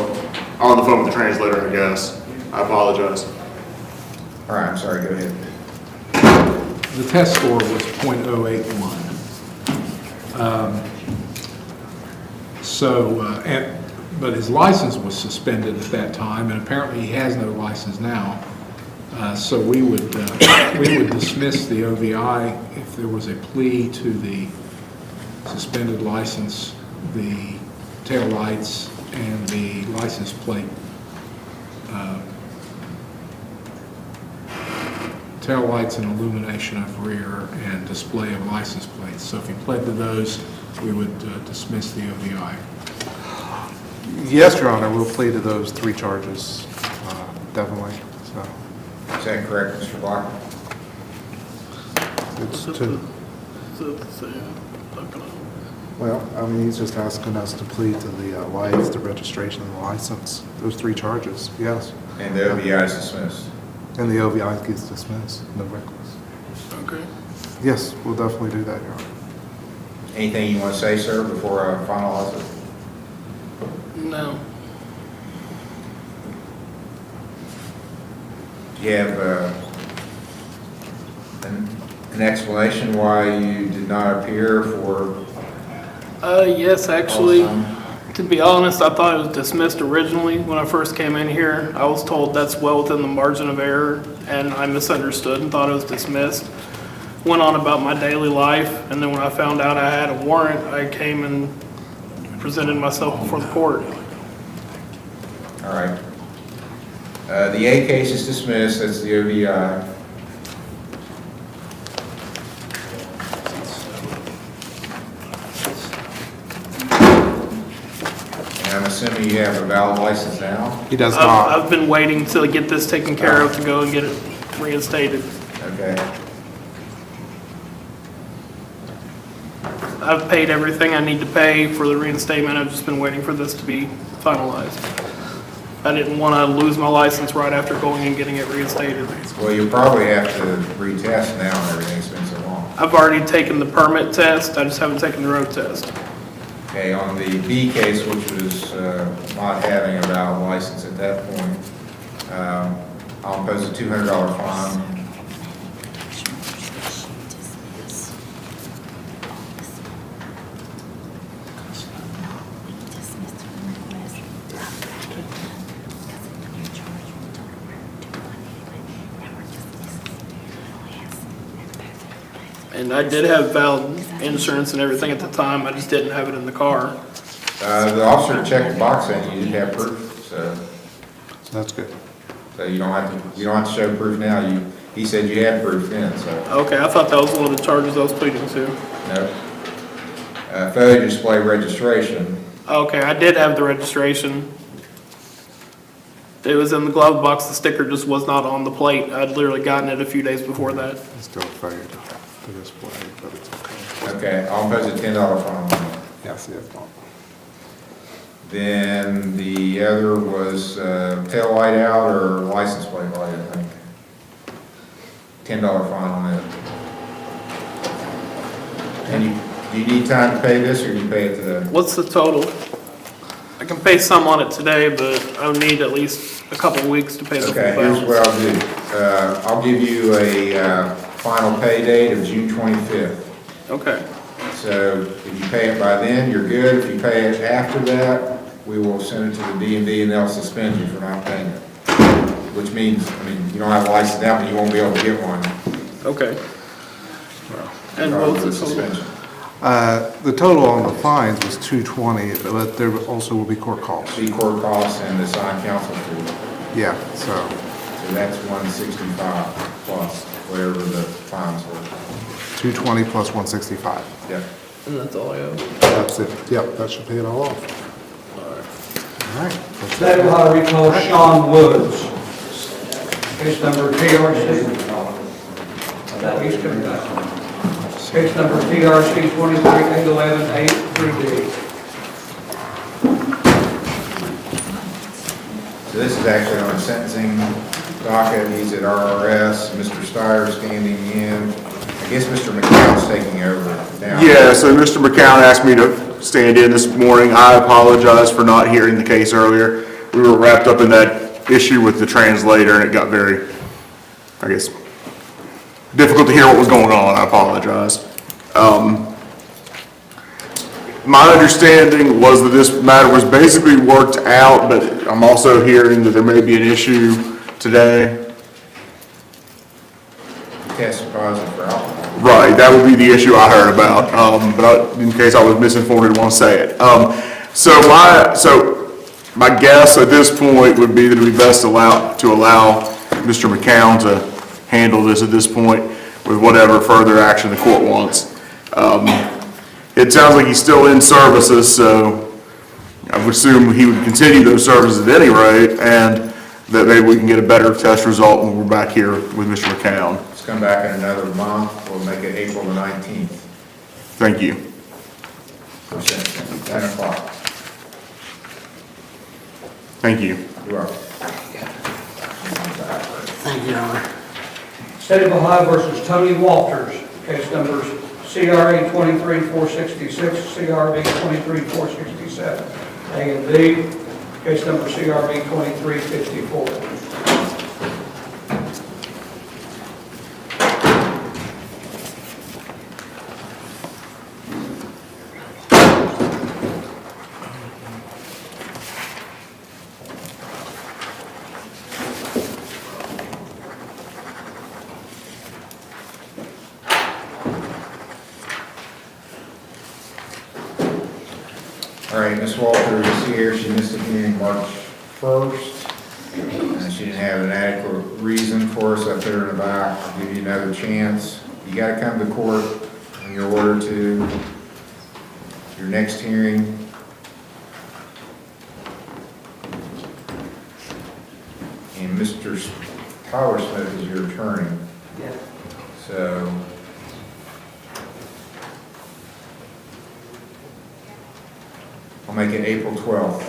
on the phone with the translator, I guess. I apologize. All right, I'm sorry, go ahead. The test score was .081. But his license was suspended at that time, and apparently he has no license now. So we would dismiss the OVI if there was a plea to the suspended license, the tail lights, and the license plate. Tail lights and illumination of rear and display of license plates. So if he pled to those, we would dismiss the OVI. Yes, Your Honor, we'll plead to those 3 charges, definitely, so. Is that correct, Mr. Block? It's 2. Well, I mean, he's just asking us to plead to the lights, the registration, and the license. Those 3 charges, yes. And the OVI is dismissed? And the OVI gets dismissed, no reckless. Okay. Yes, we'll definitely do that, Your Honor. Anything you want to say, sir, before I finalize it? No. Do you have an explanation why you did not appear for? Yes, actually, to be honest, I thought it was dismissed originally. When I first came in here, I was told that's well within the margin of error, and I misunderstood and thought it was dismissed. Went on about my daily life, and then when I found out I had a warrant, I came and presented myself before the court. All right. The A case is dismissed, that's the OVI. And I'm assuming you have a valid license now? He does not. I've been waiting to get this taken care of to go and get it reinstated. Okay. I've paid everything I need to pay for the reinstatement. I've just been waiting for this to be finalized. I didn't want to lose my license right after going and getting it reinstated. Well, you'll probably have to retest now and everything's been so long. I've already taken the permit test. I just haven't taken the road test. Okay, on the B case, which was not having a valid license at that point, I'll impose a $200 fine. And I did have valid insurance and everything at the time. I just didn't have it in the car. The officer checked the box and you didn't have proof, so. That's good. So you don't have to show proof now. He said you had proof then, so. Okay, I thought that was one of the charges I was pleading to. No. Failure to display registration. Okay, I did have the registration. It was in the glove box. The sticker just was not on the plate. I'd literally gotten it a few days before that. It's still a failure to display, but it's okay. Okay, I'll impose a $10 fine on that. Yes, yes, no. Then the other was tail light out or license plate light, I think. $10 fine on that. And do you need time to pay this or do you pay it today? What's the total? I can pay some on it today, but I would need at least a couple of weeks to pay the full Okay, balance. here's what I'll do. I'll give you a final pay date of June 25th. Okay. So if you pay it by then, you're good. If you pay it after that, we will send it to the DMV and they'll suspend you for not paying it. Which means, you don't have a license now, but you won't be able to get one. Okay. And what was the total? Suspension. The total on the fines was $220, but there also will be court costs. Court costs and the sign counsel fee. Yeah, so. So So that's 165 plus whatever the fines were. 220 plus 165. Yep. And that's all I owe. That's it. Yep, that should pay it all off. All right. State of Ohio recall Sean Woods. Case number TRC. That he's coming back. Case number TRC 23-811, 8 through D. So this is actually on a sentencing docket. He's at RRS. Mr. Steyer standing in. I guess Mr. McCown's taking over now. Yeah, so Mr. McCown asked me to stand in this morning. I apologize for not hearing the case earlier. We were wrapped up in that issue with the translator, and it got very, I guess, difficult to hear what was going on. I apologize. My understanding was that this matter was basically worked out, but I'm also hearing that there may be an issue today. Test positive for alcohol. Right, that would be the issue I heard about, in case I was misinformed, I didn't want to say it. So my guess at this point would be that it would be best to allow Mr. McCown to handle this at this point with whatever further action the court wants. It sounds like he's still in services, so I would assume he would continue those services at any rate, and that maybe we can get a better test result when we're back here with Mr. McCown. Let's come back in another month. We'll make it April the 19th. Thank you. 10 o'clock. Thank you. You're welcome. Thank you, Your Honor. State of Ohio versus Tony Walters, case numbers CRE 23-466, CRB 23-467, A and B, case number CRB 23-54. All right, Ms. Walters is here. She missed the hearing March 1st. And she didn't have an adequate reason for us. I put her in the back. I'll give you another chance. You got to come to court when you're ordered to. Your next hearing. And Mr. Tyler Smith is your attorney. Yeah. So I'll make it April 12th.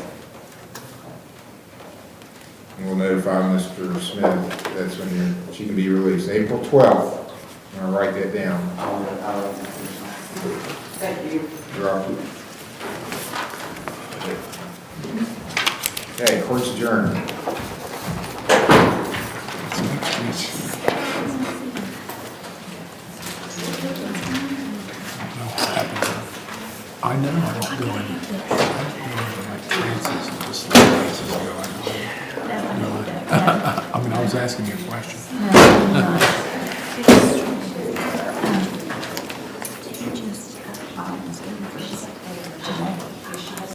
And we'll notify Mr. Smith that's when she can be released. April 12th. I'm gonna write that down. Thank you. You're welcome. Okay, court's adjourned. I know I don't go in, like trances and just let cases go. I mean, I was asking you a question.